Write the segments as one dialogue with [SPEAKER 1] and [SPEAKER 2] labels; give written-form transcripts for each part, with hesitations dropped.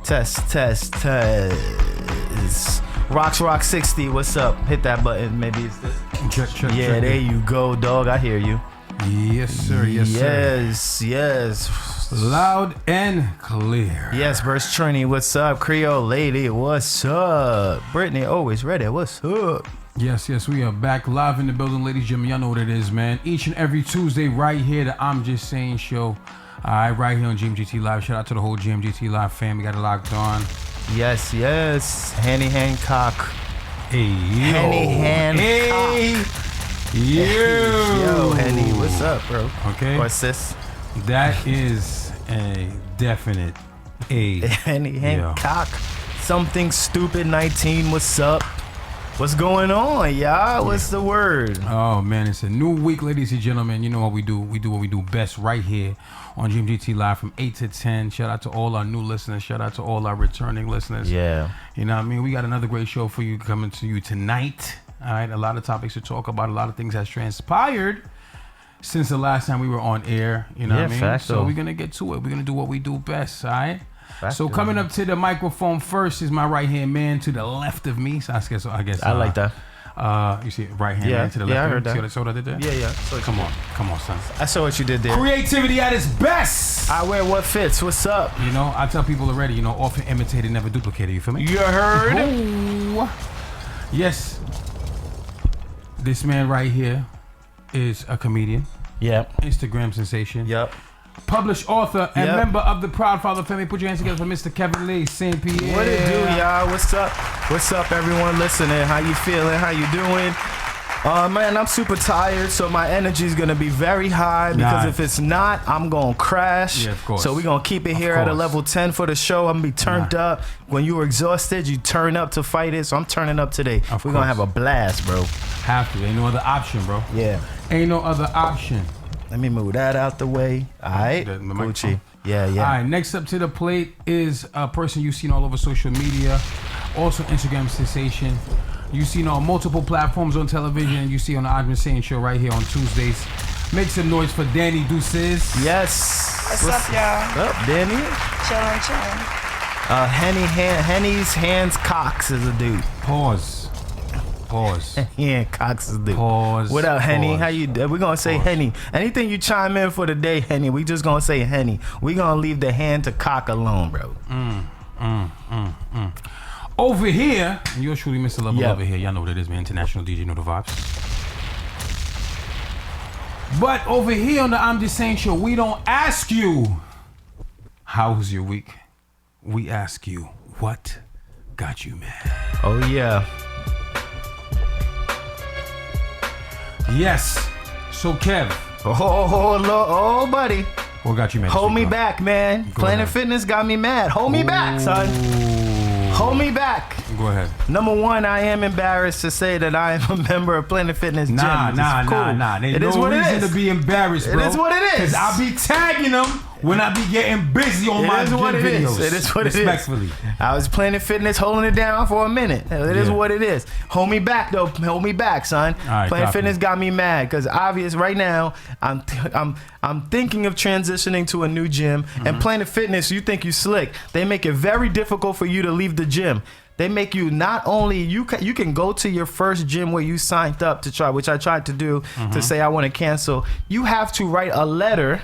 [SPEAKER 1] Test. Rock 60, what's up? Hit that button. Maybe it's this.
[SPEAKER 2] Check.
[SPEAKER 1] Yeah, there you go, dog. I hear you.
[SPEAKER 2] Yes, sir.
[SPEAKER 1] Yes.
[SPEAKER 2] Loud and clear.
[SPEAKER 1] Yes, Verse Trini, what's up? Creole Lady, what's up? Brittany, always ready, what's up?
[SPEAKER 2] Yes, we are back live in the building, ladies and gentlemen. Y'all know what it is, man. Each and every Tuesday, right here, the I'm Just Saying show. All right, right here on GMGT Live. Shout out to the whole GMGT Live fam. We got it locked on.
[SPEAKER 1] Yes. Henny Hancock.
[SPEAKER 2] Hey, yo.
[SPEAKER 1] Henny Hancock.
[SPEAKER 2] Hey,
[SPEAKER 1] Yo, Henny, what's up, bro?
[SPEAKER 2] Okay.
[SPEAKER 1] Or sis?
[SPEAKER 2] That is a definite A.
[SPEAKER 1] Henny Hancock. Something Stupid 19, what's up? What's going on, y'all? What's the word?
[SPEAKER 2] Oh, man, it's a new week, ladies and gentlemen. You know what we do. We do what we do best right here on GMGT Live from 8 to 10. Shout out to all our new listeners. Shout out to all our returning listeners.
[SPEAKER 1] Yeah.
[SPEAKER 2] You know what I mean? We got another great show for you coming to you tonight. All right, a lot of topics to talk about. A lot of things has transpired since the last time we were on air. You know what I mean?
[SPEAKER 1] Facto.
[SPEAKER 2] So we're going to get to it. We're going to do what we do best, all right?
[SPEAKER 1] Facto.
[SPEAKER 2] So coming up to the microphone first is my right-hand man to the left of me. So I guess
[SPEAKER 1] I like that.
[SPEAKER 2] You see right-hand man to the left
[SPEAKER 1] I
[SPEAKER 2] of
[SPEAKER 1] heard
[SPEAKER 2] me.
[SPEAKER 1] that.
[SPEAKER 2] See what I did there?
[SPEAKER 1] Yeah.
[SPEAKER 2] Come on, son.
[SPEAKER 1] I saw what you did there.
[SPEAKER 2] Creativity at its best.
[SPEAKER 1] I wear what fits. What's up?
[SPEAKER 2] You know, I tell people already, you know, often imitated, never duplicated. You feel me?
[SPEAKER 1] You heard?
[SPEAKER 2] Oh. Yes. This man right here is a comedian.
[SPEAKER 1] Yep.
[SPEAKER 2] Instagram sensation.
[SPEAKER 1] Yep.
[SPEAKER 2] Published author and member of the Proud Father family. Put your hands together for Mr. Kevin Lee, St. Pierre.
[SPEAKER 1] What it do, y'all? What's up? What's up, everyone listening? How you feeling? How you doing? Man, I'm super tired, so my energy is gonna be very high because if it's not, I'm gonna crash.
[SPEAKER 2] Yeah, of course.
[SPEAKER 1] So we're gonna keep it here at a level 10 for the show. I'm gonna be turned up. When you were exhausted, you turn up to fight it. So I'm turning up today. We're gonna have a blast, bro.
[SPEAKER 2] Have to. Ain't no other option, bro.
[SPEAKER 1] Yeah.
[SPEAKER 2] Ain't no other option.
[SPEAKER 1] Let me move that out the way. All right, Gucci. Yeah.
[SPEAKER 2] All right, next up to the plate is a person you've seen all over social media, also Instagram sensation. You've seen on multiple platforms on television. You see on the I'm Just Saying show right here on Tuesdays. Make some noise for Danny Deuces.
[SPEAKER 1] Yes.
[SPEAKER 3] What's up, y'all?
[SPEAKER 1] What's up, Danny?
[SPEAKER 3] Chillin'.
[SPEAKER 1] Henny's Hands Cox is a dude.
[SPEAKER 2] Pause.
[SPEAKER 1] Yeah, Cox is a dude.
[SPEAKER 2] Pause.
[SPEAKER 1] What up, Henny?
[SPEAKER 2] Pause.
[SPEAKER 1] How you? We're gonna say Henny. Anything you chime in for today, Henny, we just gonna say Henny. We gonna leave the hand to cock alone, bro.
[SPEAKER 2] Over here, and yours truly, Mr. Level over here. Y'all know what it is, man. International DJ, know the vibes. But over here on the I'm Just Saying show, we don't ask you, how was your week? We ask you, what got you mad?
[SPEAKER 1] Oh, yeah.
[SPEAKER 2] Yes. So, Kev.
[SPEAKER 1] Oh, buddy.
[SPEAKER 2] What got you mad?
[SPEAKER 1] Hold me back, man. Planet Fitness got me mad. Hold me back, son. Hold me back.
[SPEAKER 2] Go ahead.
[SPEAKER 1] Number one, I am embarrassed to say that I am a member of Planet Fitness gym.
[SPEAKER 2] Nah. There's no reason to be embarrassed, bro.
[SPEAKER 1] It is what it is.
[SPEAKER 2] Because I'll be tagging them when I be getting busy on my gym videos.
[SPEAKER 1] It is what it is.
[SPEAKER 2] Respectfully.
[SPEAKER 1] I was Planet Fitness holding it down for a minute. It is what it is. Hold me back, though. Hold me back, son.
[SPEAKER 2] Right,
[SPEAKER 1] Planet Fitness got me mad because obvious right now I'm thinking of transitioning to a new gym. And Planet Fitness, you think you slick. They make it very difficult for you to leave the gym. They make you not only you can go to your first gym where you signed up to try, which I tried to do to say I want to cancel. You have to write a letter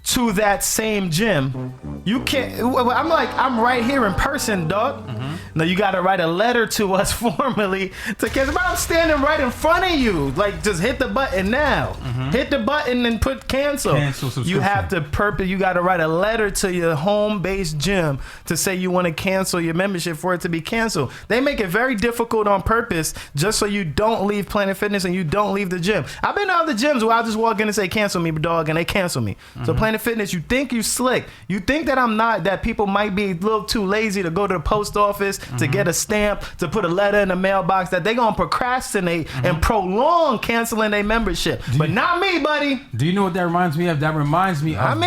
[SPEAKER 1] to that same gym. You can't. I'm right here in person, dog. No, you got to write a letter to us formally to cancel. But I'm standing right in front of you. Like, just hit the button now. Hit the button and put cancel. You have to You got to write a letter to your home-based gym to say you want to cancel your membership for it to be canceled. They make it very difficult on purpose just so you don't leave Planet Fitness and you don't leave the gym. I've been to other gyms where I'll just walk in and say, cancel me, dog, and they cancel me. So Planet Fitness, you think you slick. You think that I'm not, that people might be a little too lazy to go to the post office to get a stamp, to put a letter in the mailbox, that they gonna procrastinate and prolong canceling their membership. But not me, buddy.
[SPEAKER 2] Do you know what that reminds me of? That reminds me of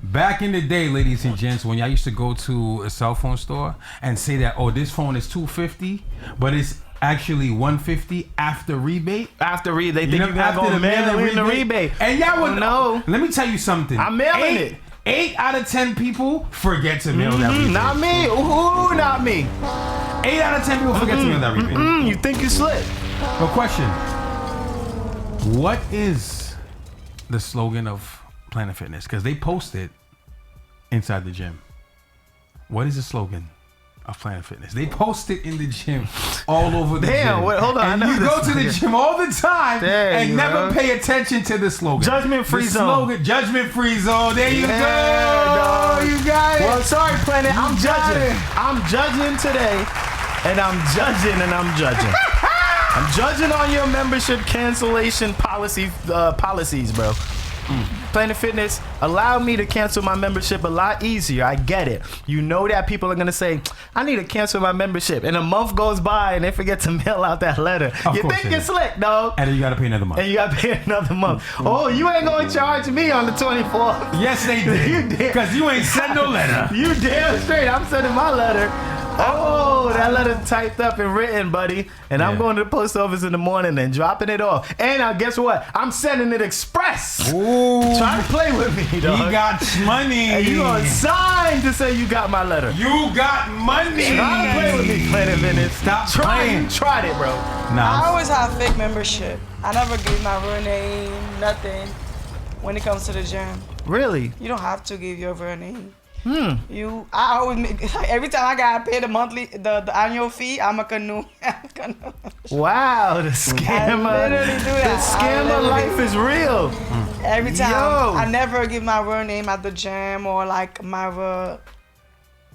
[SPEAKER 2] back in the day, ladies and gents, when y'all used to go to a cell phone store and say that, oh, this phone is $250, but it's actually $150 after rebate. They think you're not gonna mail in the rebate. And y'all would know. Let me tell you something.
[SPEAKER 1] I'm mailing it.
[SPEAKER 2] 8 out of 10 people forget to mail that rebate.
[SPEAKER 1] Not me. Ooh, not me.
[SPEAKER 2] 8 out of 10 people forget to mail that rebate.
[SPEAKER 1] You think you slick?
[SPEAKER 2] But question: what is the slogan of Planet Fitness? Because they post it inside the gym. What is the slogan of Planet Fitness? They post it in the gym, all over the gym.
[SPEAKER 1] Wait, hold on.
[SPEAKER 2] And you go to the gym all the time and never pay attention to the slogan.
[SPEAKER 1] Judgment-free
[SPEAKER 2] the
[SPEAKER 1] zone.
[SPEAKER 2] Slogan, judgment-free zone. There you go.
[SPEAKER 1] Dog.
[SPEAKER 2] You got it.
[SPEAKER 1] Well, sorry, Planet. I'm
[SPEAKER 2] got
[SPEAKER 1] judging.
[SPEAKER 2] it.
[SPEAKER 1] I'm judging today, and I'm judging, and I'm judging. I'm judging on your membership cancellation policies, bro. Planet Fitness allowed me to cancel my membership a lot easier. I get it. You know that people are going to say, I need to cancel my membership. And a month goes by and they forget to mail out that letter. You think you're slick, dog.
[SPEAKER 2] And then you got to pay another month.
[SPEAKER 1] And you got to pay another month. Oh, you ain't going to charge me on the 24th.
[SPEAKER 2] Yes, they did.
[SPEAKER 1] You did.
[SPEAKER 2] Because you ain't sent no letter.
[SPEAKER 1] You damn straight. I'm sending my letter. Oh, that letter typed up and written, buddy. And I'm going to the post office in the morning and dropping it off. And guess what? I'm sending it express.
[SPEAKER 2] Ooh.
[SPEAKER 1] Try to play with me, dog.
[SPEAKER 2] He got money.
[SPEAKER 1] And you gonna sign to say you got my letter.
[SPEAKER 2] You got money.
[SPEAKER 1] Try to play with me, Planet Fitness.
[SPEAKER 2] Stop playing.
[SPEAKER 1] You tried it, bro.
[SPEAKER 3] I always have fake membership. I never give my real name, nothing, when it comes to the gym.
[SPEAKER 1] Really?
[SPEAKER 3] You don't have to give your real name. I always make, every time I gotta pay the monthly, the annual fee, I'm a canoe.
[SPEAKER 1] Wow, the scammer.
[SPEAKER 3] I literally do that.
[SPEAKER 1] The scammer life is real.
[SPEAKER 3] Every time.
[SPEAKER 1] Yo.
[SPEAKER 3] I never give my real name at the gym or like my real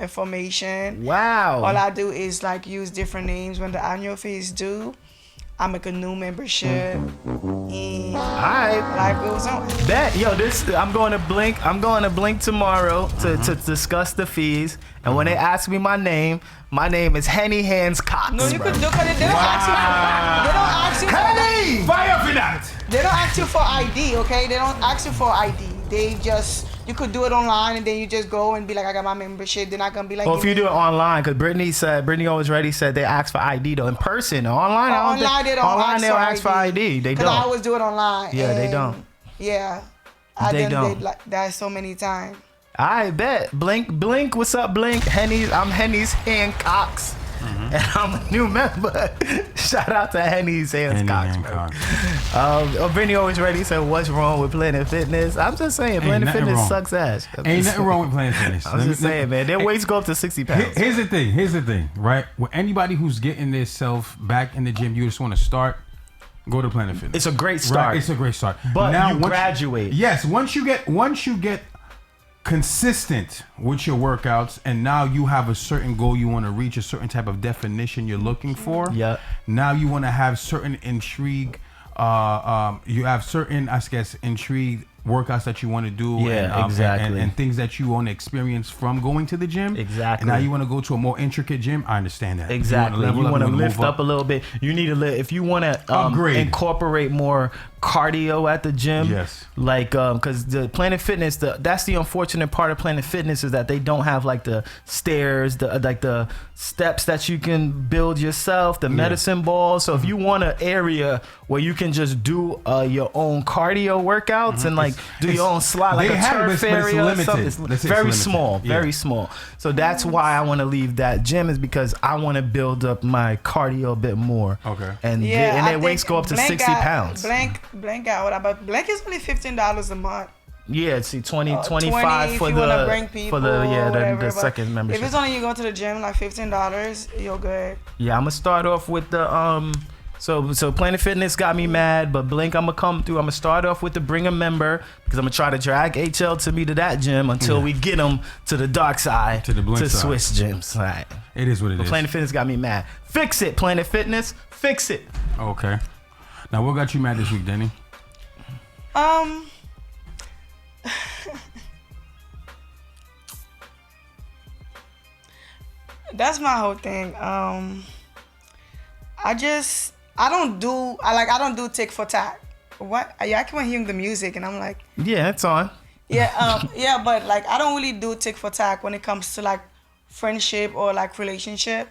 [SPEAKER 3] information.
[SPEAKER 1] Wow.
[SPEAKER 3] All I do is like use different names when the annual fee is due. I make a new membership. And
[SPEAKER 1] Alright.
[SPEAKER 3] life goes on.
[SPEAKER 1] Bet. Yo, I'm going to Blink. I'm going to Blink tomorrow to discuss the fees. And when they ask me my name is Henny Hands Cox.
[SPEAKER 3] No, you
[SPEAKER 1] bro.
[SPEAKER 3] could do it. They don't ask you.
[SPEAKER 1] Henny!
[SPEAKER 2] Fire for that.
[SPEAKER 3] They don't ask you for ID, okay? They don't ask you for ID. You could do it online and then you just go and be like, I got my membership. They're not gonna be like.
[SPEAKER 1] Well, if you do it online, because Brittany always ready said they ask for ID though. In person, online,
[SPEAKER 3] they don't
[SPEAKER 1] ask for ID. They don't.
[SPEAKER 3] Because I always do it online.
[SPEAKER 1] Yeah, they don't.
[SPEAKER 3] Yeah,
[SPEAKER 1] They don't.
[SPEAKER 3] Like that so many times.
[SPEAKER 1] I bet. Blink. What's up, Blink? I'm Henny's Hancocks. And I'm a new member. Shout out to Henny's Hancocks, bro. Brittany always ready said, what's wrong with Planet Fitness? I'm just saying, Planet Fitness sucks ass.
[SPEAKER 2] Ain't nothing wrong with Planet Fitness.
[SPEAKER 1] I'm just saying, man. Their weights go up to 60 pounds.
[SPEAKER 2] Here's the thing, right? With anybody who's getting their self back in the gym, you just want to start, go to Planet Fitness.
[SPEAKER 1] It's a great start.
[SPEAKER 2] Right? It's a great start.
[SPEAKER 1] But
[SPEAKER 2] now,
[SPEAKER 1] you graduate.
[SPEAKER 2] Yes, once you get consistent with your workouts, and now you have a certain goal you want to reach, a certain type of definition you're looking for.
[SPEAKER 1] Yeah.
[SPEAKER 2] Now you want to have certain intrigue. You have certain, I guess, intrigue workouts that you want to do.
[SPEAKER 1] Yeah, exactly.
[SPEAKER 2] And things that you want to experience from going to the gym.
[SPEAKER 1] Exactly.
[SPEAKER 2] And now you want to go to a more intricate gym. I understand that.
[SPEAKER 1] Exactly. You want to lift
[SPEAKER 2] move
[SPEAKER 1] up a little bit. You need to if you want to incorporate more cardio at the gym.
[SPEAKER 2] Yes.
[SPEAKER 1] Like, because the Planet Fitness, that's the unfortunate part of Planet Fitness is that they don't have like the stairs, the steps that you can build yourself, the medicine ball. So if you want an area where you can just do your own cardio workouts and like do your own slide, like a turf area or something. It's very small, very small. So that's why I want to leave that gym, is because I want to build up my cardio a bit more.
[SPEAKER 2] Okay.
[SPEAKER 1] And their weights go up to 60 pounds.
[SPEAKER 3] Blank got what about Blank is only $15 a month.
[SPEAKER 1] Yeah, see 25 for the second membership.
[SPEAKER 3] If it's only you go to the gym like $15, you're good.
[SPEAKER 1] Yeah, I'm gonna start off with the So Planet Fitness got me mad, but Blink, I'm gonna come through. I'm gonna start off with the bring a member, because I'm gonna try to drag HL to me to that gym until we get them to the dark side,
[SPEAKER 2] to the Blink side.
[SPEAKER 1] Swiss gyms. All right.
[SPEAKER 2] It is what it is.
[SPEAKER 1] Planet Fitness got me mad. Fix it, Planet Fitness. Fix it.
[SPEAKER 2] Okay. Now, what got you mad this week, Denny?
[SPEAKER 3] That's my whole thing. I don't do tick for tack. What? I keep on hearing the music and I'm like,
[SPEAKER 1] yeah, it's on.
[SPEAKER 3] Yeah, but like I don't really do tick for tack when it comes to like friendship or like relationship.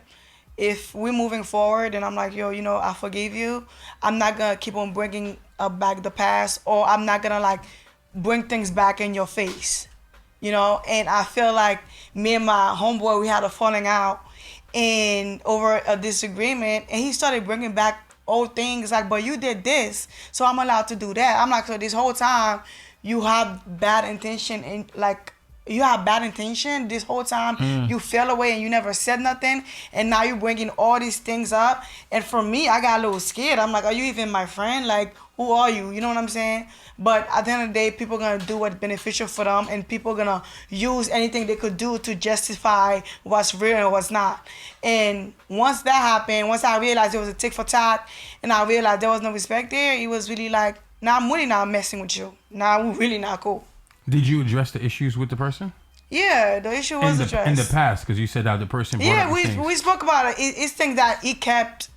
[SPEAKER 3] If we're moving forward and I'm like, yo, I forgive you, I'm not gonna keep on bringing back the past, or I'm not gonna like bring things back in your face. you know. And I feel like me and my homeboy, we had a falling out and over a disagreement, and he started bringing back old things like, but you did this, so I'm allowed to do that. I'm like, so this whole time you have bad intention, and like you have bad intention this whole time. You fell away and you never said nothing, and now you're bringing all these things up. And for me, I got a little scared. I'm like, are you even my friend? Like, who are you? You know what I'm saying? But at the end of the day, people are going to do what's beneficial for them, and people are going to use anything they could do to justify what's real and what's not. And once that happened, once I realized it was a tick for tat, and I realized there was no respect there, it was really like, nah, I'm really not messing with you. Nah, we're really not cool.
[SPEAKER 2] Did you address the issues with the person?
[SPEAKER 3] Yeah, the issue was addressed.
[SPEAKER 2] In the past, because you said that the person brought up things.
[SPEAKER 3] we spoke about it. It's things that he kept.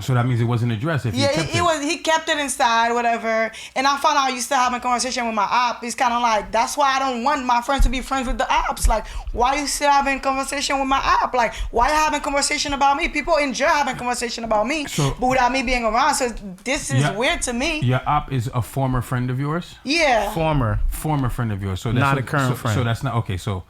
[SPEAKER 2] So that means it wasn't addressed. If
[SPEAKER 3] He kept it inside, whatever. And I found out you still having a conversation with my op. It's kind of like, that's why I don't want my friends to be friends with the ops. Like, why you still having a conversation with my op? Like, why you having a conversation about me? People enjoy having a conversation about me, but without me being around. So this is weird to me.
[SPEAKER 2] Your op is a former friend of yours?
[SPEAKER 3] Yeah.
[SPEAKER 2] Former friend of yours. So that's
[SPEAKER 1] not a current friend.
[SPEAKER 2] So that's not okay. So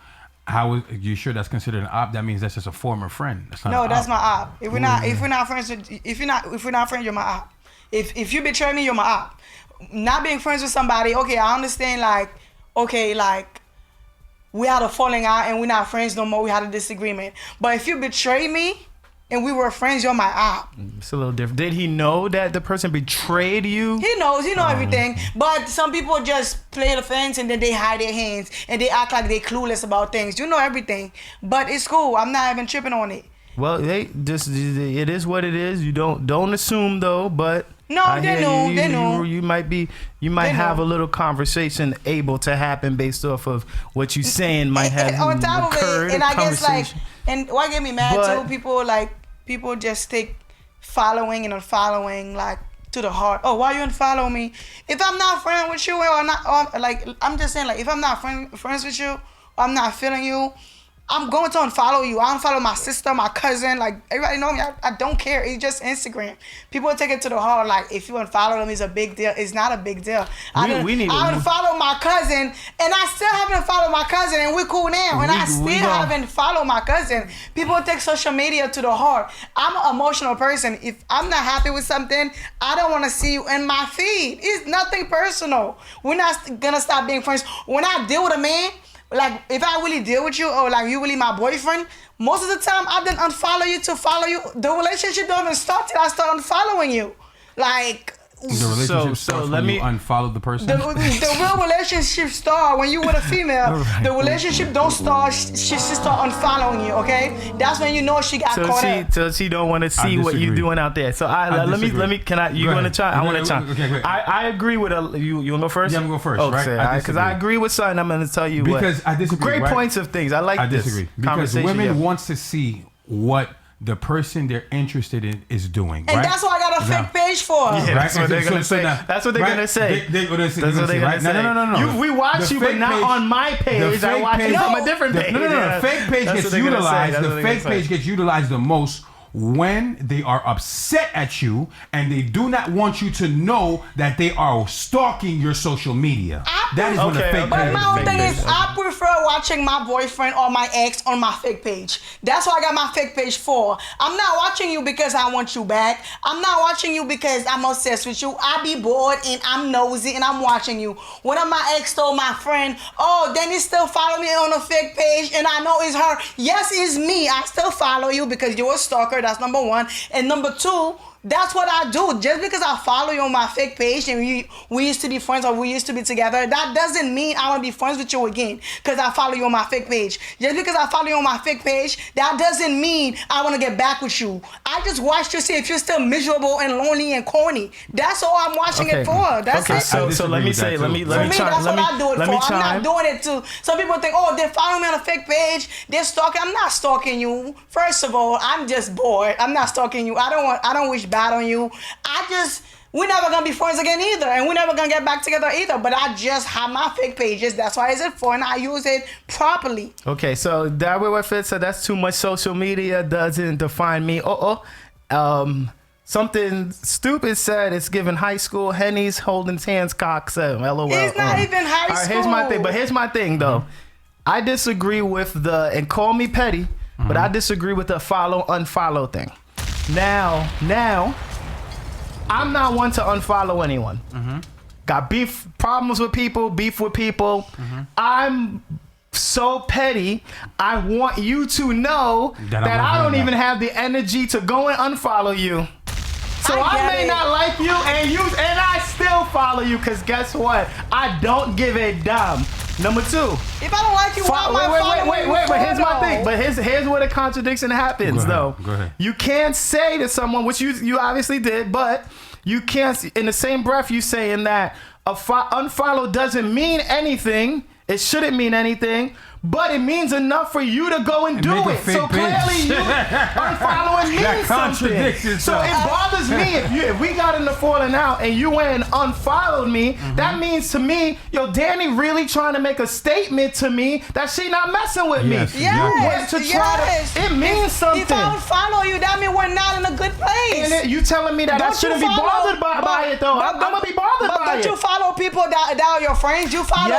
[SPEAKER 2] how is you sure that's considered an op? That means that's just a former friend. That's not
[SPEAKER 3] no,
[SPEAKER 2] an
[SPEAKER 3] that's
[SPEAKER 2] op.
[SPEAKER 3] my op. If we're not friends, if we're not friends, you're my op. If you betray me, you're my op. Not being friends with somebody, okay, I understand. Like, okay, like we had a falling out and we're not friends no more. We had a disagreement. But if you betray me and we were friends, you're my op.
[SPEAKER 1] It's a little different. Did he know that the person betrayed you?
[SPEAKER 3] He knows everything. But some people just play the fence and then they hide their hands and they act like they're clueless about things. You know everything. But it's cool. I'm not even tripping on it.
[SPEAKER 1] Well, it is what it is. You don't assume though, but
[SPEAKER 3] no, they know.
[SPEAKER 1] You might have a little conversation able to happen based off of what you're saying might have
[SPEAKER 3] on top
[SPEAKER 1] occurred.
[SPEAKER 3] Of it, and I guess like, and what get me mad too, people just take following and unfollowing like to the heart. Oh, why you unfollow me? If I'm not friends with you or not, like I'm just saying, like if I'm not friends with you, or I'm not feeling you, I'm going to unfollow you. I unfollow my sister, my cousin, like everybody know me. I don't care. It's just Instagram. People take it to the heart. Like if you unfollow them, it's a big deal. It's not a big deal. I unfollow my cousin, and I still haven't followed my cousin, and we're cool now. And I still haven't followed my cousin. People take social media to the heart. I'm an emotional person. If I'm not happy with something, I don't want to see you in my feed. It's nothing personal. We're not gonna stop being friends. When I deal with a man, like, if I really deal with you, or like you really my boyfriend, most of the time I didn't unfollow you to follow you. The relationship don't even start till I start unfollowing you. Like,
[SPEAKER 2] the relationship starts when you unfollow the person?
[SPEAKER 3] The real relationship start when you with a female. Right. The relationship don't start, she start unfollowing you, okay? That's when you know she got caught up.
[SPEAKER 1] So she don't want to see what you doing out there. So let me, can I, you want to try? I want to try. Okay, I agree with, you want to go first?
[SPEAKER 2] Yeah, I'm going to go first,
[SPEAKER 1] right? Because I agree with something. I'm going to tell you
[SPEAKER 2] because I disagree,
[SPEAKER 1] great points of things. I like this. I disagree.
[SPEAKER 2] Because women wants to see what the person they're interested in is doing,
[SPEAKER 3] and
[SPEAKER 2] right?
[SPEAKER 3] that's what I got a fake page for.
[SPEAKER 1] Yeah, that's what they're gonna say. That's what they're gonna say. That's what they're gonna say. No. We watch you, but not on my page. I watch you from a different page.
[SPEAKER 2] No. Fake page gets utilized. The fake page gets utilized the most when they are upset at you and they do not want you to know that they are stalking your social media. That is when the fake page.
[SPEAKER 3] But my whole thing is, I prefer watching my boyfriend or my ex on my fake page. That's what I got my fake page for. I'm not watching you because I want you back. I'm not watching you because I'm obsessed with you. I be bored and I'm nosy and I'm watching you. One of my ex told my friend, oh, then he still follow me on a fake page and I know it's her. Yes, it's me. I still follow you because you're a stalker. That's number one. And number two, that's what I do. Just because I follow you on my fake page and we used to be friends or we used to be together, that doesn't mean I want to be friends with you again because I follow you on my fake page. Just because I follow you on my fake page, that doesn't mean I want to get back with you. I just watched you see if you're still miserable and lonely and corny. That's all I'm watching it for. That's it.
[SPEAKER 1] So let me say, let me
[SPEAKER 3] that's what I do it for. I'm not doing it to. Some people think, oh, they're following me on a fake page. They're stalking. I'm not stalking you. First of all, I'm just bored. I'm not stalking you. I don't wish bad on you. We're never gonna be friends again either, and we're never gonna get back together either. But I just have my fake pages. That's why it's it for, and I use it properly.
[SPEAKER 1] Okay, so that way what Fitz said, that's too much social media doesn't define me. Something stupid said it's giving high school. Henny's holding hands, cock said, LOL.
[SPEAKER 3] It's not even high
[SPEAKER 1] All right,
[SPEAKER 3] school.
[SPEAKER 1] here's my thing. But here's my thing, though. I disagree with and call me petty, but I disagree with the follow-unfollow thing. Now, I'm not one to unfollow anyone. Got problems with people, beef with people. I'm so petty. I want you to know that I don't even have the energy to go and unfollow you. So I may not like you, and I still follow you, because guess what? I don't give a damn. Number 2.
[SPEAKER 3] If I don't like you, why am I following you?
[SPEAKER 1] But here's my thing. But here's where the contradiction happens, though.
[SPEAKER 2] Go ahead.
[SPEAKER 1] You can't say to someone, which you obviously did, but you can't, in the same breath, you saying that unfollow doesn't mean anything. It shouldn't mean anything, but it means enough for you to go and do it. So clearly, you unfollowing means something. So it bothers me if we got in the falling out and you went and unfollowed me. That means to me, yo, Danny really trying to make a statement to me that she not messing with me.
[SPEAKER 3] Yes.
[SPEAKER 1] It means something.
[SPEAKER 3] If I unfollow you, that means we're not in a good place.
[SPEAKER 1] And you telling me that I shouldn't be bothered by it, though. I'm gonna be bothered by it.
[SPEAKER 3] But don't you follow people that are your friends? You follow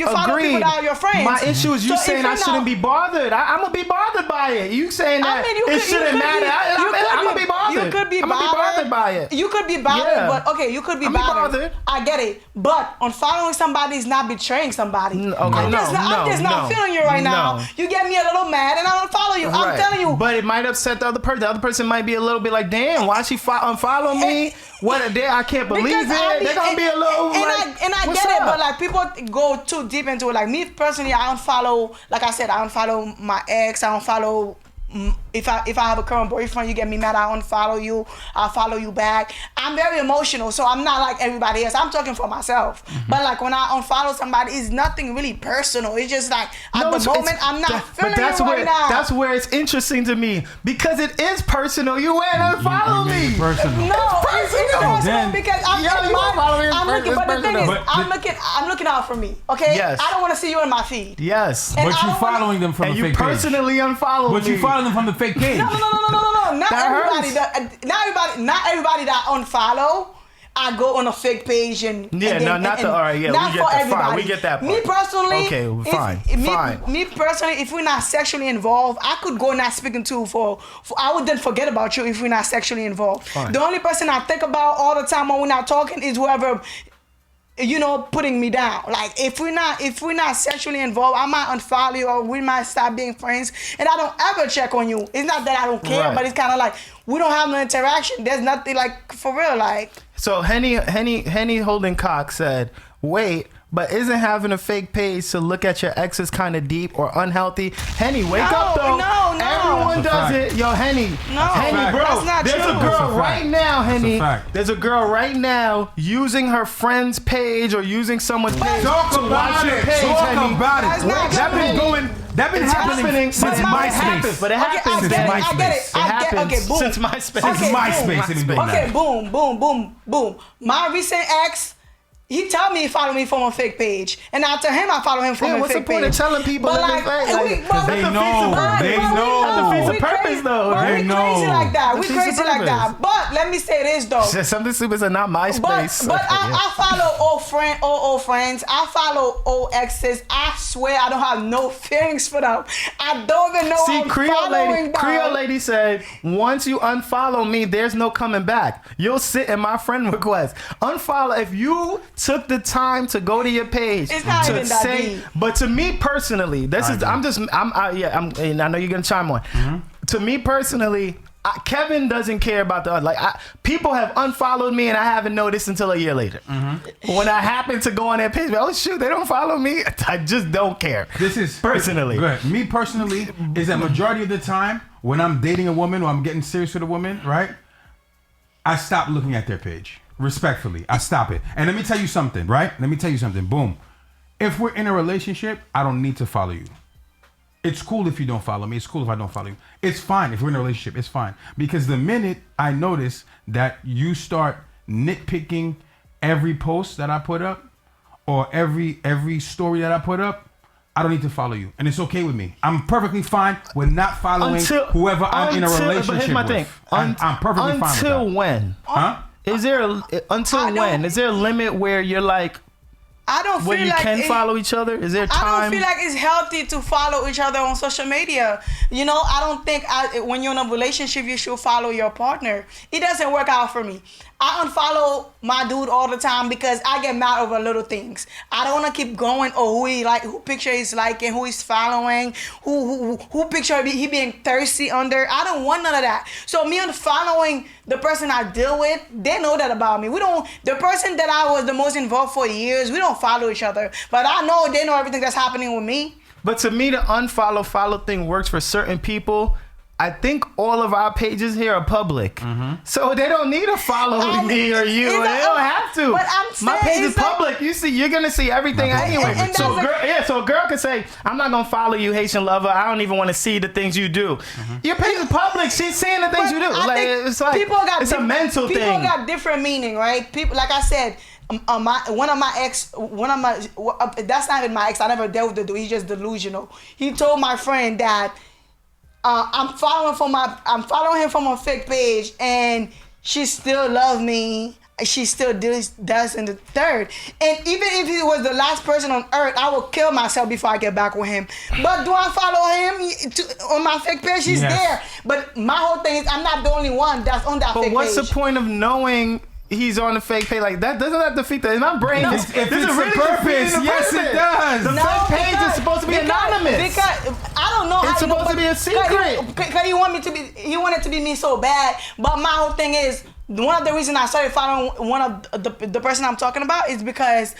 [SPEAKER 3] you follow people that are your friends.
[SPEAKER 1] My issue is you saying I shouldn't be bothered. I'm gonna be bothered by it. You saying that it shouldn't matter. I'm gonna be bothered.
[SPEAKER 3] You could be
[SPEAKER 1] bothered by it.
[SPEAKER 3] You could be bothered, but okay, you could be bothered. I get it, but unfollowing somebody is not betraying somebody. I'm just not feeling you right now. You get me a little mad, and I don't follow you. I'm telling you.
[SPEAKER 1] But it might upset the other person. The other person might be a little bit like, damn, why she unfollow me? What a day! I can't believe it. They're gonna be a little
[SPEAKER 3] I get it, but like people go too deep into it. Like me personally, I unfollow. Like I said, I unfollow my ex. I unfollow. If I have a current boyfriend, you get me mad, I unfollow you. I'll follow you back. I'm very emotional, so I'm not like everybody else. I'm talking for myself. But like when I unfollow somebody, it's nothing really personal. It's just like at the moment I'm not feeling it right now.
[SPEAKER 1] That's where it's interesting to me, because it is personal. You went and unfollow me.
[SPEAKER 3] No, it's personal because I'm looking out for me. Okay,
[SPEAKER 1] yes.
[SPEAKER 3] I don't want to see you in my feed.
[SPEAKER 1] Yes,
[SPEAKER 2] but you following them from a fake page.
[SPEAKER 1] And you personally unfollow me.
[SPEAKER 2] But you following them from the fake page.
[SPEAKER 3] No. Not everybody that unfollow, I go on a fake page and
[SPEAKER 1] not for everybody. We get that part.
[SPEAKER 3] Me personally,
[SPEAKER 1] okay, fine.
[SPEAKER 3] Me personally, if we're not sexually involved, I could go not speaking to for I would then forget about you if we're not sexually involved. Fine. The only person I think about all the time when we're not talking is whoever, putting me down. Like if we're not sexually involved, I might unfollow you, or we might stop being friends, and I don't ever check on you. It's not that I don't care, but it's kind of like we don't have no interaction. There's nothing like for real. Like
[SPEAKER 1] so, Henny holding cock said, "Wait, but isn't having a fake page to look at your exes kind of deep or unhealthy?" Henny, wake up though.
[SPEAKER 3] No.
[SPEAKER 1] Everyone does it. Yo, Henny.
[SPEAKER 3] No,
[SPEAKER 1] Henny, bro.
[SPEAKER 3] That's not
[SPEAKER 1] there's
[SPEAKER 3] true.
[SPEAKER 1] a girl right now, Henny.
[SPEAKER 2] That's
[SPEAKER 1] There's a girl right now using her friend's page or using someone's page
[SPEAKER 2] Talk
[SPEAKER 1] to watch your page, Henny.
[SPEAKER 2] That been happening since MySpace.
[SPEAKER 1] But it happens.
[SPEAKER 3] I get it. Okay, boom.
[SPEAKER 1] Since MySpace.
[SPEAKER 3] Okay, boom. My recent ex, he tell me he follow me from a fake page, and I tell him I follow him from a fake page.
[SPEAKER 1] What's the point of telling people that
[SPEAKER 2] they know.
[SPEAKER 1] That defeats the purpose, though.
[SPEAKER 3] We crazy like that. We crazy like that. But let me say this though.
[SPEAKER 1] Something stupid is not MySpace.
[SPEAKER 3] But I follow old friends. I follow old exes. I swear I don't have no feelings for them. I don't even know.
[SPEAKER 1] See, Creole lady said, once you unfollow me, there's no coming back. You'll sit in my friend request. Unfollow if you took the time to go to your page.
[SPEAKER 3] It's not even that deep.
[SPEAKER 1] But to me personally, I know you're gonna chime on. To me personally, Kevin doesn't care about people have unfollowed me and I haven't noticed until a year later. When I happen to go on their page, oh shoot, they don't follow me. I just don't care.
[SPEAKER 2] This is
[SPEAKER 1] personally.
[SPEAKER 2] Good. Me personally is that majority of the time when I'm dating a woman or I'm getting serious with a woman, right? I stop looking at their page. Respectfully, I stop it. And let me tell you something, right? Boom. If we're in a relationship, I don't need to follow you. It's cool if you don't follow me. It's cool if I don't follow you. It's fine if we're in a relationship. It's fine. Because the minute I notice that you start nitpicking every post that I put up or every story that I put up, I don't need to follow you, and it's okay with me. I'm perfectly fine with not following whoever I'm in a relationship
[SPEAKER 1] but here's my thing.
[SPEAKER 2] with. I'm perfectly fine with that.
[SPEAKER 1] Until when?
[SPEAKER 2] Huh?
[SPEAKER 1] Is there a limit where you're like,
[SPEAKER 3] I don't
[SPEAKER 1] where
[SPEAKER 3] feel
[SPEAKER 1] you
[SPEAKER 3] like
[SPEAKER 1] can follow each other? Is there time?
[SPEAKER 3] I don't feel like it's healthy to follow each other on social media. You know, I don't think when you're in a relationship, you should follow your partner. It doesn't work out for me. I unfollow my dude all the time because I get mad over little things. I don't want to keep going who picture he's liking, who he's following, who picture he being thirsty under. I don't want none of that. So me unfollowing the person I deal with, they know that about me. The person that I was the most involved for years, we don't follow each other. But I know they know everything that's happening with me.
[SPEAKER 1] But to me, the follow thing works for certain people. I think all of our pages here are public. So they don't need to follow me or you. They don't have to.
[SPEAKER 3] But I'm saying,
[SPEAKER 1] my page is public. You're going to see everything anyway. So a girl can say, I'm not going to follow you, Haitian lover. I don't even want to see the things you do. Your page is public. She's seeing the things you do. It's a mental thing.
[SPEAKER 3] People got different meaning, right? People, like I said, one of my ex, that's not even my ex. I never dealt with the dude. He's just delusional. He told my friend that I'm following him from a fake page, and she still loves me. She still does in the third. And even if he was the last person on earth, I will kill myself before I get back with him. But do I follow him on my fake page? He's there. But my whole thing is, I'm not the only one that's on that fake page.
[SPEAKER 1] But what's the point of knowing he's on the fake page? Like, that doesn't that defeat that? In my brain,
[SPEAKER 2] if it's a purpose, yes it does.
[SPEAKER 1] The fake page is supposed to be anonymous.
[SPEAKER 3] Because I don't know.
[SPEAKER 1] It's supposed to be a secret.
[SPEAKER 3] Because he wanted to be me so bad. But my whole thing is, one of the reasons I started following one of the person I'm talking about is because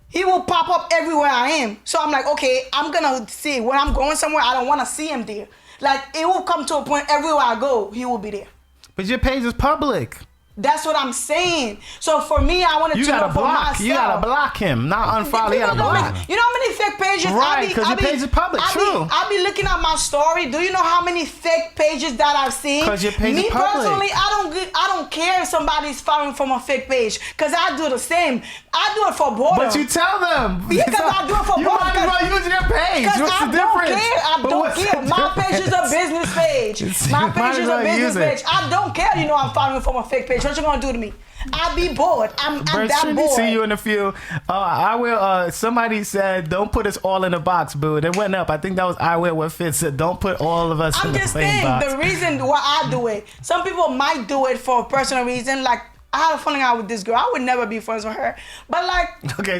[SPEAKER 3] he will pop up everywhere I am. So I'm like, okay, I'm gonna see when I'm going somewhere. I don't want to see him there. Like, it will come to a point everywhere I go, he will be there.
[SPEAKER 1] But your page is public.
[SPEAKER 3] That's what I'm saying. So for me, I wanted to know for myself.
[SPEAKER 1] You gotta block him, not unfollow. You gotta block.
[SPEAKER 3] You know how many fake pages?
[SPEAKER 1] Right, because your page is public. True.
[SPEAKER 3] I be looking at my story. Do you know how many fake pages that I've seen?
[SPEAKER 1] Because your page is public.
[SPEAKER 3] Me personally, I don't care if somebody's following from a fake page, because I do the same. I do it for boredom.
[SPEAKER 1] But you tell them.
[SPEAKER 3] Yeah, because I do it for boredom.
[SPEAKER 1] You might as well use your page. What's the difference?
[SPEAKER 3] I don't care. My page is a business page. My page is a business page. I don't care. You know I'm following from a fake page. What you gonna do to me? I'll be bored. I'm that bored.
[SPEAKER 1] See you in the field. I will. Somebody said, "Don't put us all in a box, boo." It went up. I think that was I Wear What Fits. Said, "Don't put all of us in the same box."
[SPEAKER 3] The reason why I do it. Some people might do it for a personal reason, like. I had a falling out with this girl. I would never be friends with her. But like...
[SPEAKER 1] Okay,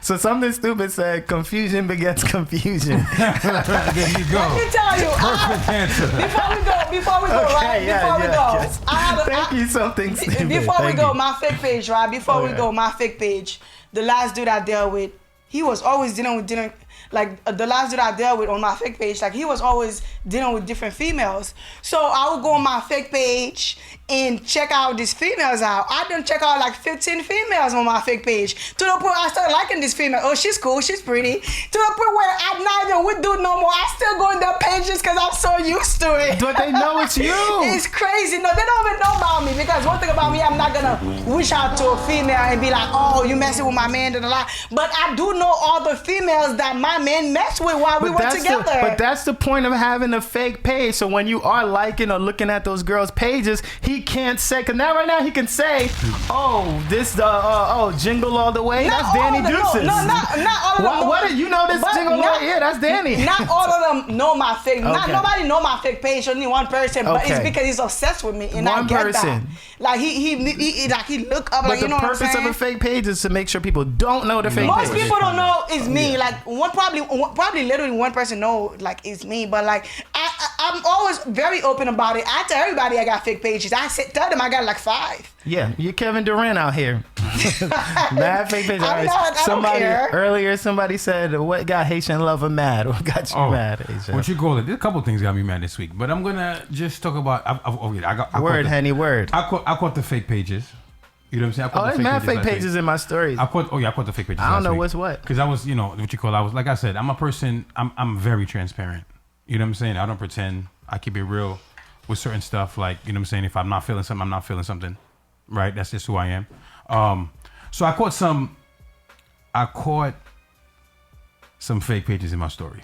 [SPEAKER 1] so something stupid said, confusion begets confusion.
[SPEAKER 2] There you go.
[SPEAKER 3] Let me tell you.
[SPEAKER 2] Perfect answer.
[SPEAKER 3] Before we go,
[SPEAKER 1] Yes. Thank you, something stupid.
[SPEAKER 3] Before we go, my fake page, right? Before we go, my fake page. The last dude I dealt with, he was always dealing with the last dude I dealt with on my fake page, like, he was always dealing with different females. So I would go on my fake page and check out these females out. I done check out like 15 females on my fake page. To the point I started liking this female. Oh, she's cool, she's pretty. To the point where I'm not even with dude no more. I still go in their pages because I'm so used to it.
[SPEAKER 1] But they know it's you.
[SPEAKER 3] It's crazy. No, they don't even know about me, because one thing about me, I'm not gonna reach out to a female and be like, oh, you messing with my man, but I do know all the females that my man messed with while we were together.
[SPEAKER 1] But that's the point of having a fake page. So when you are liking or looking at those girls' pages, he can't say, because now right now he can say, oh, this Jingle All the Way,
[SPEAKER 3] not
[SPEAKER 1] that's Danny Deuces.
[SPEAKER 3] No, not all of them.
[SPEAKER 1] What you know this Jingle All the Way? Yeah, that's Danny.
[SPEAKER 3] Not all of them know my fake. Okay. Nobody know my fake page. Only one person, but it's because he's obsessed with me, and I get that. Like he look up, like, you know what I'm saying?
[SPEAKER 1] But the purpose of a fake page is to make sure people don't know the fake page.
[SPEAKER 3] Most people don't know it's me. Like probably literally one person know like it's me, but like I'm always very open about it. I tell everybody I got fake pages. Tell them I got like 5.
[SPEAKER 1] Yeah, you're Kevin Durant out here. Mad fake pages. Somebody said, what got Haitian lover mad? What got you mad, Haitian?
[SPEAKER 2] What you call it? There's a couple things got me mad this week, but I'm gonna just talk about.
[SPEAKER 1] Word.
[SPEAKER 2] I caught the fake pages. You know what I'm saying?
[SPEAKER 1] There's mad fake pages in my stories.
[SPEAKER 2] I caught the fake pages.
[SPEAKER 1] I don't know what's what.
[SPEAKER 2] Because I was, I was, like I said, I'm a person. I'm very transparent. You know what I'm saying? I don't pretend. I keep it real with certain stuff. Like, you know what I'm saying? If I'm not feeling something, I'm not feeling something. Right? That's just who I am. So I caught some fake pages in my stories,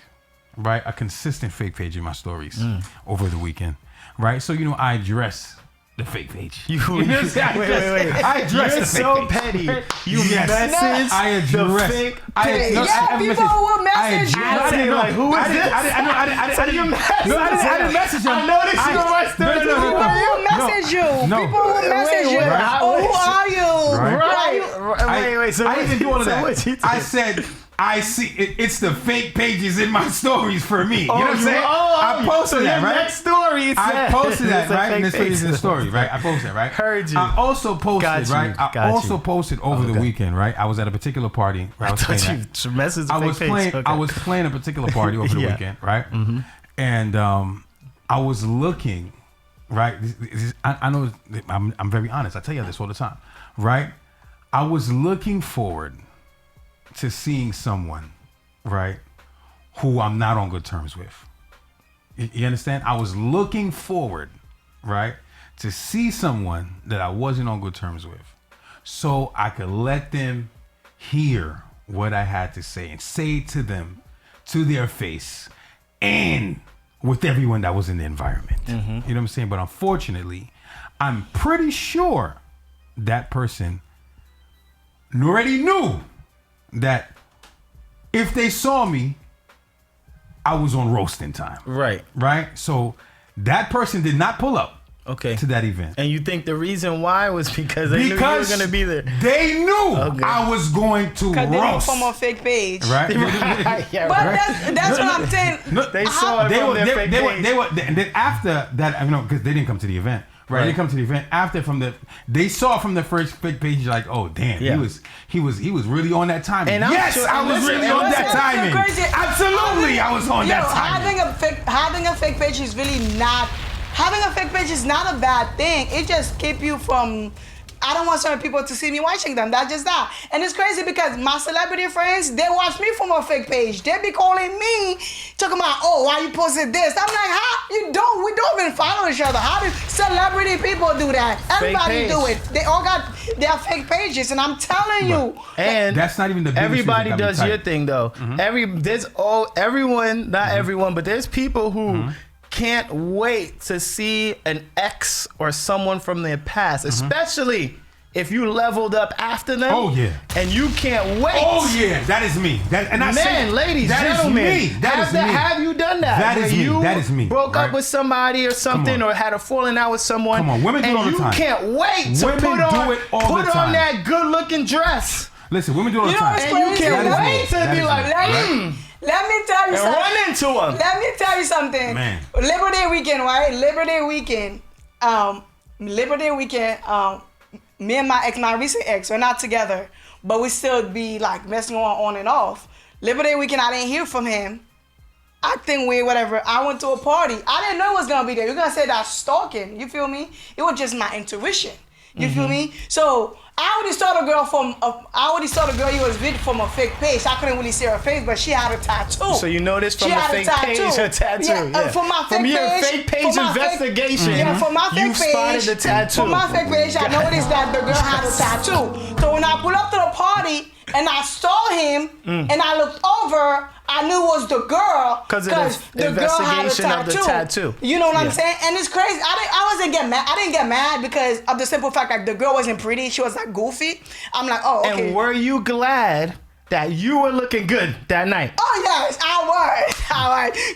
[SPEAKER 2] right? A consistent fake page in my stories over the weekend, right? So, I address the fake page.
[SPEAKER 1] Wait.
[SPEAKER 2] I address
[SPEAKER 1] You're
[SPEAKER 2] the fake
[SPEAKER 1] so
[SPEAKER 2] page.
[SPEAKER 1] petty. You
[SPEAKER 2] Yes.
[SPEAKER 1] message
[SPEAKER 2] I address
[SPEAKER 1] the fake
[SPEAKER 2] I
[SPEAKER 1] page.
[SPEAKER 2] no,
[SPEAKER 3] Yeah,
[SPEAKER 2] I
[SPEAKER 3] people will message you.
[SPEAKER 1] I didn't like, who is this?
[SPEAKER 2] I didn't message him.
[SPEAKER 1] I noticed you were my story.
[SPEAKER 3] People will message you.
[SPEAKER 2] No.
[SPEAKER 3] People will message you.
[SPEAKER 1] Right.
[SPEAKER 3] Oh, who are you?
[SPEAKER 2] Right.
[SPEAKER 1] Wait. So
[SPEAKER 2] I didn't do all of
[SPEAKER 1] so
[SPEAKER 2] that.
[SPEAKER 1] what you
[SPEAKER 2] I
[SPEAKER 1] did?
[SPEAKER 2] said, I see it's the fake pages in my stories for me. You know what I'm saying?
[SPEAKER 1] Oh,
[SPEAKER 2] I posted
[SPEAKER 1] so
[SPEAKER 2] that,
[SPEAKER 1] your
[SPEAKER 2] right?
[SPEAKER 1] next story.
[SPEAKER 2] I posted that,
[SPEAKER 1] It's a
[SPEAKER 2] right?
[SPEAKER 1] fake
[SPEAKER 2] And this
[SPEAKER 1] page.
[SPEAKER 2] is the story, right? I posted that, right?
[SPEAKER 1] Heard you.
[SPEAKER 2] I also posted,
[SPEAKER 1] Got you.
[SPEAKER 2] right? I
[SPEAKER 1] Got
[SPEAKER 2] also
[SPEAKER 1] you.
[SPEAKER 2] posted over the
[SPEAKER 1] Okay.
[SPEAKER 2] weekend, right? I was at a particular party. Where I was playing that.
[SPEAKER 1] You messaged the
[SPEAKER 2] I
[SPEAKER 1] fake
[SPEAKER 2] was
[SPEAKER 1] page.
[SPEAKER 2] playing.
[SPEAKER 1] Okay.
[SPEAKER 2] I was playing a particular party over the
[SPEAKER 1] Yeah.
[SPEAKER 2] weekend, right? Mm-hmm. And I was looking, right? I know I'm very honest. I tell you this all the time, right? I was looking forward to seeing someone, right, who I'm not on good terms with. You understand? I was looking forward, right, to see someone that I wasn't on good terms with, so I could let them hear what I had to say and say it to them, to their face, and with everyone that was in the environment. You know what I'm saying? But unfortunately, I'm pretty sure that person already knew that if they saw me, I was on roasting time.
[SPEAKER 1] Right.
[SPEAKER 2] Right? So that person did not pull up
[SPEAKER 1] Okay.
[SPEAKER 2] to that event.
[SPEAKER 1] And you think the reason why was because they knew you were going to be there?
[SPEAKER 2] They knew
[SPEAKER 1] Okay.
[SPEAKER 2] I was going to
[SPEAKER 3] Because they didn't
[SPEAKER 2] roast.
[SPEAKER 3] from a fake page.
[SPEAKER 2] Right?
[SPEAKER 1] Yeah,
[SPEAKER 3] But
[SPEAKER 1] right.
[SPEAKER 3] that's what I'm saying.
[SPEAKER 2] No,
[SPEAKER 1] They saw it
[SPEAKER 2] they
[SPEAKER 1] from
[SPEAKER 2] were,
[SPEAKER 1] their
[SPEAKER 2] they,
[SPEAKER 1] fake
[SPEAKER 2] they were,
[SPEAKER 1] page.
[SPEAKER 2] they were, and then after that, because they didn't come to the event, right? They didn't come to the event after they saw from the first fake page, like, oh damn,
[SPEAKER 1] Yeah.
[SPEAKER 2] he was really on that timing.
[SPEAKER 1] And I'm
[SPEAKER 2] yes,
[SPEAKER 1] sure-
[SPEAKER 2] I was
[SPEAKER 1] listen,
[SPEAKER 2] really
[SPEAKER 1] and
[SPEAKER 2] on that
[SPEAKER 3] listen,
[SPEAKER 2] timing.
[SPEAKER 3] crazy.
[SPEAKER 2] Absolutely, I was on that timing.
[SPEAKER 3] Having a fake page is really not. Having a fake page is not a bad thing. It just keep you from. I don't want certain people to see me watching them. That's just that. And it's crazy because my celebrity friends, they watch me from a fake page. They be calling me, talking about, oh, why you posted this? I'm like, how? We don't even follow each other. How do celebrity people do that? Everybody
[SPEAKER 1] page.
[SPEAKER 3] do it. They all got their fake pages, and I'm telling you.
[SPEAKER 1] And
[SPEAKER 2] That's not even the biggest
[SPEAKER 1] everybody
[SPEAKER 2] reason that
[SPEAKER 1] does
[SPEAKER 2] got me
[SPEAKER 1] your
[SPEAKER 2] tight.
[SPEAKER 1] thing though. Everyone, not everyone, but there's people who can't wait to see an ex or someone from their past, especially if you leveled up after them.
[SPEAKER 2] Oh, yeah.
[SPEAKER 1] And you can't wait.
[SPEAKER 2] Oh yeah, that is me.
[SPEAKER 1] Ladies,
[SPEAKER 2] that
[SPEAKER 1] gentlemen,
[SPEAKER 2] is me. That is me.
[SPEAKER 1] have you done that?
[SPEAKER 2] That is
[SPEAKER 1] Where
[SPEAKER 2] me.
[SPEAKER 1] you
[SPEAKER 2] That is me.
[SPEAKER 1] Broke
[SPEAKER 2] Right.
[SPEAKER 1] up with somebody or something,
[SPEAKER 2] on.
[SPEAKER 1] or had a falling out with someone.
[SPEAKER 2] Come on, women do it
[SPEAKER 1] and
[SPEAKER 2] all the
[SPEAKER 1] you
[SPEAKER 2] time.
[SPEAKER 1] can't wait to
[SPEAKER 2] Women
[SPEAKER 1] put on
[SPEAKER 2] do it all the
[SPEAKER 1] on
[SPEAKER 2] time.
[SPEAKER 1] that good-looking dress,
[SPEAKER 2] Listen, women do it all the
[SPEAKER 3] You know
[SPEAKER 2] time.
[SPEAKER 3] what's
[SPEAKER 1] and you
[SPEAKER 3] crazy?
[SPEAKER 1] can't
[SPEAKER 2] That is
[SPEAKER 1] wait
[SPEAKER 2] me.
[SPEAKER 1] to
[SPEAKER 2] That
[SPEAKER 1] be
[SPEAKER 2] is
[SPEAKER 1] like,
[SPEAKER 2] me. Right?
[SPEAKER 3] Let me tell you
[SPEAKER 1] and
[SPEAKER 3] something.
[SPEAKER 1] run into them.
[SPEAKER 3] Let me tell you something.
[SPEAKER 2] Man.
[SPEAKER 3] Labor Day weekend, right? Labor Day weekend, me and my recent ex, we're not together, but we still be like messing on and off. Labor Day weekend, I didn't hear from him. Acting weird, whatever. I went to a party. I didn't know it was gonna be there. You're gonna say that's stalking. You feel me? It was just my intuition. You feel me? So I already saw the girl you was with from a fake page. I couldn't really see her face, but she had a tattoo.
[SPEAKER 1] So you noticed from
[SPEAKER 3] She
[SPEAKER 1] the
[SPEAKER 3] had a
[SPEAKER 1] fake
[SPEAKER 3] tattoo.
[SPEAKER 1] page her tattoo.
[SPEAKER 3] Yeah, from my fake
[SPEAKER 1] your
[SPEAKER 3] page.
[SPEAKER 1] fake page
[SPEAKER 3] from my fake-
[SPEAKER 1] investigation.
[SPEAKER 3] Yeah, from my
[SPEAKER 1] you
[SPEAKER 3] fake page.
[SPEAKER 1] spotted the tattoo.
[SPEAKER 3] From my fake page, I noticed that the girl had a tattoo. So when I pulled up to the party and I saw him and I looked over, I knew it was the girl
[SPEAKER 1] 'Cause of the
[SPEAKER 3] the girl had a
[SPEAKER 1] investigation of the tattoo.
[SPEAKER 3] You know what I'm
[SPEAKER 1] Yeah.
[SPEAKER 3] saying? And it's crazy. I didn't get mad because of the simple fact that the girl wasn't pretty. She was like goofy. I'm like, oh, okay.
[SPEAKER 1] And were you glad that you were looking good that night?
[SPEAKER 3] Oh yes, I was.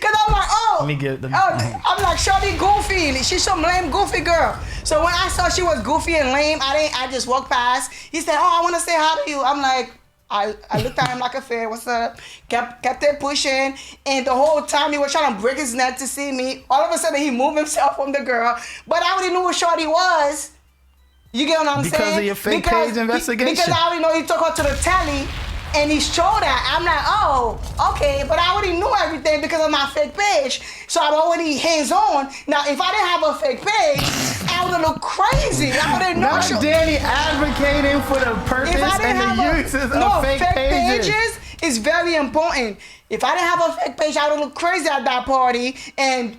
[SPEAKER 3] Cause I'm like, oh,
[SPEAKER 1] Let me get them.
[SPEAKER 3] I'm like, shorty goofy. She's some lame goofy girl. So when I saw she was goofy and lame, I just walked past. He said, oh, I want to say hi to you. I'm like, I looked at him like a fan. What's up? Kept it pushing, and the whole time he was trying to break his neck to see me. All of a sudden he moved himself from the girl, but I already knew who shorty was. You get what I'm saying?
[SPEAKER 1] Because of your fake page investigation.
[SPEAKER 3] Because I already know he took her to the telly. And he showed that. I'm like, oh, okay. But I already knew everything because of my fake page. So I'm already hands-on. Now, if I didn't have a fake page, I would have looked crazy. I would have known.
[SPEAKER 1] Not Danny advocating for the purpose
[SPEAKER 3] If I
[SPEAKER 1] and
[SPEAKER 3] didn't
[SPEAKER 1] the
[SPEAKER 3] have
[SPEAKER 1] uses of fake pages.
[SPEAKER 3] It's very important. If I didn't have a fake page, I would look crazy at that party. And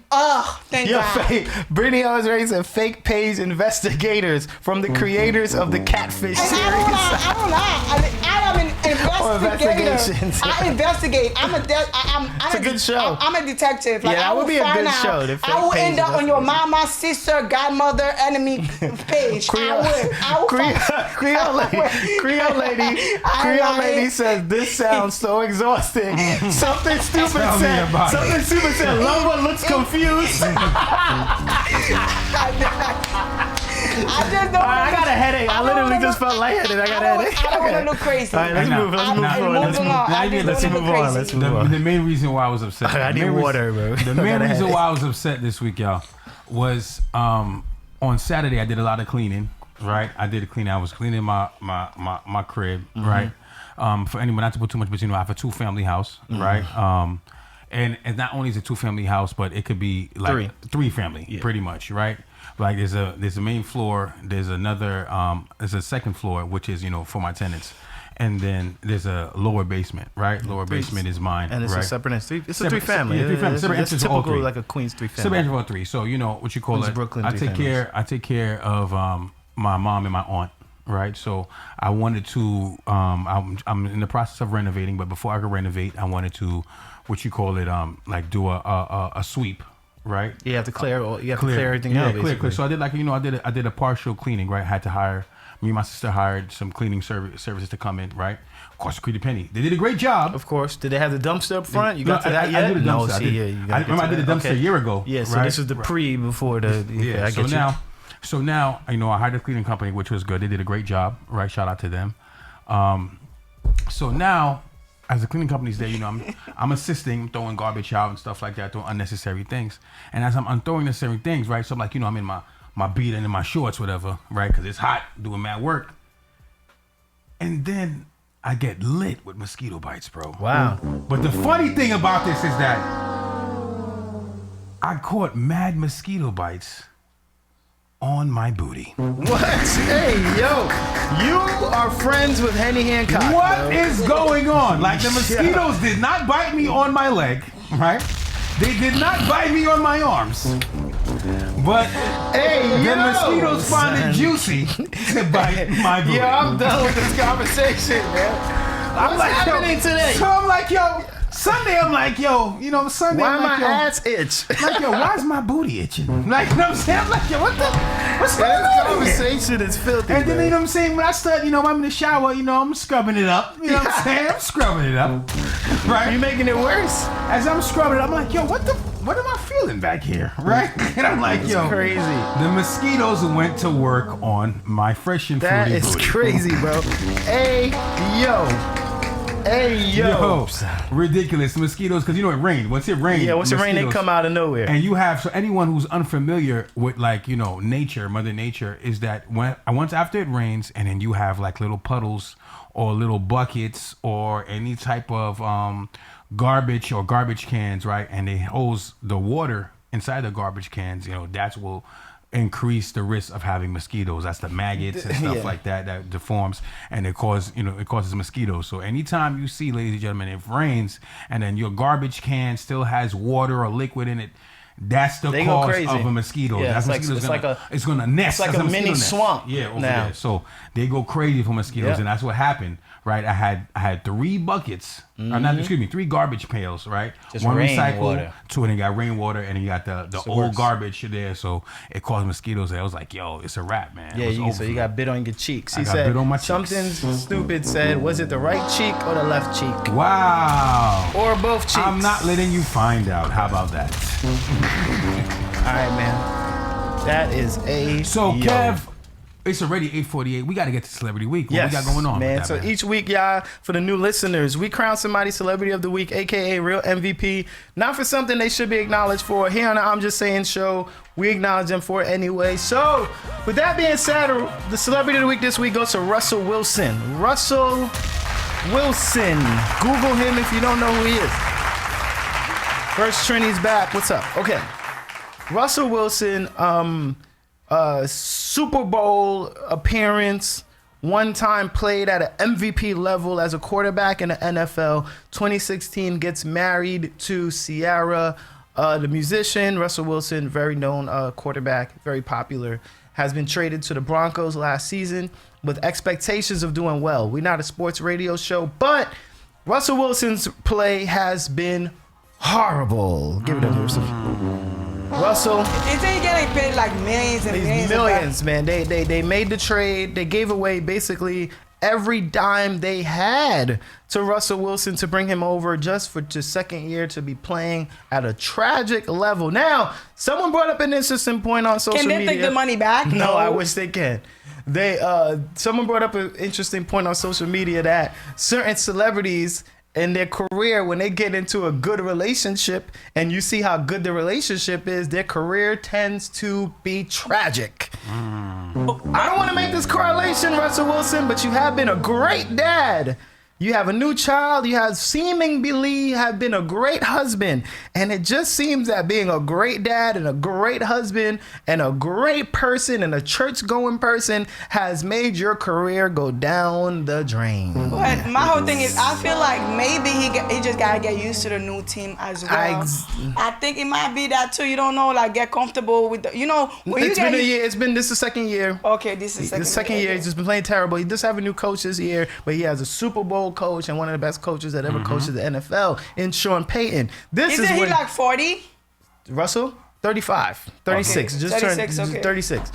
[SPEAKER 3] thank God.
[SPEAKER 1] Brittany always raised a fake page investigators from the creators of the Catfish
[SPEAKER 3] And
[SPEAKER 1] series.
[SPEAKER 3] I don't lie. I am an investigator. I investigate.
[SPEAKER 1] It's a good show.
[SPEAKER 3] I'm a detective. Like,
[SPEAKER 1] Yeah, that would be a
[SPEAKER 3] find
[SPEAKER 1] good
[SPEAKER 3] out.
[SPEAKER 1] show, the fake
[SPEAKER 3] I will
[SPEAKER 1] page
[SPEAKER 3] end up on your
[SPEAKER 1] investigation.
[SPEAKER 3] mama, sister, godmother, enemy page. I will
[SPEAKER 1] Creole lady says this sounds so exhausting. Something stupid
[SPEAKER 2] Tell me
[SPEAKER 1] said.
[SPEAKER 2] about
[SPEAKER 1] Something stupid said. Lover looks confused.
[SPEAKER 3] I just don't.
[SPEAKER 1] I got a headache. I literally just felt lightheaded. I got a headache.
[SPEAKER 3] I don't want to look crazy.
[SPEAKER 1] All right, let's move. Let's move on.
[SPEAKER 3] Let's move on.
[SPEAKER 1] Let's move on. Let's move on.
[SPEAKER 2] The main reason why I was upset.
[SPEAKER 1] I need water, bro.
[SPEAKER 2] The main reason why I was upset this week, y'all, was on Saturday I did a lot of cleaning. Right, I did a cleaning. I was cleaning my crib. Right, for anyone not to put too much, but I have a 2-family house. Right, and not only is it a 2-family house, but it could be like 3 family, pretty much. Right. Like there's a main floor, there's another there's a second floor which is for my tenants, and then there's a lower basement, right? Lower basement is mine,
[SPEAKER 1] and it's
[SPEAKER 2] right?
[SPEAKER 1] a separate. It's a 3-family.
[SPEAKER 2] Yeah, 3-family. Separate
[SPEAKER 1] It's
[SPEAKER 2] entrance for all
[SPEAKER 1] typical
[SPEAKER 2] 3.
[SPEAKER 1] like a Queens 3-family.
[SPEAKER 2] Separate entrance for all 3. So what you call
[SPEAKER 1] Queens,
[SPEAKER 2] it?
[SPEAKER 1] Brooklyn,
[SPEAKER 2] I
[SPEAKER 1] 3
[SPEAKER 2] take
[SPEAKER 1] families.
[SPEAKER 2] care. I take care of my mom and my aunt. Right, so I wanted to. I'm in the process of renovating, but before I could renovate, I wanted to, what you call it, like do a sweep. Right.
[SPEAKER 1] You have to clear. You have to clear everything out.
[SPEAKER 2] Yeah, clear. So I did I did a partial cleaning. Right. I had to hire. Me and my sister hired some cleaning services to come in. Right. Cost a pretty penny. They did a great job.
[SPEAKER 1] Of course. Did they have the dumpster up front? You got
[SPEAKER 2] No,
[SPEAKER 1] to that yet?
[SPEAKER 2] I did the dumpster.
[SPEAKER 1] No,
[SPEAKER 2] I remember I did the dumpster a year ago.
[SPEAKER 1] Yeah. So
[SPEAKER 2] right?
[SPEAKER 1] this was the pre before the.
[SPEAKER 2] Yeah.
[SPEAKER 1] I get you.
[SPEAKER 2] So now I hired a cleaning company, which was good. They did a great job. Right. Shout out to them. So now, as the cleaning company's there, I'm assisting, throwing garbage out and stuff like that, doing unnecessary things. And as I'm throwing unnecessary things, right? So I'm like, I'm in my beat and in my shorts, whatever, right? Because it's hot, doing mad work. And then I get lit with mosquito bites, bro.
[SPEAKER 1] Wow.
[SPEAKER 2] But the funny thing about this is that I caught mad mosquito bites on my booty.
[SPEAKER 1] What? Hey, yo. You are friends with Henny Hancock.
[SPEAKER 2] What is going on? Like the mosquitoes did not bite me on my leg, right? They did not bite me on my arms. But the mosquitoes find it juicy to bite my booty.
[SPEAKER 1] Yo, I'm done with this conversation, man. What's happening today?
[SPEAKER 2] So I'm like, yo, Sunday I'm like, yo, Sunday
[SPEAKER 1] Why
[SPEAKER 2] I'm like,
[SPEAKER 1] my
[SPEAKER 2] yo,
[SPEAKER 1] ass itch?
[SPEAKER 2] like, yo, why's my booty itching? Like, you know what I'm saying? I'm like, yo, what's going
[SPEAKER 1] This
[SPEAKER 2] on here?
[SPEAKER 1] conversation is filthy.
[SPEAKER 2] And then,
[SPEAKER 1] man.
[SPEAKER 2] you know what I'm saying? When I start, I'm in the shower, I'm scrubbing it up. You know what I'm saying? I'm scrubbing it up. Right?
[SPEAKER 1] You making it worse?
[SPEAKER 2] As I'm scrubbing it, I'm like, yo, what am I feeling back here? Right? And I'm like, yo,
[SPEAKER 1] crazy.
[SPEAKER 2] The mosquitoes went to work on my fresh and
[SPEAKER 1] That
[SPEAKER 2] fruity
[SPEAKER 1] is
[SPEAKER 2] booty.
[SPEAKER 1] crazy, bro. Hey, yo. Hey, yo.
[SPEAKER 2] Ridiculous. Mosquitoes, because it rained. Once it rained,
[SPEAKER 1] Yeah, once it rain, they
[SPEAKER 2] mosquitoes-
[SPEAKER 1] come out of nowhere.
[SPEAKER 2] And so anyone who's unfamiliar with nature, Mother Nature, is that once after it rains, and then you have like little puddles or little buckets or any type of garbage or garbage cans, right? And they hose the water inside the garbage cans. That will increase the risk of having mosquitoes. That's the maggots and stuff like that deforms, and it causes mosquitoes. So anytime you see, ladies and gentlemen, it rains and then your garbage can still has water or liquid in it, that's the cause of a mosquito.
[SPEAKER 1] Yeah,
[SPEAKER 2] That's it's gonna nest.
[SPEAKER 1] It's like a mini
[SPEAKER 2] nest.
[SPEAKER 1] swamp.
[SPEAKER 2] Yeah, over
[SPEAKER 1] now.
[SPEAKER 2] there. So they go crazy for mosquitoes,
[SPEAKER 1] Yep.
[SPEAKER 2] and that's what happened. Right, I had 3 buckets, or 3 garbage pails, right?
[SPEAKER 1] Just
[SPEAKER 2] One
[SPEAKER 1] rainwater.
[SPEAKER 2] recycle, 2, and you got rainwater, and you got the old
[SPEAKER 1] works.
[SPEAKER 2] garbage there, so it caused mosquitoes. I was like, yo, it's a wrap, man.
[SPEAKER 1] Yeah,
[SPEAKER 2] It was over
[SPEAKER 1] so
[SPEAKER 2] for
[SPEAKER 1] you
[SPEAKER 2] me.
[SPEAKER 1] got bit on your cheeks.
[SPEAKER 2] I
[SPEAKER 1] He
[SPEAKER 2] got
[SPEAKER 1] said
[SPEAKER 2] bit on my cheeks.
[SPEAKER 1] something stupid said, was it the right cheek or the left cheek?
[SPEAKER 2] Wow.
[SPEAKER 1] Or both cheeks?
[SPEAKER 2] I'm not letting you find out. How about that?
[SPEAKER 1] All right, man. That is a
[SPEAKER 2] So,
[SPEAKER 1] yo.
[SPEAKER 2] Kev, it's already 8:48. We got to get to Celebrity Week. What
[SPEAKER 1] Yes,
[SPEAKER 2] we got going on,
[SPEAKER 1] man.
[SPEAKER 2] with that,
[SPEAKER 1] So
[SPEAKER 2] man?
[SPEAKER 1] each week, y'all, for the new listeners, we crown somebody Celebrity of the Week, aka Real MVP. Not for something they should be acknowledged for. Here on the I'm Just Saying show, we acknowledge them for it anyway. So, with that being said, the Celebrity of the Week this week goes to Russell Wilson. Russell Wilson. Google him if you don't know who he is. First Trinity's back. What's up? Okay. Russell Wilson, Super Bowl appearance one time played at an MVP level as a quarterback in the NFL. 2016 gets married to Ciara, the musician. Russell Wilson, very known quarterback, very popular, has been traded to the Broncos last season with expectations of doing well. We're not a sports radio show, but Russell Wilson's play has been horrible. Give it up, Russell.
[SPEAKER 3] Isn't he getting paid like millions and millions?
[SPEAKER 1] Millions, man. They made the trade. They gave away basically every dime they had to Russell Wilson to bring him over just for the second year to be playing at a tragic level. Now, someone brought up an interesting point on social media.
[SPEAKER 3] Can they take the money back?
[SPEAKER 1] No, I wish they can. Someone brought up an interesting point on social media that certain celebrities in their career, when they get into a good relationship and you see how good the relationship is, their career tends to be tragic. I don't want to make this correlation, Russell Wilson, but you have been a great dad. You have a new child. You have seemingly have been a great husband. And it just seems that being a great dad and a great husband and a great person and a church-going person has made your career go down the drain.
[SPEAKER 3] But my whole thing is, I feel like maybe he just got to get used to the new team as well. I think it might be that too. You don't know, like get comfortable with the, when
[SPEAKER 1] it's been a year. This is the second year.
[SPEAKER 3] Okay, this is
[SPEAKER 1] the second year. He's just been playing terrible. He does have a new coach this year, but he has a Super Bowl coach and one of the best coaches that ever coached the NFL in Sean Payton.
[SPEAKER 3] Isn't he like 40?
[SPEAKER 1] Russell? 35. 36.
[SPEAKER 3] Okay.
[SPEAKER 1] Just
[SPEAKER 3] 36,
[SPEAKER 1] turned
[SPEAKER 3] okay.
[SPEAKER 1] 36.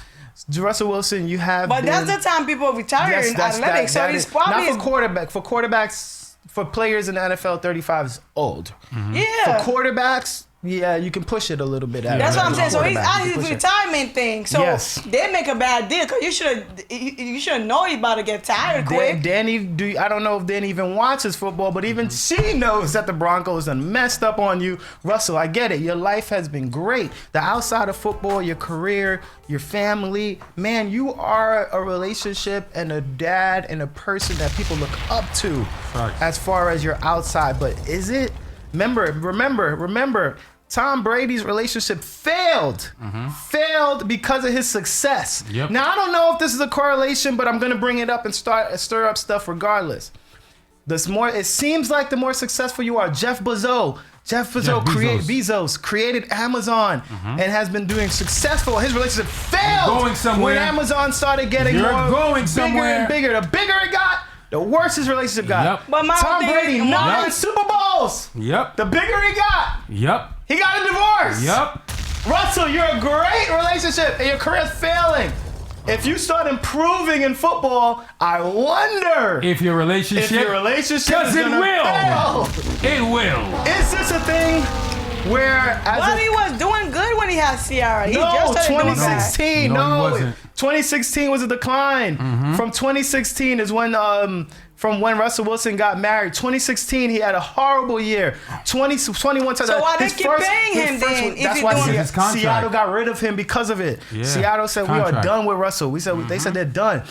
[SPEAKER 1] Russell Wilson, you have
[SPEAKER 3] But that's the time people retire in athletics. So he's probably...
[SPEAKER 1] Not for quarterback. For quarterbacks, for players in the NFL, 35 is old.
[SPEAKER 3] Yeah.
[SPEAKER 1] For quarterbacks, yeah, you can push it a little bit.
[SPEAKER 3] That's what I'm saying. So he's at his retirement thing. So they make a bad deal because you should know he's about to get tired quick.
[SPEAKER 1] Danny, I don't know if Danny even watches football, but even she knows that the Broncos done messed up on you. Russell, I get it. Your life has been great. The outside of football, your career, your family, man, you are a relationship and a dad and a person that people look up to as far as your outside. But is it? Remember, Tom Brady's relationship failed because of his success.
[SPEAKER 2] Yep.
[SPEAKER 1] Now, I don't know if this is a correlation, but I'm going to bring it up and stir up stuff regardless. It seems like the more successful you are, Jeff Bezos created Amazon and has been doing successful. His relationship failed when Amazon started getting bigger and bigger. The bigger it got, the worse his relationship got.
[SPEAKER 2] Yep.
[SPEAKER 3] But
[SPEAKER 1] Tom Brady, 9 Super Bowls.
[SPEAKER 2] Yep.
[SPEAKER 1] The bigger he got.
[SPEAKER 2] Yep.
[SPEAKER 1] He got a divorce.
[SPEAKER 2] Yep.
[SPEAKER 1] Russell, you're a great relationship and your career's failing. If you start improving in football, I wonder
[SPEAKER 2] if your relationship
[SPEAKER 1] is
[SPEAKER 2] it
[SPEAKER 1] gonna
[SPEAKER 2] will.
[SPEAKER 1] fail.
[SPEAKER 2] It will.
[SPEAKER 1] Is this a thing where
[SPEAKER 3] he was doing good when he had Ciara. He just started doing bad.
[SPEAKER 1] 2016.
[SPEAKER 2] No, he wasn't.
[SPEAKER 1] 2016 was a decline. From 2016 is when from when Russell Wilson got married. 2016, he had a horrible year. 21 times.
[SPEAKER 3] So why they keep paying him then?
[SPEAKER 1] That's why Seattle got rid of him because of it.
[SPEAKER 2] Yeah.
[SPEAKER 1] Seattle said, we are done with Russell. They said they're done.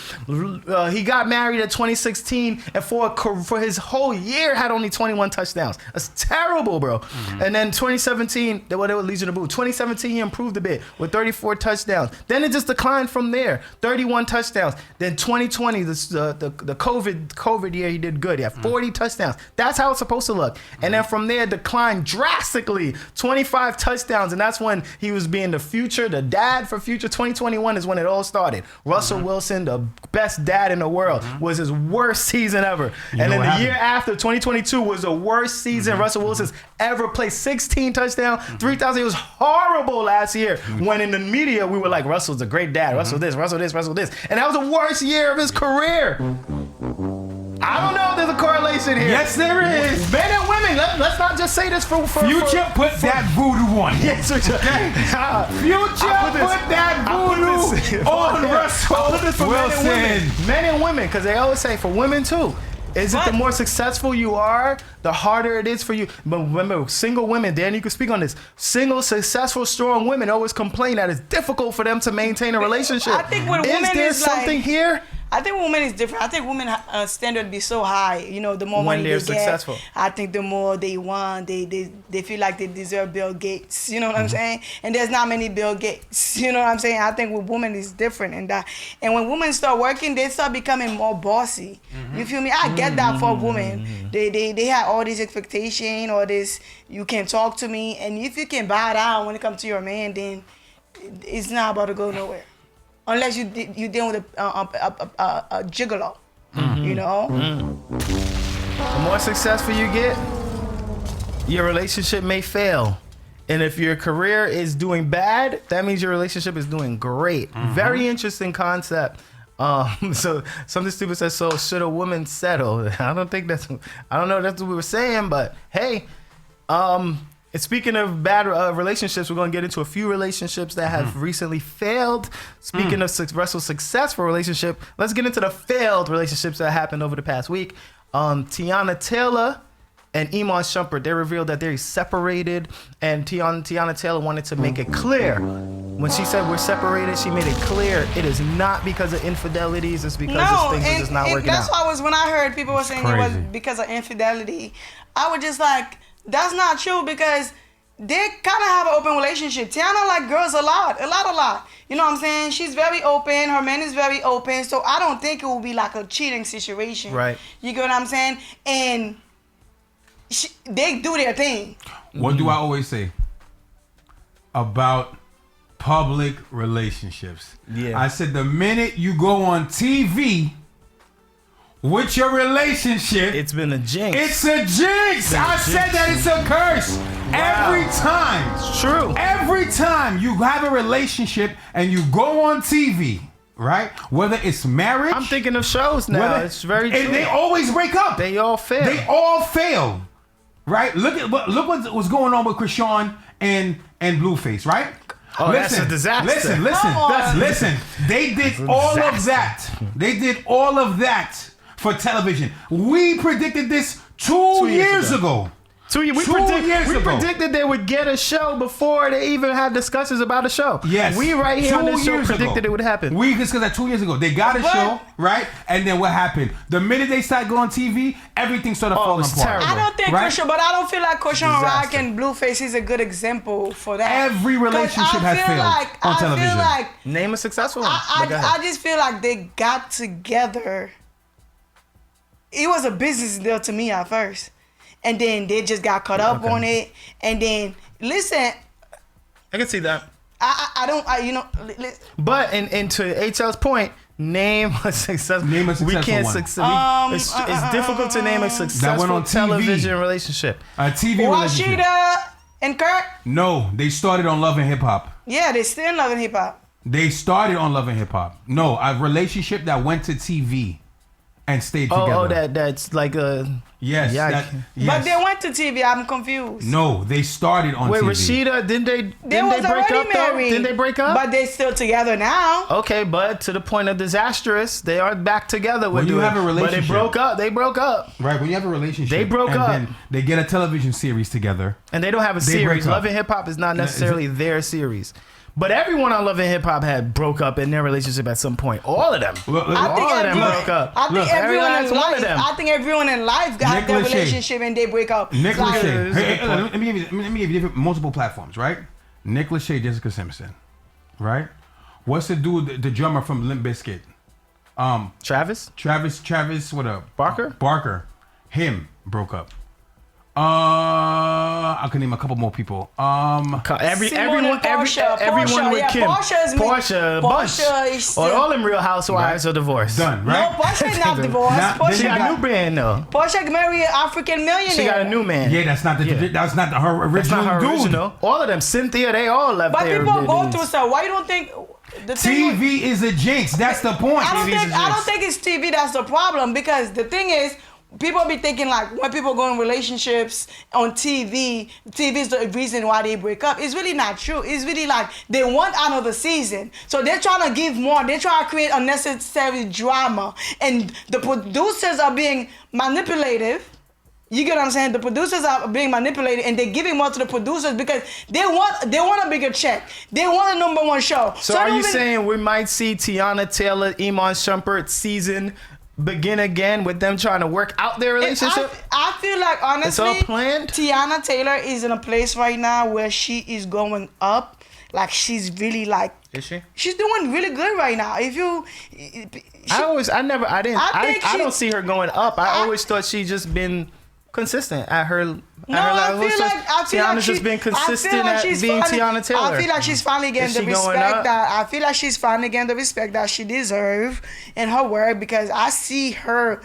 [SPEAKER 1] He got married in 2016 and for his whole year had only 21 touchdowns. That's terrible, bro. And then 2017, they were Legion of Boom. 2017, he improved a bit with 34 touchdowns. Then it just declined from there. 31 touchdowns. Then 2020, the COVID year, he did good. He had 40 touchdowns. That's how it's supposed to look. And then from there, declined drastically. 25 touchdowns, and that's when he was being the dad for future. 2021 is when it all started. Russell Wilson, the best dad in the world, was his worst season ever. And then the year after, 2022, was the worst season Russell Wilson's ever played. 16 touchdowns, 3,000. It was horrible last year. When in the media, we were like, Russell's a great dad. Russell this, Russell this, Russell this. And that was the worst year of his career. I don't know if there's a correlation here.
[SPEAKER 2] Yes, there is.
[SPEAKER 1] Men and women. Let's not just say this for
[SPEAKER 2] Future put that voodoo on.
[SPEAKER 1] Yes, Future put
[SPEAKER 2] that voodoo on Russell Wilson.
[SPEAKER 1] Men and women, because they always say for women too. Is it the more successful you are, the harder it is for you? But remember, single women, Dan, you can speak on this. Single, successful, strong women always complain that it's difficult for them to maintain a relationship.
[SPEAKER 3] I think with women,
[SPEAKER 1] is there something here?
[SPEAKER 3] I think women is different. I think women standard be so high. You know, the more
[SPEAKER 1] When
[SPEAKER 3] money
[SPEAKER 1] they're
[SPEAKER 3] they
[SPEAKER 1] successful.
[SPEAKER 3] get, I think the more they want. They feel like they deserve Bill Gates. You know what I'm saying? And there's not many Bill Gates. You know what I'm saying? I think with women is different in that. And when women start working, they start becoming more bossy. You feel me? I get that for women. They have all these expectations, all this. You can talk to me, and if you can bow down when it comes to your man, then it's not about to go nowhere. Unless you deal with a gigolo, you know.
[SPEAKER 1] The more successful you get, your relationship may fail. And if your career is doing bad, that means your relationship is doing great. Very interesting concept. So something stupid says, so should a woman settle? I don't know if that's what we were saying, but hey, and speaking of bad relationships, we're going to get into a few relationships that have recently failed. Speaking of successful relationship, let's get into the failed relationships that happened over the past week. Teyana Taylor and Iman Shumpert, they revealed that they're separated, and Teyana Taylor wanted to make it clear. When she said we're separated, she made it clear it is not because of infidelities, it's because things are just not working
[SPEAKER 3] that's
[SPEAKER 1] out.
[SPEAKER 3] why when I heard people were saying it was because of infidelity, I was just like, that's not true, because they kind of have an open relationship. Teyana like girls a lot. You know what I'm saying? She's very open. Her man is very open. So I don't think it will be like a cheating situation.
[SPEAKER 1] Right.
[SPEAKER 3] You get what I'm saying? And they do their thing.
[SPEAKER 2] What do I always say about public relationships?
[SPEAKER 1] Yeah.
[SPEAKER 2] I said the minute you go on TV with your relationship,
[SPEAKER 1] It's been a jinx.
[SPEAKER 2] it's a jinx. I said that it's a curse. Every time.
[SPEAKER 1] It's true.
[SPEAKER 2] Every time you have a relationship and you go on TV, right? Whether it's marriage,
[SPEAKER 1] I'm thinking of shows now. It's very true.
[SPEAKER 2] and they always break up.
[SPEAKER 1] They all fail.
[SPEAKER 2] They all fail, right? Look what's going on with Krishan and Blueface, right?
[SPEAKER 1] Oh, that's a disaster.
[SPEAKER 2] Listen. They did all of that. They did all of that for television. We predicted this 2 years ago.
[SPEAKER 1] 2 years. We predicted they would get a show before they even had discussions about a show.
[SPEAKER 2] Yes.
[SPEAKER 1] We right here on this show
[SPEAKER 2] 2 years
[SPEAKER 1] predicted
[SPEAKER 2] ago.
[SPEAKER 1] it would happen.
[SPEAKER 2] We discussed that 2 years ago. They got a show, right? And then what happened? The minute they started going on TV, everything started falling
[SPEAKER 1] it's
[SPEAKER 2] apart.
[SPEAKER 1] terrible.
[SPEAKER 3] I don't think
[SPEAKER 2] Right?
[SPEAKER 3] Krishan, but I don't feel like Krishan Rock
[SPEAKER 1] Disaster.
[SPEAKER 3] and Blueface is a good example for that.
[SPEAKER 2] Every relationship has failed on television.
[SPEAKER 3] I feel like
[SPEAKER 1] Name a successful one.
[SPEAKER 3] I just feel like they got together. It was a business deal to me at first. And then they just got caught up on it. And then, listen,
[SPEAKER 1] I can see that. But and to HL's point, name a successful.
[SPEAKER 2] Name a successful
[SPEAKER 1] We can't
[SPEAKER 2] one.
[SPEAKER 1] succeed. It's difficult to name a successful
[SPEAKER 2] on TV.
[SPEAKER 1] television relationship.
[SPEAKER 2] A TV relationship.
[SPEAKER 3] Rashida and Kurt.
[SPEAKER 2] No, they started on Love and Hip Hop.
[SPEAKER 3] Yeah, they still loving hip hop.
[SPEAKER 2] They started on Love and Hip Hop. No, a relationship that went to TV and stayed together.
[SPEAKER 1] That's like a
[SPEAKER 2] Yes.
[SPEAKER 1] Yeah,
[SPEAKER 2] yes.
[SPEAKER 3] But they went to TV. I'm confused.
[SPEAKER 2] No, they started on
[SPEAKER 1] Wait,
[SPEAKER 2] TV.
[SPEAKER 1] Rashida, didn't they
[SPEAKER 3] was
[SPEAKER 1] break
[SPEAKER 3] already
[SPEAKER 1] up though?
[SPEAKER 3] married.
[SPEAKER 1] Didn't they break up?
[SPEAKER 3] But they still together now.
[SPEAKER 1] Okay, but to the point of disastrous, they are back together.
[SPEAKER 2] When you have a relationship,
[SPEAKER 1] but they broke up. They broke up,
[SPEAKER 2] Right, when you have a relationship,
[SPEAKER 1] They broke
[SPEAKER 2] and
[SPEAKER 1] up.
[SPEAKER 2] then they get a television series together.
[SPEAKER 1] and they don't have a
[SPEAKER 2] They break
[SPEAKER 1] series.
[SPEAKER 2] up.
[SPEAKER 1] Love and Hip Hop is not necessarily their series. But everyone on Love and Hip Hop had broke up in their relationship at some point. All of them.
[SPEAKER 2] Look,
[SPEAKER 1] All of them
[SPEAKER 3] everyone-
[SPEAKER 1] broke up.
[SPEAKER 3] I think
[SPEAKER 1] every
[SPEAKER 3] everyone
[SPEAKER 1] last
[SPEAKER 3] in
[SPEAKER 1] one of
[SPEAKER 3] life.
[SPEAKER 1] them.
[SPEAKER 3] I think everyone in life got
[SPEAKER 2] Nick
[SPEAKER 3] their
[SPEAKER 2] Lachey.
[SPEAKER 3] relationship and they break up.
[SPEAKER 2] Nick
[SPEAKER 3] Like,
[SPEAKER 2] Lachey.
[SPEAKER 1] that's a
[SPEAKER 2] Hey,
[SPEAKER 1] good point.
[SPEAKER 2] let me give you different multiple platforms, right? Nick Lachey, Jessica Simpson, right? What's the dude, the drummer from Limp Bizkit?
[SPEAKER 1] Travis?
[SPEAKER 2] Travis, what up?
[SPEAKER 1] Barker?
[SPEAKER 2] Barker. Him broke up. I can name a couple more people.
[SPEAKER 3] Simone
[SPEAKER 1] Everyone,
[SPEAKER 3] and Portia.
[SPEAKER 1] everyone with
[SPEAKER 3] Yeah,
[SPEAKER 1] Kim.
[SPEAKER 3] Portia
[SPEAKER 1] bunch.
[SPEAKER 3] is
[SPEAKER 1] Or
[SPEAKER 3] still-
[SPEAKER 1] all them Real Housewives are divorced.
[SPEAKER 2] Done,
[SPEAKER 3] No,
[SPEAKER 2] right?
[SPEAKER 3] Portia is not divorced.
[SPEAKER 2] Now,
[SPEAKER 3] Portia
[SPEAKER 1] She got a new band though.
[SPEAKER 3] Portia married an African millionaire.
[SPEAKER 1] She got a new man.
[SPEAKER 2] Yeah, that's not her original
[SPEAKER 1] It's not her
[SPEAKER 2] dude.
[SPEAKER 1] original. All of them. Cynthia, they all left
[SPEAKER 3] But
[SPEAKER 1] there.
[SPEAKER 3] people go through stuff. Why you don't think the thing with-
[SPEAKER 2] TV is a jinx. That's the point.
[SPEAKER 3] I don't
[SPEAKER 1] TV's
[SPEAKER 3] think
[SPEAKER 1] a
[SPEAKER 3] I don't
[SPEAKER 1] jinx.
[SPEAKER 3] think it's TV that's the problem, because the thing is, people be thinking like when people go in relationships on TV is the reason why they break up. It's really not true. It's really like they want another season, so they're trying to give more. They're trying to create unnecessary drama, and the producers are being manipulative. You get what I'm saying? The producers are being manipulated, and they're giving more to the producers because they want a bigger check. They want a #1 show.
[SPEAKER 1] So are you saying we might see Teyana Taylor, Iman Shumpert season begin again with them trying to work out their relationship?
[SPEAKER 3] I feel like, honestly,
[SPEAKER 1] it's all planned.
[SPEAKER 3] Teyana Taylor is in a place right now where she is going up. Like, she's really like.
[SPEAKER 1] Is she?
[SPEAKER 3] She's doing really good right now. If you.
[SPEAKER 1] I don't see her going up. I always thought she just been consistent at her. Teyana's just been consistent at being Teyana Taylor.
[SPEAKER 3] I feel like she's finally getting the respect that she deserves in her work, because I see her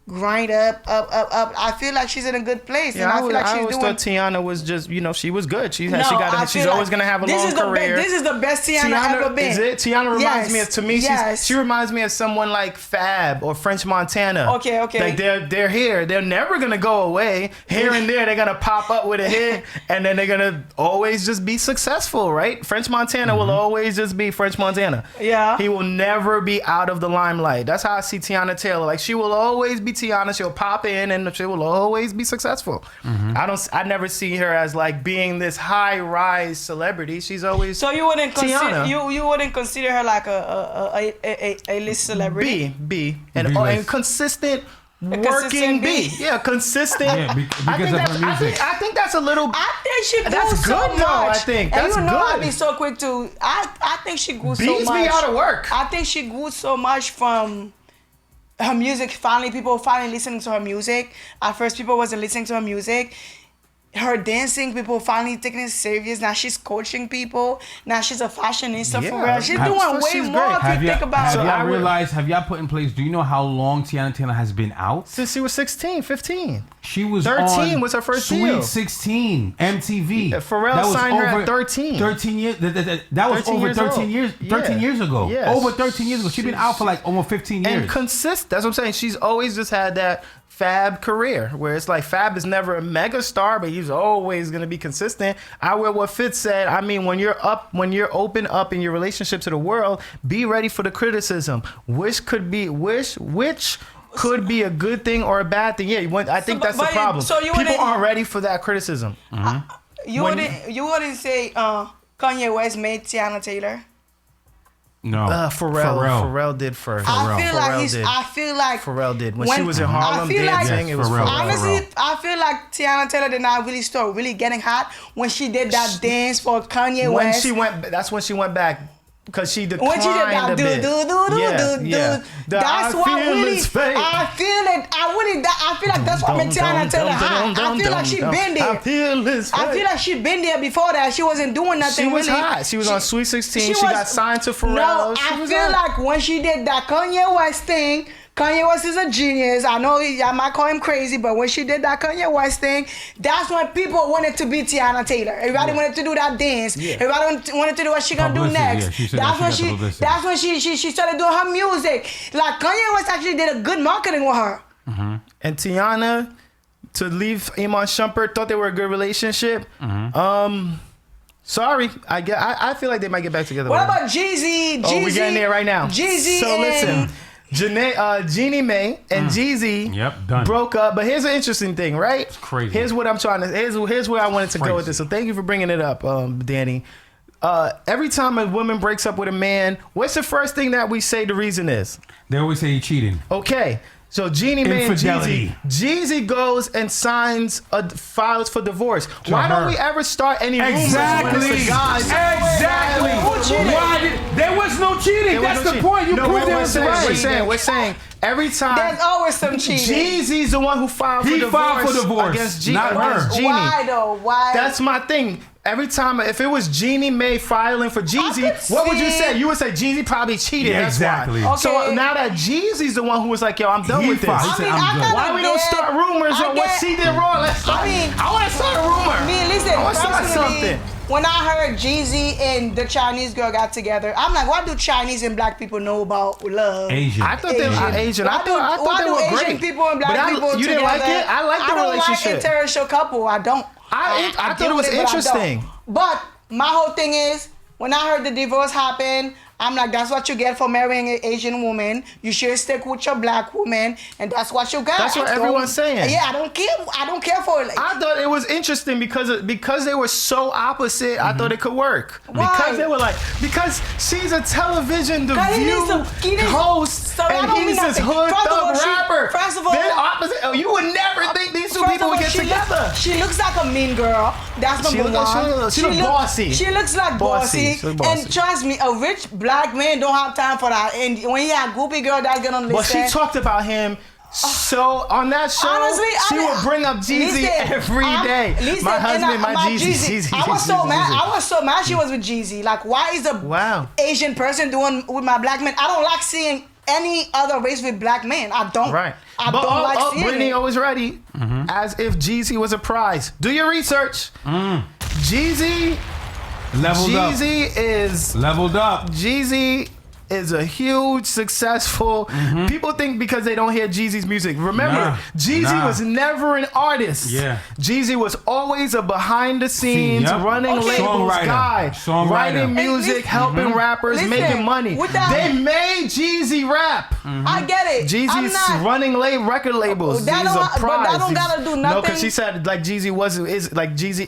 [SPEAKER 3] grind up. I feel like she's in a good place, and I feel like she's doing.
[SPEAKER 1] I always thought Teyana was just, she was good. She's always gonna have a long career.
[SPEAKER 3] This is the best Teyana ever been.
[SPEAKER 1] Is it? Teyana reminds me of, to me, she reminds me of someone like Fab or French Montana.
[SPEAKER 3] Okay.
[SPEAKER 1] Like they're here. They're never gonna go away. Here and there, they're gonna pop up with a hit, and then they're gonna always just be successful, right? French Montana will always just be French Montana.
[SPEAKER 3] Yeah.
[SPEAKER 1] He will never be out of the limelight. That's how I see Teyana Taylor. Like, she will always be Teyana. She'll pop in and she will always be successful. I never see her as like being this high rise celebrity. She's always.
[SPEAKER 3] So you wouldn't consider you wouldn't consider her like a list celebrity?
[SPEAKER 1] B and consistent. Working B. Yeah, consistent.
[SPEAKER 2] Yeah, because of her music.
[SPEAKER 1] I think that's a little.
[SPEAKER 3] I think she grew
[SPEAKER 1] that's
[SPEAKER 3] so
[SPEAKER 1] good
[SPEAKER 3] much.
[SPEAKER 1] though. I think that's
[SPEAKER 3] and
[SPEAKER 1] good.
[SPEAKER 3] I'd be so quick to. I think she grew so much.
[SPEAKER 1] Beats me out of work.
[SPEAKER 3] I think she grew so much from her music. People finally listening to her music. At first, people wasn't listening to her music. Her dancing, people finally taking it serious. Now she's coaching people. Now she's a fashionista for real. She's doing way more if you think about it.
[SPEAKER 2] Have y'all put in place, do you know how long Teyana Taylor has been out?
[SPEAKER 1] Since she was 16, 15.
[SPEAKER 2] She was
[SPEAKER 1] 13 was her first deal.
[SPEAKER 2] Sweet 16, MTV.
[SPEAKER 1] Yeah, Pharrell signed her at 13.
[SPEAKER 2] 13 years. That was over 13 years. 13 years ago.
[SPEAKER 1] Yes.
[SPEAKER 2] Over 13 years ago. She's been out for like almost 15 years.
[SPEAKER 1] And consistent. That's what I'm saying. She's always just had that Fab career, where it's like Fab is never a mega star, but he's always gonna be consistent. I wear what Fitz said. I mean, when you're open up in your relationship to the world, be ready for the criticism. Which could be a good thing or a bad thing. Yeah, I think that's the problem. People aren't ready for that criticism.
[SPEAKER 3] You wouldn't say Kanye West made Teyana Taylor?
[SPEAKER 2] No,
[SPEAKER 1] Pharrell did first.
[SPEAKER 3] I feel like
[SPEAKER 1] Pharrell did when she was in Harlem dancing. It was Pharrell.
[SPEAKER 3] Honestly, I feel like Teyana Taylor did not really start really getting hot when she did that dance for Kanye West.
[SPEAKER 1] That's when she went back. Because she declined
[SPEAKER 3] when she did that,
[SPEAKER 1] a bit.
[SPEAKER 3] That's what really. I feel like that's what made Teyana Taylor hot. I feel like she been there. I feel like she been there before that. She wasn't doing nothing.
[SPEAKER 1] She was hot. She was on Sweet 16. She got signed to Pharrell.
[SPEAKER 3] No, I feel like when she did that Kanye West thing. Kanye West is a genius. I know I might call him crazy, but when she did that Kanye West thing, that's when people wanted to be Teyana Taylor. Everybody wanted to do that dance. Everybody wanted to do what she gonna do next. That's when she started doing her music. Like, Kanye West actually did a good marketing with her.
[SPEAKER 1] And Teyana, to leave Iman Shumpert, thought they were a good relationship. Sorry, I feel like they might get back together.
[SPEAKER 3] What about Jeezy?
[SPEAKER 1] Oh, we're getting there right now.
[SPEAKER 3] Jeezy.
[SPEAKER 1] So listen. Jeannie Mae and Jeezy broke up, but here's an interesting thing, right?
[SPEAKER 2] It's crazy.
[SPEAKER 1] Here's what I'm trying to. Here's where I wanted to go with this. So thank you for bringing it up, Danny. Every time a woman breaks up with a man, what's the first thing that we say the reason is?
[SPEAKER 2] They always say he's cheating.
[SPEAKER 1] Okay. So Jeannie Mae and Jeezy goes and files for divorce. Why don't we ever start any rumors?
[SPEAKER 2] Exactly. There was no cheating. That's the point. You proved it was right.
[SPEAKER 1] We're saying every time.
[SPEAKER 3] There's always some cheating.
[SPEAKER 1] Jeezy's the one who filed for divorce against
[SPEAKER 2] not her.
[SPEAKER 1] Jeannie.
[SPEAKER 3] Why though? Why?
[SPEAKER 1] That's my thing. Every time, if it was Jeannie Mae filing for Jeezy, what would you say? You would say Jeezy probably cheated.
[SPEAKER 2] Yeah, exactly.
[SPEAKER 1] That's why. Okay. So now that Jeezy's the one who was like, yo, I'm done with this.
[SPEAKER 2] He said, I'm good.
[SPEAKER 1] Why we don't start rumors on what she did wrong? Let's start. I want to start a rumor.
[SPEAKER 3] Listen,
[SPEAKER 1] I want to start something.
[SPEAKER 3] When I heard Jeezy and the Chinese girl got together, I'm like, why do Chinese and black people know about love?
[SPEAKER 2] Asian.
[SPEAKER 1] I thought they were Asian. I thought they were great.
[SPEAKER 3] Asian people and black people together?
[SPEAKER 1] You didn't like it? I like the relationship.
[SPEAKER 3] I don't like interracial couple. I don't.
[SPEAKER 1] I thought it was interesting.
[SPEAKER 3] But my whole thing is, when I heard the divorce happen, I'm like, that's what you get for marrying an Asian woman. You should stick with your black woman, and that's what you got.
[SPEAKER 1] That's what everyone's saying.
[SPEAKER 3] Yeah, I don't care for it. Like,
[SPEAKER 1] I thought it was interesting because they were so opposite. I thought it could work.
[SPEAKER 3] Why?
[SPEAKER 1] Because they were because she's a television The View host, and he's this hood thug rapper.
[SPEAKER 3] First of all,
[SPEAKER 1] they're opposite. You would never think these two people would get together.
[SPEAKER 3] She looks like a mean girl. That's number one.
[SPEAKER 1] She looks bossy.
[SPEAKER 3] She looks like bossy. And trust me, a rich black man don't have time for that. And when he had goopy girl that's gonna listen.
[SPEAKER 1] Well, she talked about him. So on that show, honestly, she would bring up Jeezy every day. My husband, my Jeezy.
[SPEAKER 3] I was so mad. I was so mad she was with Jeezy. Like, why is a Asian person doing with my black man? I don't like seeing any other race with black men. I don't.
[SPEAKER 1] Right.
[SPEAKER 3] I don't like seeing
[SPEAKER 1] Brittany
[SPEAKER 3] it.
[SPEAKER 1] always ready, as if Jeezy was a prize. Do your research. Jeezy.
[SPEAKER 2] Leveled up.
[SPEAKER 1] Jeezy is
[SPEAKER 2] leveled up.
[SPEAKER 1] Jeezy is a huge, successful. People think because they don't hear Jeezy's music. Remember, Jeezy was never an artist. Yeah. Jeezy was always a behind the scenes, running labels guy, writing music, helping rappers, making money. They made Jeezy rap.
[SPEAKER 3] I get it.
[SPEAKER 1] Jeezy's running record labels. He's a prize.
[SPEAKER 3] But that don't gotta do nothing.
[SPEAKER 1] No, because she said Jeezy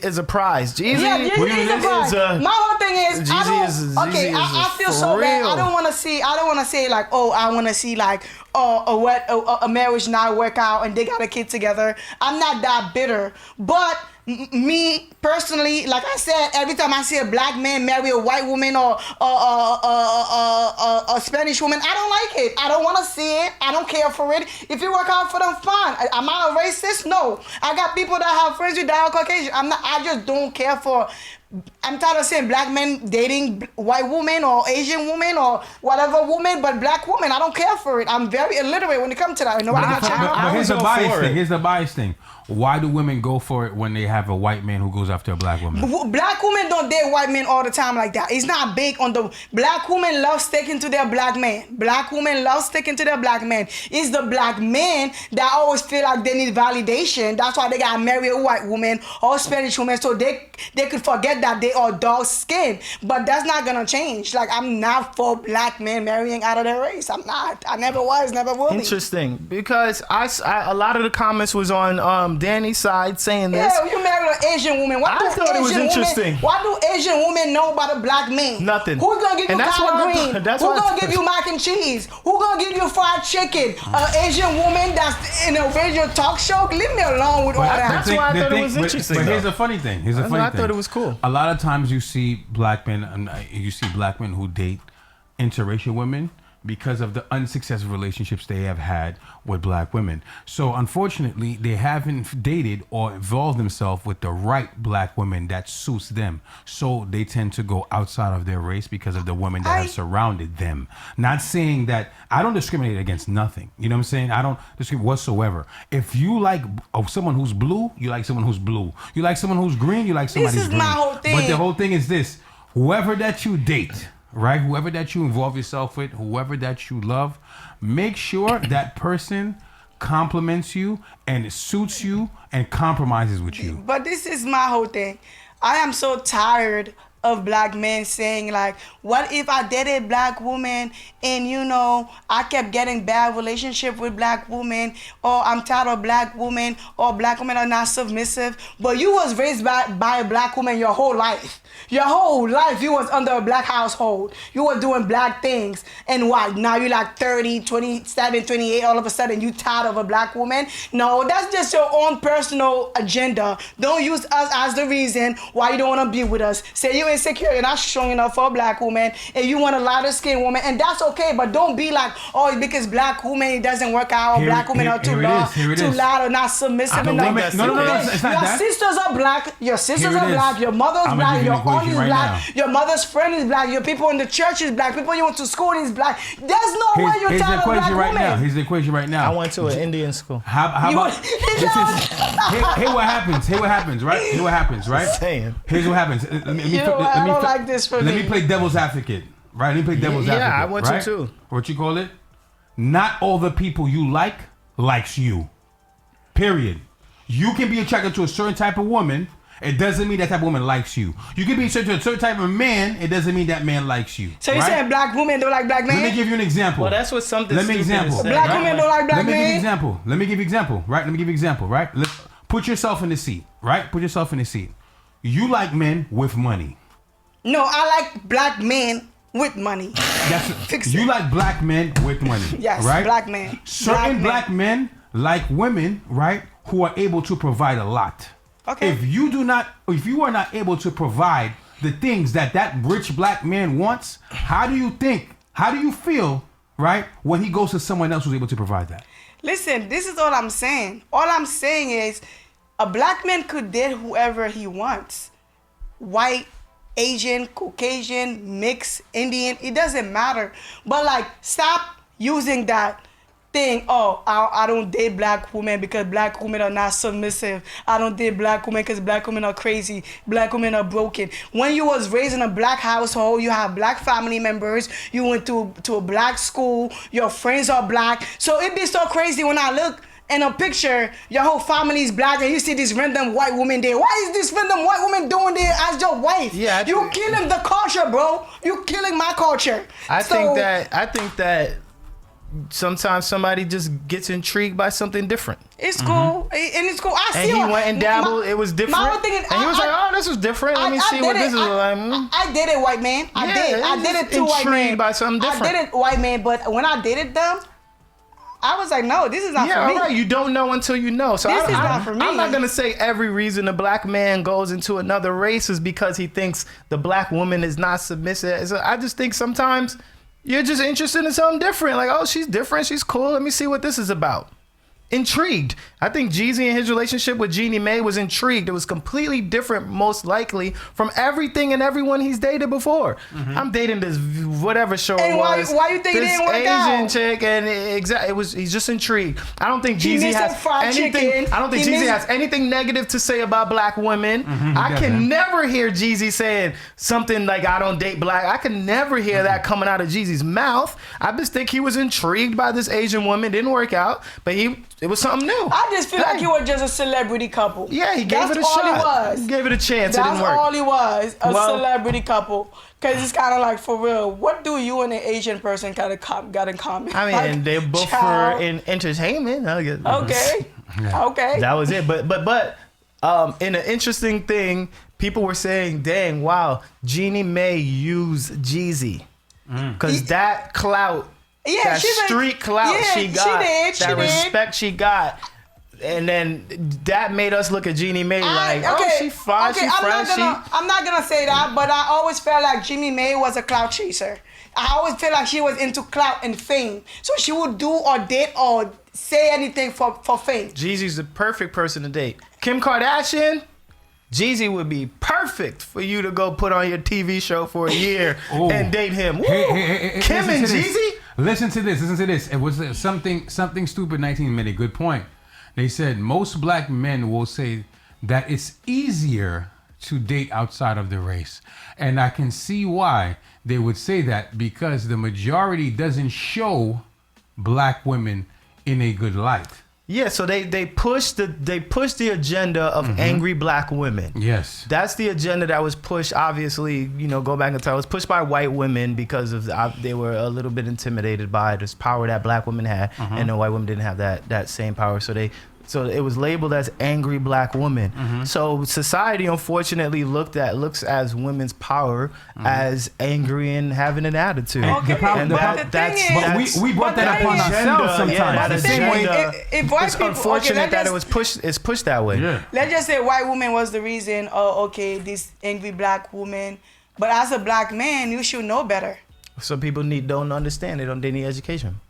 [SPEAKER 1] is a prize. Jeezy,
[SPEAKER 3] is a prize. My whole thing is, I feel so bad. I don't want to say like, oh, I want to see like a marriage not work out and they got a kid together. I'm not that bitter, but me personally, like I said, every time I see a black man marry a white woman or a Spanish woman, I don't like it. I don't want to see it. I don't care for it. If it work out for them, fine. Am I a racist? No. I got people that have friends with that are Caucasian. I just don't care for. I'm tired of seeing black men dating white women or Asian women or whatever woman, but black women, I don't care for it. I'm very illiterate when it comes to that.
[SPEAKER 2] But here's the bias thing. Here's the bias thing. Why do women go for it when they have a white man who goes after a black woman?
[SPEAKER 3] Black women don't date white men all the time like that. It's not big on the... Black women love sticking to their black man. Black women love sticking to their black man. It's the black men that always feel like they need validation. That's why they gotta marry a white woman or Spanish woman so they could forget that they are dark skinned. But that's not gonna change. Like, I'm not for black men marrying out of their race. I'm not. I never was, never will be.
[SPEAKER 1] Interesting. Because a lot of the comments was on Danny's side saying this.
[SPEAKER 3] Yeah, you married an Asian woman. Why do Asian women know about a black man?
[SPEAKER 1] Nothing.
[SPEAKER 3] Who's gonna give you collard green? Who's gonna give you mac and cheese? Who's gonna give you fried chicken? An Asian woman that's in a radio talk show? Leave me alone with all that.
[SPEAKER 1] That's why I thought it was interesting.
[SPEAKER 2] But here's the funny thing.
[SPEAKER 1] I thought it was cool.
[SPEAKER 2] A lot of times you see black men who date interracial women because of the unsuccessful relationships they have had with black women. So unfortunately, they haven't dated or involved themselves with the right black women that suits them. So they tend to go outside of their race because of the women that have surrounded them. Not saying that I don't discriminate against nothing. You know what I'm saying? I don't discriminate whatsoever. If you like someone who's blue, you like someone who's blue. You like someone who's green, you like somebody who's green. This is my whole thing. But the whole thing is this: whoever that you date, right? Whoever that you involve yourself with, whoever that you love, make sure that person compliments you and suits you and compromises with you.
[SPEAKER 3] But this is my whole thing. I am so tired of black men saying like, what if I dated a black woman and I kept getting bad relationship with black women, or I'm tired of black women, or black women are not submissive. But you was raised by a black woman your whole life. Your whole life you was under a black household. You were doing black things. And what? Now you're like 30, 27, 28, all of a sudden you tired of a black woman? No, that's just your own personal agenda. Don't use us as the reason why you don't want to be with us. Say you're insecure, you're not strong enough for a black woman, and you want a lighter skinned woman, and that's okay, but don't be like, oh, because black women, it doesn't work out, black women are too loud or not submissive enough.
[SPEAKER 2] No, it's not that.
[SPEAKER 3] Your sisters are black, your mother's black, your aunt is black, your mother's friend is black, your people in the church is black, people you went to school is black. There's no way you're tired of black women.
[SPEAKER 2] Here's the equation right now.
[SPEAKER 1] I went to an Indian school.
[SPEAKER 2] How about here what happens, right? Here's what happens.
[SPEAKER 3] I don't like this for me.
[SPEAKER 2] Let me play devil's advocate, right? Let me play devil's advocate.
[SPEAKER 1] Yeah, I want to too.
[SPEAKER 2] What you call it? Not all the people you likes you. Period. You can be attracted to a certain type of woman, It doesn't mean that type of woman likes you. You can be a certain type of man. It doesn't mean that man likes you.
[SPEAKER 3] So you
[SPEAKER 2] right?
[SPEAKER 3] saying black women don't like black men?
[SPEAKER 2] Let me give you an example.
[SPEAKER 1] Well, that's what something.
[SPEAKER 2] Let me example.
[SPEAKER 3] Black women don't like black men.
[SPEAKER 2] Let me give you example. Let me give you example. Right. Let me give you example. Right. Put yourself in the seat. Right. Put yourself in the seat. You like men with money.
[SPEAKER 3] No, I like black men with money.
[SPEAKER 2] You like black men with money.
[SPEAKER 3] Yes,
[SPEAKER 2] right?
[SPEAKER 3] black men.
[SPEAKER 2] Certain black men like women, right, who are able to provide a lot.
[SPEAKER 3] Okay.
[SPEAKER 2] If you are not able to provide the things that rich black man wants, how do you feel, right, when he goes to someone else who's able to provide that?
[SPEAKER 3] Listen, this is all I'm saying. All I'm saying is a black man could date whoever he wants. White, Asian, Caucasian, mixed, Indian, it doesn't matter. But like, stop using that thing. Oh, I don't date black women because black women are not submissive. I don't date black women because black women are crazy. Black women are broken. When you was raised in a black household, you have black family members. You went to a black school. Your friends are black. So it'd be so crazy when I look in a picture, your whole family is black, and you see this random white woman there. Why is this random white woman doing there as your wife?
[SPEAKER 1] Yeah,
[SPEAKER 3] you killing the culture, bro. You killing my culture.
[SPEAKER 1] I think that sometimes somebody just gets intrigued by something different.
[SPEAKER 3] It's cool, and it's cool. I see.
[SPEAKER 1] And he went and dabbled. It was different.
[SPEAKER 3] My thing is,
[SPEAKER 1] and he was like, "Oh, this was different. Let me see what this is like."
[SPEAKER 3] I dated white man. I did it to white man.
[SPEAKER 1] Intrigued by something different.
[SPEAKER 3] I dated white man, but when I dated them, I was like, no, this is not for me.
[SPEAKER 1] Yeah, right. You don't know until you know. So
[SPEAKER 3] This is not for me.
[SPEAKER 1] I'm not gonna say every reason a black man goes into another race is because he thinks the black woman is not submissive. I just think sometimes you're just interested in something different. Like, oh, she's different. She's cool. Let me see what this is about. Intrigued. I think Jeezy and his relationship with Jeannie Mae was intrigued. It was completely different, most likely, from everything and everyone he's dated before. I'm dating this whatever show
[SPEAKER 3] And
[SPEAKER 1] it was.
[SPEAKER 3] why you think it
[SPEAKER 1] this
[SPEAKER 3] didn't work
[SPEAKER 1] Asian
[SPEAKER 3] out?
[SPEAKER 1] chick, and he's just intrigued. I don't think Jeezy
[SPEAKER 3] missed
[SPEAKER 1] has
[SPEAKER 3] that fried
[SPEAKER 1] anything.
[SPEAKER 3] chicken.
[SPEAKER 1] I don't think
[SPEAKER 3] He
[SPEAKER 1] Jeezy
[SPEAKER 3] missed-
[SPEAKER 1] has anything negative to say about black women. I can never hear Jeezy saying something like "I don't date black." I can never hear that coming out of Jeezy's mouth. I just think he was intrigued by this Asian woman. Didn't work out, but it was something new.
[SPEAKER 3] I just feel like he was just a celebrity couple.
[SPEAKER 1] Yeah, he gave it a
[SPEAKER 3] That's all
[SPEAKER 1] shot.
[SPEAKER 3] he was.
[SPEAKER 1] He gave it a chance. It
[SPEAKER 3] That's
[SPEAKER 1] didn't work.
[SPEAKER 3] all he was, a
[SPEAKER 1] Well-
[SPEAKER 3] celebrity couple. Because it's kind of like, for real, what do you and an Asian person kind of got in common?
[SPEAKER 1] I mean,
[SPEAKER 3] Like,
[SPEAKER 1] they both were
[SPEAKER 3] child.
[SPEAKER 1] in entertainment. I guess.
[SPEAKER 3] Okay. Okay.
[SPEAKER 1] That was it. But in an interesting thing, people were saying, "Dang, wow, Jeannie Mae used Jeezy because that clout,
[SPEAKER 3] Yeah,
[SPEAKER 1] that
[SPEAKER 3] she's a-
[SPEAKER 1] street clout
[SPEAKER 3] yeah,
[SPEAKER 1] she got,
[SPEAKER 3] she
[SPEAKER 1] that
[SPEAKER 3] did.
[SPEAKER 1] respect she got." And then that made us look at Jeannie Mae like, oh, she fine, she fresh.
[SPEAKER 3] I'm not gonna say that, but I always felt like Jeannie Mae was a clout chaser. I always felt like she was into clout and fame, so she would do or date or say anything for fame.
[SPEAKER 1] Jeezy's the perfect person to date. Kim Kardashian, Jeezy would be perfect for you to go put on your TV show for a year and date him. Woo.
[SPEAKER 2] Hey,
[SPEAKER 1] Kim and Jeezy?
[SPEAKER 2] Listen to this. It was something stupid 19 made a good point. They said most black men will say that it's easier to date outside of the race. And I can see why they would say that, because the majority doesn't show black women in a good light.
[SPEAKER 1] Yeah, so they push the agenda of angry black women.
[SPEAKER 2] Yes.
[SPEAKER 1] That's the agenda that was pushed, obviously, go back in time. It was pushed by white women because of they were a little bit intimidated by this power that black women had, and the white women didn't have that same power. So it was labeled as angry black woman. So society, unfortunately, looks as women's power as angry and having an attitude.
[SPEAKER 3] Okay,
[SPEAKER 1] We
[SPEAKER 2] brought that upon ourselves sometimes.
[SPEAKER 1] Yeah,
[SPEAKER 3] the thing is, if white
[SPEAKER 1] it's
[SPEAKER 3] people,
[SPEAKER 1] unfortunate that it's pushed that way.
[SPEAKER 2] Yeah.
[SPEAKER 3] Let's just say white woman was the reason. Oh, okay, this angry black woman. But as a black man, you should know better.
[SPEAKER 1] Some people don't understand. They need education.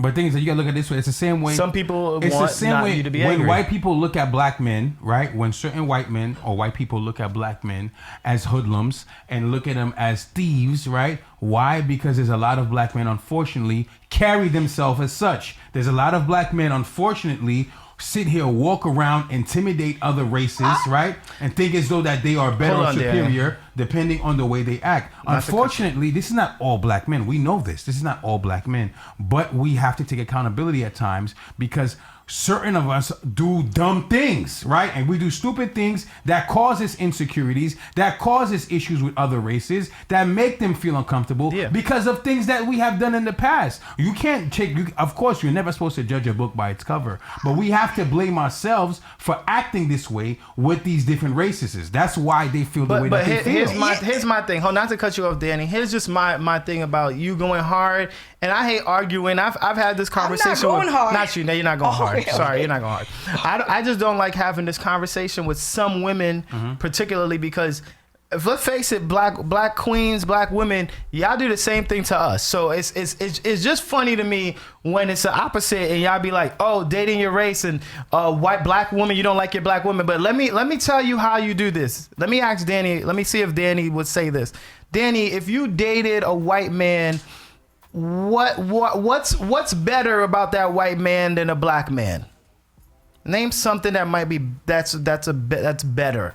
[SPEAKER 2] But things that you gotta look at this way. It's the same way.
[SPEAKER 1] Some people
[SPEAKER 2] it's
[SPEAKER 1] want
[SPEAKER 2] the same
[SPEAKER 1] not
[SPEAKER 2] way
[SPEAKER 1] you to be
[SPEAKER 2] when
[SPEAKER 1] angry.
[SPEAKER 2] white people look at black men, right? When certain white men or white people look at black men as hoodlums and look at them as thieves, right? Why? Because there's a lot of black men, unfortunately, carry themselves as such. There's a lot of black men, unfortunately, sit here, walk around, intimidate other races, right? And think as though that they are better or superior, depending on the way they act. Unfortunately, this is not all black men. We know this. This is not all black men. But we have to take accountability at times, because certain of us do dumb things, right? And we do stupid things that causes insecurities, that causes issues with other races, that make them feel uncomfortable because of things that we have done in the past. You can't take, of course, you're never supposed to judge a book by its cover, but we have to blame ourselves for acting this way with these different races. That's why they feel the way that they feel.
[SPEAKER 1] Here's my thing. Hold on, not to cut you off, Danny. Here's just my thing about you going hard. And I hate arguing. I've had this conversation.
[SPEAKER 3] I'm not going hard.
[SPEAKER 1] Not you. No, you're not going hard.
[SPEAKER 3] Okay.
[SPEAKER 1] Sorry, you're not going hard. I just don't like having this conversation with some women, particularly because, if let's face it, black queens, black women, y'all do the same thing to us. So it's just funny to me when it's the opposite, and y'all be like, oh, dating your race and white black woman, you don't like your black woman. But let me tell you how you do this. Let me ask Danny. Let me see if Danny would say this. Danny, if you dated a white man, what's better about that white man than a black man? Name something that might be that's better.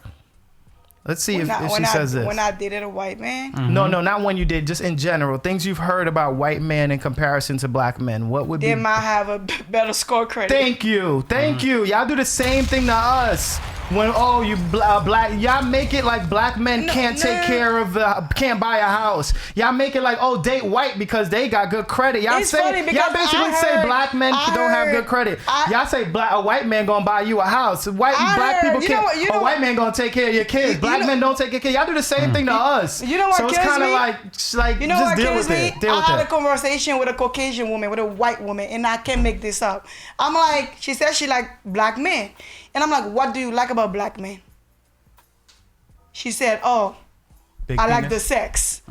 [SPEAKER 1] Let's see if she says this.
[SPEAKER 3] When I dated a white man?
[SPEAKER 1] No, not when you did, just in general. Things you've heard about white men in comparison to black men. What would
[SPEAKER 3] they might have a better score credit.
[SPEAKER 1] Thank you. Y'all do the same thing to us. When you black, y'all make it like black men can't can't buy a house. Y'all make it like date white because they got good credit. Y'all basically say black men don't have good credit. Y'all say a white man gonna buy you a house. Black people can't. A white man gonna take care of your kids. Black men don't take care of kids. Y'all do the same thing to us.
[SPEAKER 3] You know what?
[SPEAKER 1] So it's kind of like
[SPEAKER 3] you know
[SPEAKER 1] just
[SPEAKER 3] what
[SPEAKER 1] deal
[SPEAKER 3] kills
[SPEAKER 1] with
[SPEAKER 3] me?
[SPEAKER 1] it.
[SPEAKER 3] I had a conversation with a Caucasian woman, with a white woman, and I can't make this up. I'm like, she said she like black men. And I'm like, what do you like about black men? She said,
[SPEAKER 1] Big
[SPEAKER 3] I
[SPEAKER 1] penis.
[SPEAKER 3] like the sex.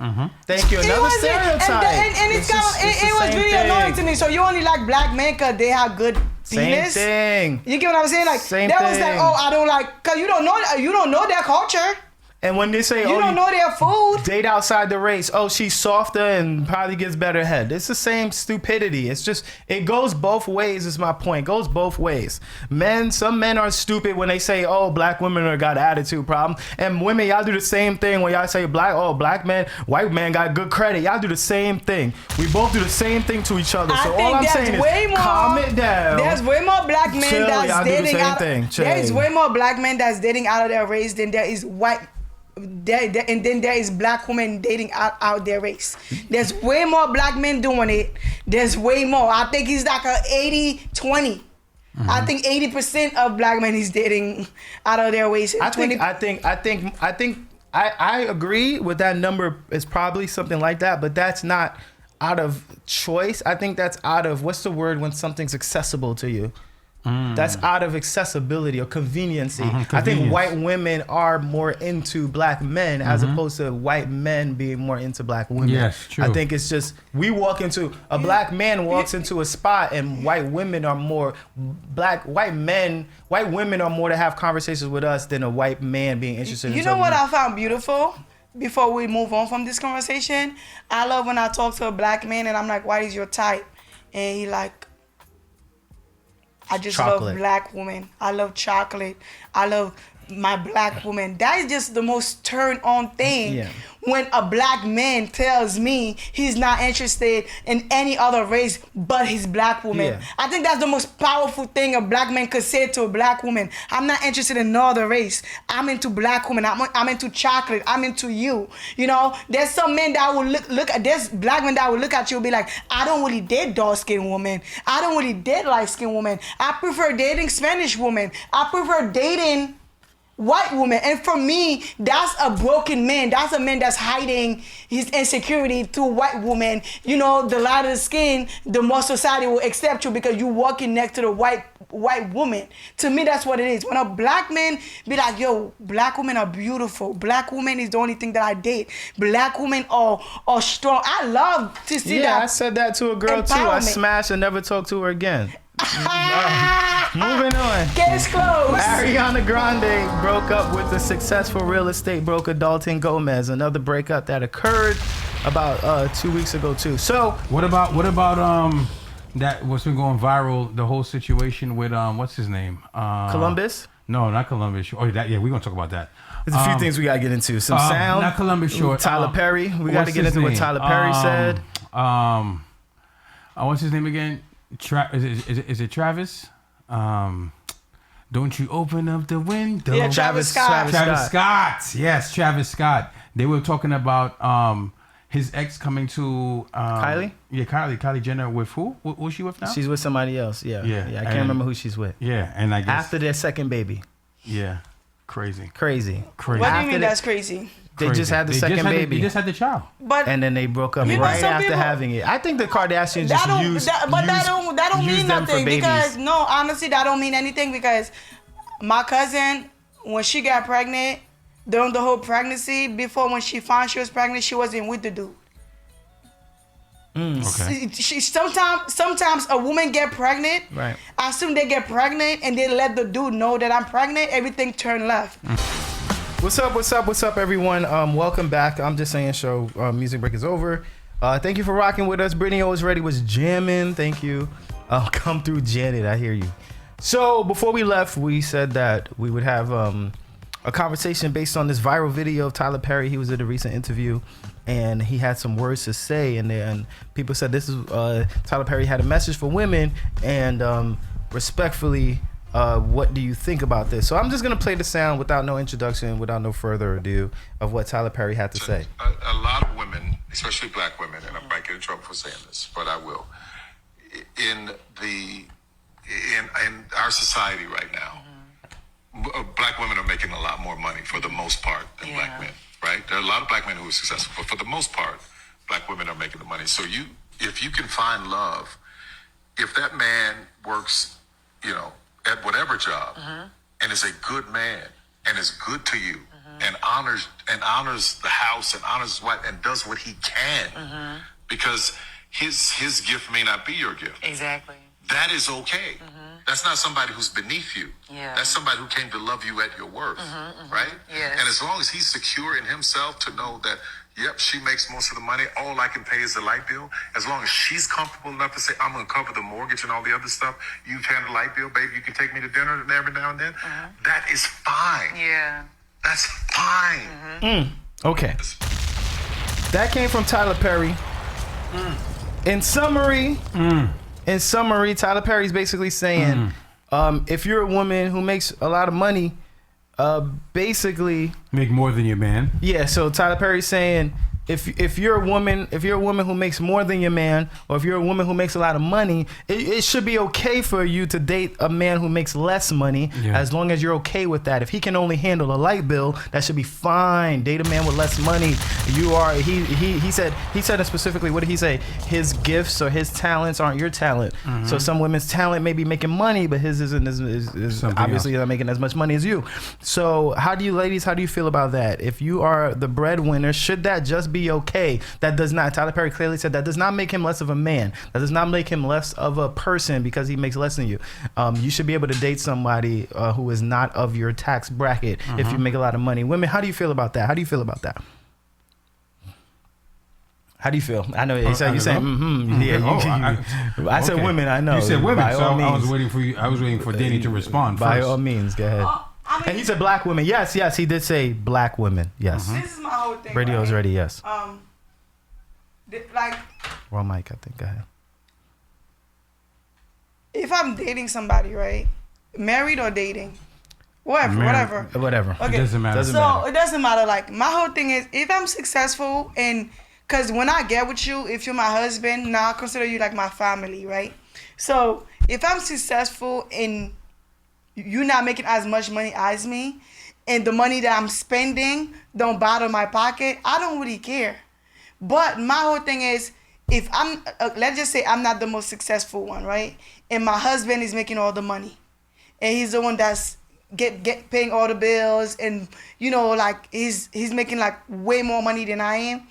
[SPEAKER 1] Thank you. Another stereotype.
[SPEAKER 3] And it was really annoying to me. So you only like black men because they have good penis?
[SPEAKER 1] Same thing.
[SPEAKER 3] You get what I'm saying? Like
[SPEAKER 1] Same
[SPEAKER 3] that was
[SPEAKER 1] thing.
[SPEAKER 3] like, I don't like, because you don't know their culture.
[SPEAKER 1] And when they say,
[SPEAKER 3] you don't know their food.
[SPEAKER 1] Date outside the race. She's softer and probably gets better head. It's the same stupidity. It's just, it goes both ways is my point. It goes both ways. Some men are stupid when they say, black women are got attitude problem. And women, y'all do the same thing when y'all say black man, white man got good credit. Y'all do the same thing. We both do the same thing to each other. So all I'm saying is calm it down.
[SPEAKER 3] There's way more black men that's dating out. There is way more black men that's dating out of their race than there is white. And then there is black women dating out their race. There's way more black men doing it. There's way more. I think it's like a 80-20. I think 80% of black men is dating out of their race.
[SPEAKER 1] I agree with that number. Is probably something like that, but that's not out of choice. I think that's out of, what's the word when something's accessible to you? That's out of accessibility or conveniency. I think white women are more into black men as opposed to white men being more into black women.
[SPEAKER 2] Yes, true.
[SPEAKER 1] I think it's just, a black man walks into a spot and white women are more, white women are more to have conversations with us than a white man being interested in
[SPEAKER 3] You know what I found beautiful? Before we move on from this conversation, I love when I talk to a black man and I'm like, what is your type? And he like, I just love black women. I love chocolate. I love my black woman. That is just the most turn on thing when a black man tells me he's not interested in any other race but his black woman. I think that's the most powerful thing a black man could say to a black woman. I'm not interested in no other race. I'm into black women. I'm into chocolate. I'm into you. You know, there's some men that will look at, there's black men that will look at you and be like, I don't really date dark-skinned women. I don't really date light-skinned women. I prefer dating Spanish women. I prefer dating white woman. And for me, that's a broken man. That's a man that's hiding his insecurity through white woman. You know, the lighter the skin, the more society will accept you because you walking next to the white woman. To me, that's what it is. When a black man be like, yo, black women are beautiful. Black women is the only thing that I date. Black women are strong. I love to see that.
[SPEAKER 1] Yeah, I said that to a girl too. I smashed and never talked to her again. Moving on.
[SPEAKER 3] Case closed.
[SPEAKER 1] Ariana Grande broke up with the successful real estate broker Dalton Gomez. Another breakup that occurred about 2 weeks ago too. So
[SPEAKER 2] what about that what's been going viral? The whole situation with what's his name?
[SPEAKER 1] Columbus?
[SPEAKER 2] No, not Columbus. We're gonna talk about that.
[SPEAKER 1] There's a few things we gotta get into. Some sound.
[SPEAKER 2] Not Columbus Short.
[SPEAKER 1] Tyler Perry. We gotta get into what Tyler Perry said.
[SPEAKER 2] What's his name again? Is it Travis? Don't you open up the window?
[SPEAKER 3] Yeah, Travis Scott.
[SPEAKER 2] Travis Scott. Yes, Travis Scott. They were talking about his ex coming to
[SPEAKER 1] Kylie?
[SPEAKER 2] Yeah, Kylie Jenner with who? Who's she with now?
[SPEAKER 1] She's with somebody else. Yeah. I can't remember who she's with.
[SPEAKER 2] Yeah, and I guess
[SPEAKER 1] After their second baby.
[SPEAKER 2] Yeah. Crazy.
[SPEAKER 3] What do you
[SPEAKER 1] After
[SPEAKER 3] mean that's crazy?
[SPEAKER 1] They just had the second baby.
[SPEAKER 2] They just had the child.
[SPEAKER 3] But
[SPEAKER 1] and then they broke up right after having it. I think the Kardashians just
[SPEAKER 3] that don't mean nothing because honestly that don't mean anything because my cousin when she got pregnant during the whole pregnancy before when she found she was pregnant she wasn't with the dude.
[SPEAKER 2] Okay.
[SPEAKER 3] She sometimes a woman get pregnant.
[SPEAKER 1] Right.
[SPEAKER 3] As soon they get pregnant and they let the dude know that I'm pregnant, everything turn left.
[SPEAKER 1] What's up, everyone? Welcome back. I'm Just Saying Show. Music break is over. Thank you for rocking with us. Brittany Always Ready was jamming. Thank you. Come through, Janet. I hear you. So before we left, we said that we would have a conversation based on this viral video of Tyler Perry. He was at a recent interview, and he had some words to say in there. And people said this is Tyler Perry had a message for women, and respectfully. What do you think about this? So I'm just going to play the sound without no introduction, without no further ado of what Tyler Perry had to say.
[SPEAKER 4] A lot of women, especially black women, and I might get in trouble for saying this, but I will, in our society right now, black women are making a lot more money for the most part than black men, right? There are a lot of black men who are successful, but for the most part, black women are making the money. So if you can find love, if that man works, at whatever job, and is a good man, and is good to you, and honors the house, and honors his wife, and does what he can, because his gift may not be your gift.
[SPEAKER 5] Exactly.
[SPEAKER 4] That is okay. That's not somebody who's beneath you.
[SPEAKER 5] Yeah.
[SPEAKER 4] That's somebody who came to love you at your worth, right?
[SPEAKER 5] Yes.
[SPEAKER 4] And as long as he's secure in himself to know that, yep, she makes most of the money, all I can pay is the light bill. As long as she's comfortable enough to say, I'm going to cover the mortgage and all the other stuff, you pay the light bill, baby, you can take me to dinner every now and then. That is fine.
[SPEAKER 5] Yeah.
[SPEAKER 4] That's fine.
[SPEAKER 1] Okay. That came from Tyler Perry. In summary, Tyler Perry's basically saying, if you're a woman who makes a lot of money, basically
[SPEAKER 2] make more than your man.
[SPEAKER 1] Yeah, so Tyler Perry's saying if you're a woman who makes more than your man, or if you're a woman who makes a lot of money, it should be okay for you to date a man who makes less money, as long as you're okay with that. If he can only handle a light bill, that should be fine. Date a man with less money. He said it specifically. What did he say? His gifts or his talents aren't your talent. So some women's talent may be making money, but his isn't is obviously not making as much money as you. So how do you feel about that? If you are the breadwinner, should that just be okay? That does not, Tyler Perry clearly said, that does not make him less of a man. That does not make him less of a person because he makes less than you. You should be able to date somebody who is not of your tax bracket if you make a lot of money. Women, how do you feel about that? How do you feel about that? How do you feel? I know you're saying, yeah. I said women. I know.
[SPEAKER 2] You said women,
[SPEAKER 1] By
[SPEAKER 2] so
[SPEAKER 1] all
[SPEAKER 2] I was
[SPEAKER 1] means.
[SPEAKER 2] waiting for you. I was waiting for Danny to respond
[SPEAKER 1] By
[SPEAKER 2] first.
[SPEAKER 1] all means, go ahead. And he said black women. Yes, he did say black women. Yes.
[SPEAKER 3] This is my whole thing.
[SPEAKER 1] Radio's ready. Yes.
[SPEAKER 3] Like.
[SPEAKER 1] Well, Mike, I think. Go ahead.
[SPEAKER 3] If I'm dating somebody, right, married or dating, whatever.
[SPEAKER 1] Okay.
[SPEAKER 2] It doesn't matter.
[SPEAKER 3] It doesn't matter. Like my whole thing is, if I'm successful and, cause when I get with you, if you're my husband, now I consider you like my family, right? So if I'm successful and you're not making as much money as me, and the money that I'm spending don't bother my pocket, I don't really care. But my whole thing is, if I'm, let's just say I'm not the most successful one, right? And my husband is making all the money, and he's the one that's get paying all the bills, and like he's making like way more money than I am.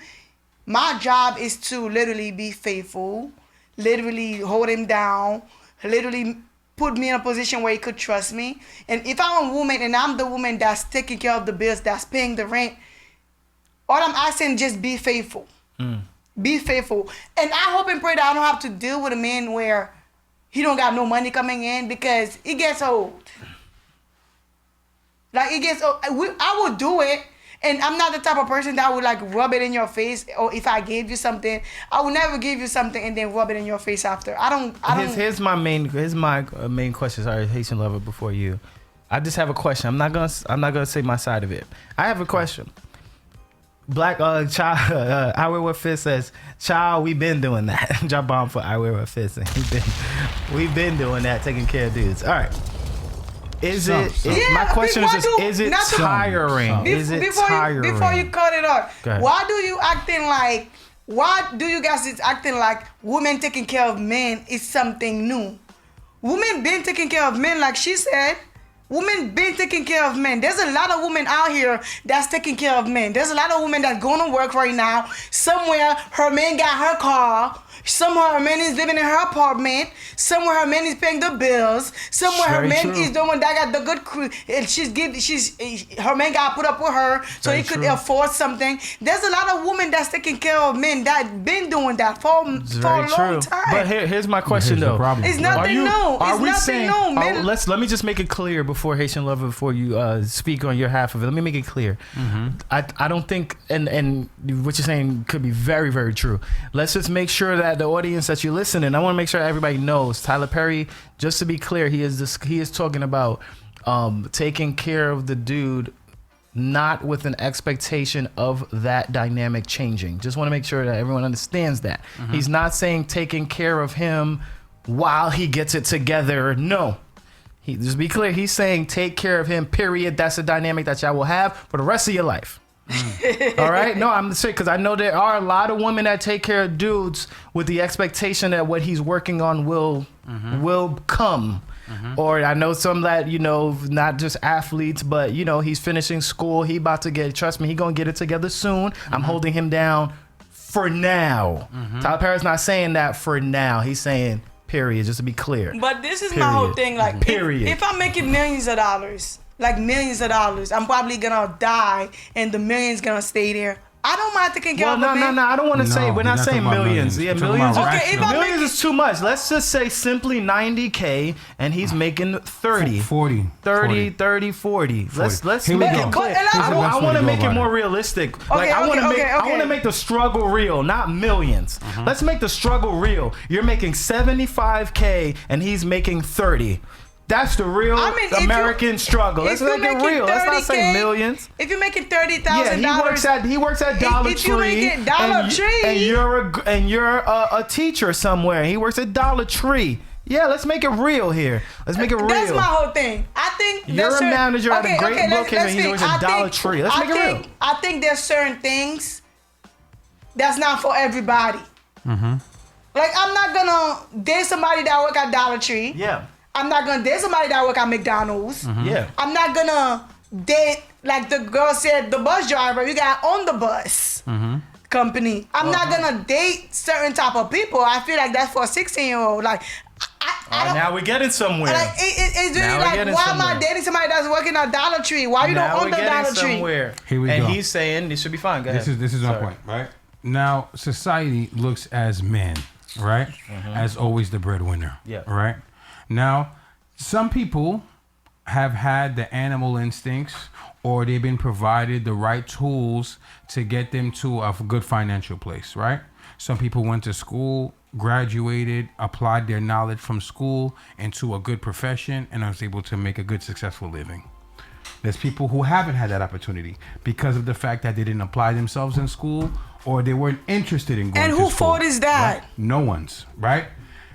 [SPEAKER 3] My job is to literally be faithful, literally hold him down, literally put me in a position where he could trust me. And if I'm a woman and I'm the woman that's taking care of the bills, that's paying the rent, all I'm asking, just be faithful. Be faithful. And I hope and pray that I don't have to deal with a man where he don't got no money coming in, because it gets old. Like it gets old. I would do it, And I'm not the type of person that would like rub it in your face, or if I gave you something, I would never give you something and then rub it in your face after. I don't.
[SPEAKER 1] Here's my main question. Sorry, Haitian lover. Before you, I just have a question. I'm not gonna say my side of it. I have a question. Black child, I wear what fits says, child, we been doing that. Drop bomb for I wear what fits, and we've been doing that, taking care of dudes. All right. My question is it tiring? Is it tiring?
[SPEAKER 3] Before you cut it off, why do you guys is acting like women taking care of men is something new? Women been taking care of men, like she said. Women been taking care of men. There's a lot of women out here that's taking care of men. There's a lot of women that's going to work right now. Somewhere her man got her car. Somewhere her man is living in her apartment. Somewhere her man is paying the bills. Somewhere her man is the one that got the good crew. And her man got put up with her so he could afford something. There's a lot of women that's taking care of men that been doing that for a long time.
[SPEAKER 1] But here's my question though.
[SPEAKER 3] It's nothing new. It's nothing new, man.
[SPEAKER 1] Let me just make it clear before Haitian Lover, before you speak on your half of it. Let me make it clear. I don't think, and what you're saying could be very, very true. Let's just make sure that the audience that you're listening, I want to make sure everybody knows Tyler Perry, just to be clear, he is talking about taking care of the dude, not with an expectation of that dynamic changing. Just want to make sure that everyone understands that. He's not saying taking care of him while he gets it together. No. Just be clear, he's saying take care of him, period. That's a dynamic that y'all will have for the rest of your life. All right? No, I'm saying, because I know there are a lot of women that take care of dudes with the expectation that what he's working on will come. Or I know some that, not just athletes, but, he's finishing school. He about to trust me, he going to get it together soon. I'm holding him down for now. Tyler Perry's not saying that for now. He's saying, period, just to be clear.
[SPEAKER 3] But this is my whole thing. Like, if I'm making millions of dollars, I'm probably gonna die and the millions gonna stay there. I don't mind taking care of the man.
[SPEAKER 1] No. I don't want to say. We're not saying millions. Yeah, millions.
[SPEAKER 3] Okay,
[SPEAKER 1] millions is too much. Let's just say simply 90K, and he's making 30, 40. Let's make it clear. I want to make it more realistic. I want to make the struggle real, not millions. Let's make the struggle real. You're making 75K, and he's making 30. That's the real American struggle. Let's make it real. Let's not say millions.
[SPEAKER 3] If you're making $30,000,
[SPEAKER 1] he works at Dollar Tree. And you're a teacher somewhere. He works at Dollar Tree. Yeah, let's make it real here. Let's make it real.
[SPEAKER 3] That's my whole thing. I think
[SPEAKER 1] you're a manager at a great location. He works at Dollar Tree. Let's make it real.
[SPEAKER 3] I think there's certain things that's not for everybody. Like, I'm not gonna date somebody that work at Dollar Tree.
[SPEAKER 1] Yeah.
[SPEAKER 3] I'm not gonna date somebody that work at McDonald's.
[SPEAKER 1] Yeah.
[SPEAKER 3] I'm not gonna date, like the girl said, the bus driver. You got on the bus company. I'm not gonna date certain type of people. I feel like that's for a 16-year-old. Like, I don't,
[SPEAKER 1] now we're getting somewhere.
[SPEAKER 3] Like, it's really like, why am I dating somebody that's working at Dollar Tree? Why you don't own the Dollar Tree?
[SPEAKER 2] Here we go.
[SPEAKER 1] And he's saying this should be fine. Go ahead.
[SPEAKER 2] This is my point, right? Now, society looks as men, right? As always the breadwinner.
[SPEAKER 1] Yeah.
[SPEAKER 2] Right? Now, some people have had the animal instincts, or they've been provided the right tools to get them to a good financial place, right? Some people went to school, graduated, applied their knowledge from school into a good profession, and was able to make a good, successful living. There's people who haven't had that opportunity because of the fact that they didn't apply themselves in school, or they weren't interested in going to school.
[SPEAKER 3] And whose fault is that?
[SPEAKER 2] Right? No one's, right?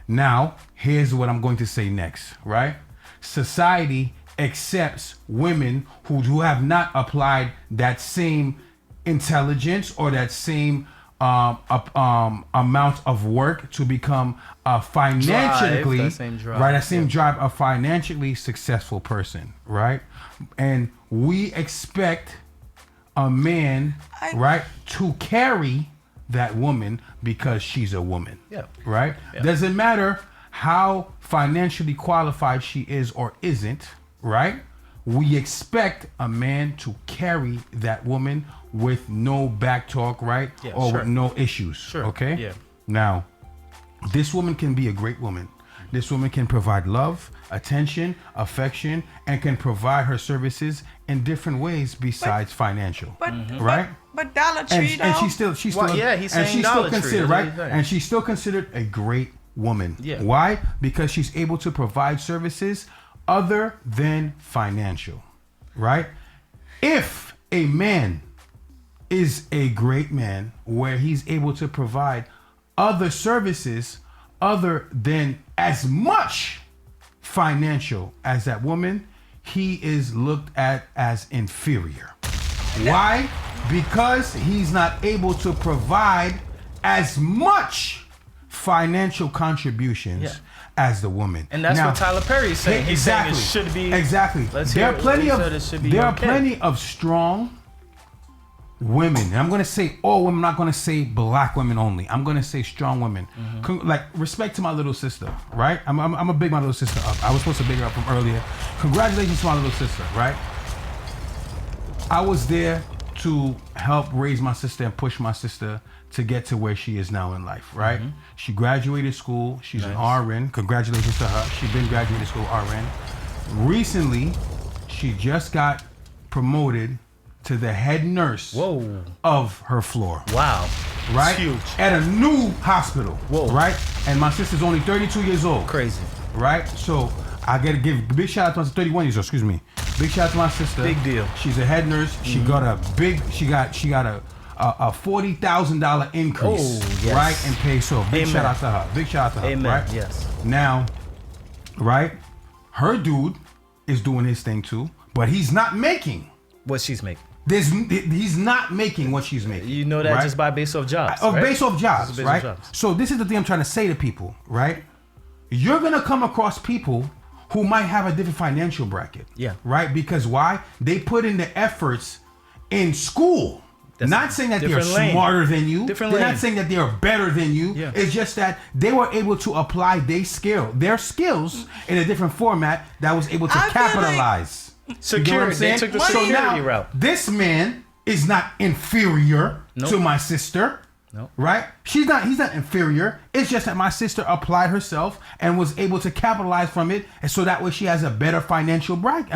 [SPEAKER 2] Now, here's what I'm going to say next, right? Society accepts women who have not applied that same intelligence or that same amount of work to become a financially drive, a financially successful person, right? And we expect a man, right, to carry that woman because she's a woman.
[SPEAKER 1] Yeah.
[SPEAKER 2] Right? Yeah. Doesn't matter how financially qualified she is or isn't, right? We expect a man to carry that woman with no back talk, right?
[SPEAKER 1] Yeah,
[SPEAKER 2] or with no issues. Okay?
[SPEAKER 1] Yeah.
[SPEAKER 2] Now, this woman can be a great woman. This woman can provide love, attention, affection, and can provide her services in different ways besides financial,
[SPEAKER 3] But
[SPEAKER 2] right?
[SPEAKER 3] But Dollar Tree,
[SPEAKER 2] And
[SPEAKER 3] though.
[SPEAKER 2] she's still
[SPEAKER 1] Well, yeah, he's
[SPEAKER 2] and
[SPEAKER 1] saying
[SPEAKER 2] she's
[SPEAKER 1] Dollar
[SPEAKER 2] still
[SPEAKER 1] Tree,
[SPEAKER 2] considered,
[SPEAKER 1] that's what
[SPEAKER 2] right?
[SPEAKER 1] he's saying.
[SPEAKER 2] And she's still considered a great woman.
[SPEAKER 1] Yeah.
[SPEAKER 2] Why? Because she's able to provide services other than financial, right? If a man is a great man where he's able to provide other services other than as much financial as that woman, he is looked at as inferior. Why? Because he's not able to provide as much financial contributions
[SPEAKER 1] Yeah.
[SPEAKER 2] as the woman.
[SPEAKER 1] And that's
[SPEAKER 2] Now,
[SPEAKER 1] what Tyler Perry is saying. He's saying
[SPEAKER 2] exactly.
[SPEAKER 1] it should be.
[SPEAKER 2] Exactly.
[SPEAKER 1] Let's
[SPEAKER 2] There
[SPEAKER 1] hear
[SPEAKER 2] are
[SPEAKER 1] it.
[SPEAKER 2] plenty
[SPEAKER 1] He
[SPEAKER 2] of
[SPEAKER 1] said it should be
[SPEAKER 2] there are
[SPEAKER 1] okay.
[SPEAKER 2] plenty of strong women. And I'm gonna say all women. I'm not gonna say black women only. I'm gonna say strong women. Like respect to my little sister, right? I'm a big my little sister up. I was supposed to big her up from earlier. Congratulations to my little sister, right? I was there to help raise my sister and push my sister to get to where she is now in life, right? She graduated school. She's an RN. Congratulations to her. She's been graduated school RN. Recently, she just got promoted to the head nurse
[SPEAKER 1] Whoa.
[SPEAKER 2] of her floor,
[SPEAKER 1] Wow.
[SPEAKER 2] right?
[SPEAKER 1] It's huge.
[SPEAKER 2] At a new hospital,
[SPEAKER 1] Whoa.
[SPEAKER 2] right? And my sister's only 32 years old.
[SPEAKER 1] Crazy.
[SPEAKER 2] Right? So I gotta give a big shout out to my 31 years old, excuse me. Big shout out to my sister.
[SPEAKER 1] Big deal.
[SPEAKER 2] She's a head nurse. She got a big she got a $40,000 increase,
[SPEAKER 1] Oh, yes.
[SPEAKER 2] right? In pay. So big
[SPEAKER 1] Amen.
[SPEAKER 2] shout out to her. Big shout out to her.
[SPEAKER 1] Amen.
[SPEAKER 2] Right?
[SPEAKER 1] Yes.
[SPEAKER 2] Now, right? Her dude is doing his thing too, but he's not making.
[SPEAKER 1] What she's making.
[SPEAKER 2] He's not making what she's making.
[SPEAKER 1] You know that
[SPEAKER 2] right?
[SPEAKER 1] just by based off jobs.
[SPEAKER 2] Of
[SPEAKER 1] right?
[SPEAKER 2] based off
[SPEAKER 1] Just
[SPEAKER 2] jobs,
[SPEAKER 1] based off
[SPEAKER 2] right?
[SPEAKER 1] jobs.
[SPEAKER 2] So this is the thing I'm trying to say to people, right? You're gonna come across people who might have a different financial bracket.
[SPEAKER 1] Yeah.
[SPEAKER 2] Right? Because why? They put in the efforts in school.
[SPEAKER 1] That's
[SPEAKER 2] not saying that they're
[SPEAKER 1] different lane.
[SPEAKER 2] smarter than you.
[SPEAKER 1] Different
[SPEAKER 2] they're
[SPEAKER 1] lane.
[SPEAKER 2] not saying that they are better than you.
[SPEAKER 1] Yeah.
[SPEAKER 2] It's just that they were able to apply their skills in a different format that was able to
[SPEAKER 3] I feel like-
[SPEAKER 2] capitalize. You get what I'm
[SPEAKER 1] Security. They
[SPEAKER 2] saying?
[SPEAKER 1] took the
[SPEAKER 2] So
[SPEAKER 1] security
[SPEAKER 2] now,
[SPEAKER 1] route.
[SPEAKER 2] this man is not inferior
[SPEAKER 1] Nope.
[SPEAKER 2] to my sister.
[SPEAKER 1] Nope.
[SPEAKER 2] Right? He's not inferior. It's just that my sister applied herself and was able to capitalize from it, and so that way she has a better financial bracket.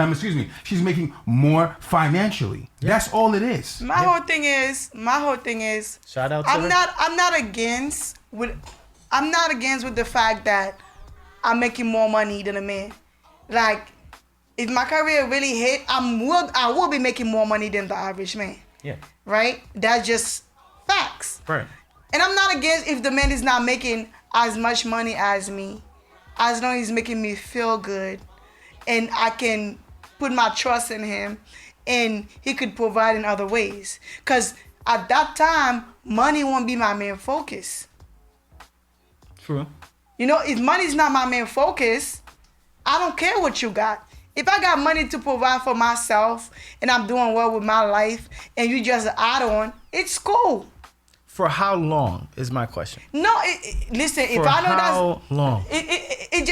[SPEAKER 2] She's making more financially. That's all it is.
[SPEAKER 3] My whole thing is
[SPEAKER 1] Shout out to
[SPEAKER 3] I'm
[SPEAKER 1] her.
[SPEAKER 3] not against with the fact that I'm making more money than a man. Like if my career really hit, I will be making more money than the average man.
[SPEAKER 1] Yeah.
[SPEAKER 3] Right? That's just facts.
[SPEAKER 1] Right.
[SPEAKER 3] And I'm not against if the man is not making as much money as me, as long as he's making me feel good, and I can put my trust in him, and he could provide in other ways. Cause at that time, money won't be my main focus.
[SPEAKER 1] True.
[SPEAKER 3] You know, if money's not my main focus, I don't care what you got. If I got money to provide for myself and I'm doing well with my life, and you just add on, it's cool.
[SPEAKER 1] For how long is my question?
[SPEAKER 3] No, listen. If
[SPEAKER 1] For
[SPEAKER 3] I know
[SPEAKER 1] how long?
[SPEAKER 3] it's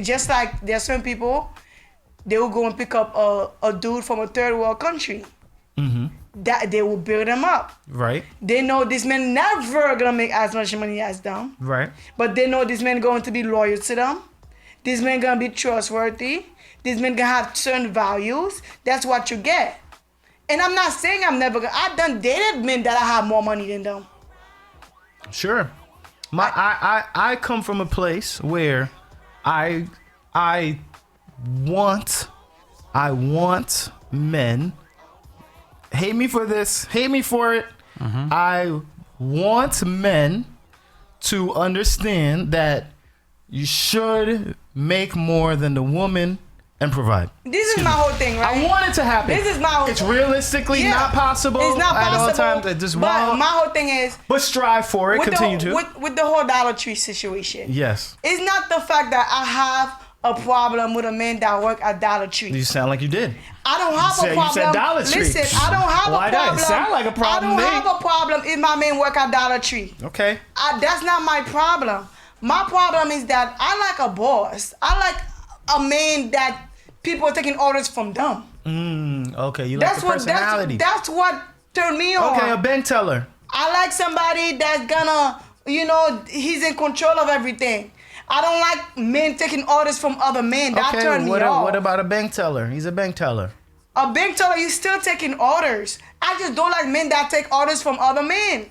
[SPEAKER 3] just like there's some people, they will go and pick up a dude from a third world country.
[SPEAKER 1] Mm-hmm.
[SPEAKER 3] That they will build him up.
[SPEAKER 1] Right.
[SPEAKER 3] They know this man never gonna make as much money as them,
[SPEAKER 1] Right.
[SPEAKER 3] but they know this man going to be loyal to them. This man gonna be trustworthy. This man gonna have certain values. That's what you get. And I'm not saying I'm never gonna. I done dated men that I have more money than them.
[SPEAKER 1] Sure. I come from a place where I want men. Hate me for this. Hate me for it.
[SPEAKER 2] Mm-hmm.
[SPEAKER 1] I want men to understand that you should make more than the woman and provide.
[SPEAKER 3] This is my whole thing, right?
[SPEAKER 1] I want it to happen.
[SPEAKER 3] This is my whole.
[SPEAKER 1] It's realistically not possible.
[SPEAKER 3] It's not
[SPEAKER 1] at
[SPEAKER 3] possible.
[SPEAKER 1] all times. I just
[SPEAKER 3] but
[SPEAKER 1] want.
[SPEAKER 3] my whole thing is
[SPEAKER 1] But strive for it. Continue to.
[SPEAKER 3] with the whole Dollar Tree situation.
[SPEAKER 1] Yes.
[SPEAKER 3] It's not the fact that I have a problem with a man that work at Dollar Tree.
[SPEAKER 1] You sound like you did.
[SPEAKER 3] I don't have a problem.
[SPEAKER 1] You said Dollar Tree.
[SPEAKER 3] Listen, I don't have
[SPEAKER 1] Why
[SPEAKER 3] a problem.
[SPEAKER 1] that? It sound like a problem
[SPEAKER 3] I
[SPEAKER 1] to
[SPEAKER 3] don't
[SPEAKER 1] me.
[SPEAKER 3] have a problem if my man work at Dollar Tree.
[SPEAKER 1] Okay.
[SPEAKER 3] That's not my problem. My problem is that I like a boss. I like a man that people are taking orders from them.
[SPEAKER 1] Okay. You like the personality.
[SPEAKER 3] That's what turned me on.
[SPEAKER 1] Okay, a Ben teller.
[SPEAKER 3] I like somebody that's gonna, he's in control of everything. I don't like men taking orders from other men. That turned me off.
[SPEAKER 1] What about a bank teller? He's a bank teller.
[SPEAKER 3] A big taller, you still taking orders. I just don't like men that take orders from other men.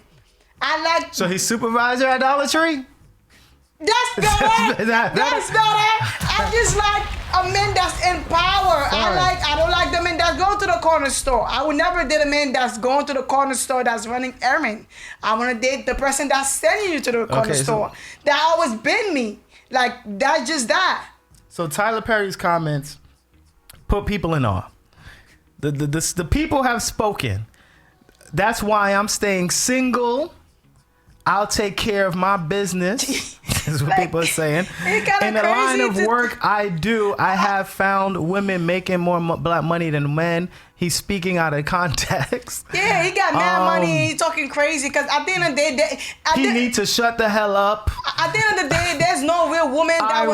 [SPEAKER 3] I like.
[SPEAKER 1] So he's supervisor at Dollar Tree?
[SPEAKER 3] That's better. That's better. I just like a man that's in power. I don't like the men that go to the corner store. I would never date a man that's going to the corner store that's running errand. I want to date the person that's sending you to the corner store. That always been me. Like, that's just that.
[SPEAKER 1] So Tyler Perry's comments put people in awe. The people have spoken. That's why I'm staying single. I'll take care of my business. Is what people are saying. In the line of work I do, I have found women making more black money than men. He's speaking out of context.
[SPEAKER 3] Yeah, he got mad money and he's talking crazy because at the end of the day,
[SPEAKER 1] he needs to shut the hell up.
[SPEAKER 3] At the end of the day, there's no real woman that
[SPEAKER 1] I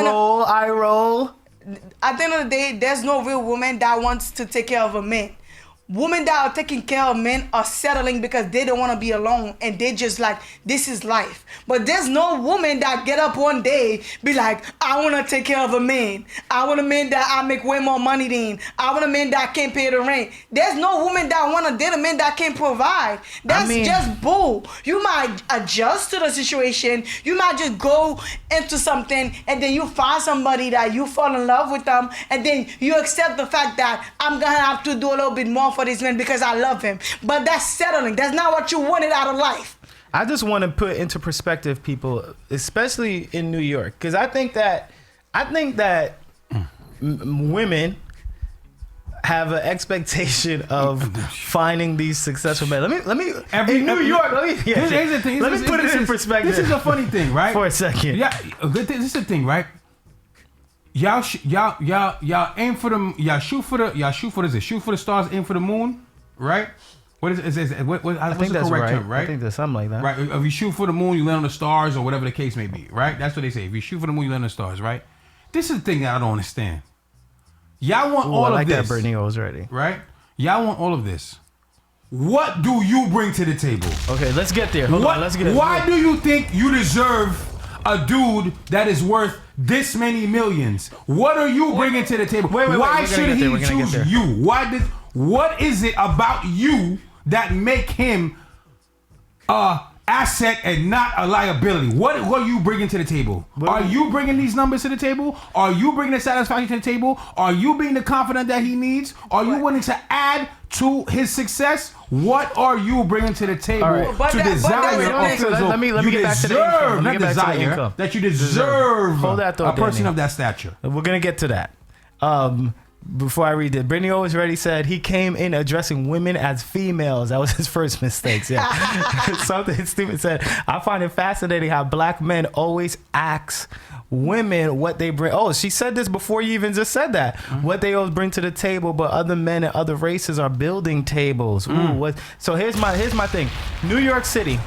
[SPEAKER 1] roll.
[SPEAKER 3] At the end of the day, there's no real woman that wants to take care of a man. Women that are taking care of men are settling because they don't want to be alone and they just like, this is life. But there's no woman that get up one day, be like, I want to take care of a man. I want a man that I make way more money than. I want a man that can't pay the rent. There's no woman that want to date a man that can't provide. That's just bull. You might adjust to the situation. You might just go into something and then you find somebody that you fall in love with them and then you accept the fact that I'm going to have to do a little bit more for this man because I love him. But that's settling. That's not what you wanted out of life.
[SPEAKER 1] I just want to put into perspective people, especially in New York, because I think that women have an expectation of finding these successful men. Let me in New York. Let me put it in perspective.
[SPEAKER 2] This is a funny thing, right?
[SPEAKER 1] For a second.
[SPEAKER 2] Yeah, this is the thing, right? Y'all aim for the shoot for the stars, aim for the moon, right? What is it? I think that's correct term, right?
[SPEAKER 1] I think there's something like that.
[SPEAKER 2] Right. If you shoot for the moon, you land on the stars, or whatever the case may be, right? That's what they say. If you shoot for the moon, you land on the stars, right? This is the thing that I don't understand. Y'all want all of this. I like that Brittany was ready. Right? Y'all want all of this. What do you bring to the table?
[SPEAKER 1] Okay, let's get there. Hold on, let's get there.
[SPEAKER 2] Why do you think you deserve a dude that is worth this many millions? What are you bringing to the table? Why should he choose you? What is it about you that make him a asset and not a liability? What are you bringing to the table? Are you bringing these numbers to the table? Are you bringing the satisfaction to the table? Are you being the confidant that he needs? Are you willing to add to his success? What are you bringing to the table to desire?
[SPEAKER 1] Let me get back to the income.
[SPEAKER 2] That you deserve a person of that stature.
[SPEAKER 1] We're gonna get to that. Before I read it, Brittany Always Ready said he came in addressing women as females. That was his first mistake. Yeah. Something stupid said, I find it fascinating how black men always ask women what they bring. Oh, she said this before you even just said that. Mm-hmm. What they always bring to the table, but other men and other races are building tables. Ooh, so here's my thing. New York City.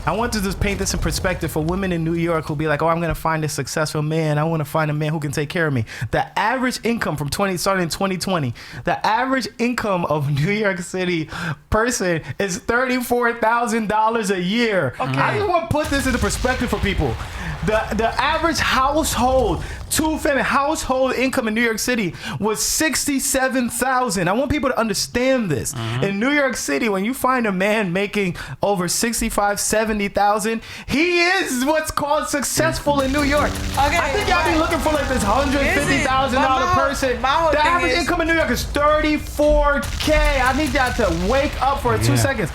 [SPEAKER 1] I want to just paint this in perspective for women in New York who'll be like, oh, I'm going to find a successful man. I want to find a man who can take care of me. The average income starting in 2020, the average income of New York City person is $34,000 a year. Okay. I just want to put this into perspective for people. The average household, two-family household income in New York City was $67,000. I want people to understand this. Mm-hmm. In New York City, when you find a man making over $65,000, $70,000, he is what's called successful in New York. Okay, I think y'all be looking for like this $150,000 person. The average income in New York is $34K. I need y'all to wake up for 2 seconds.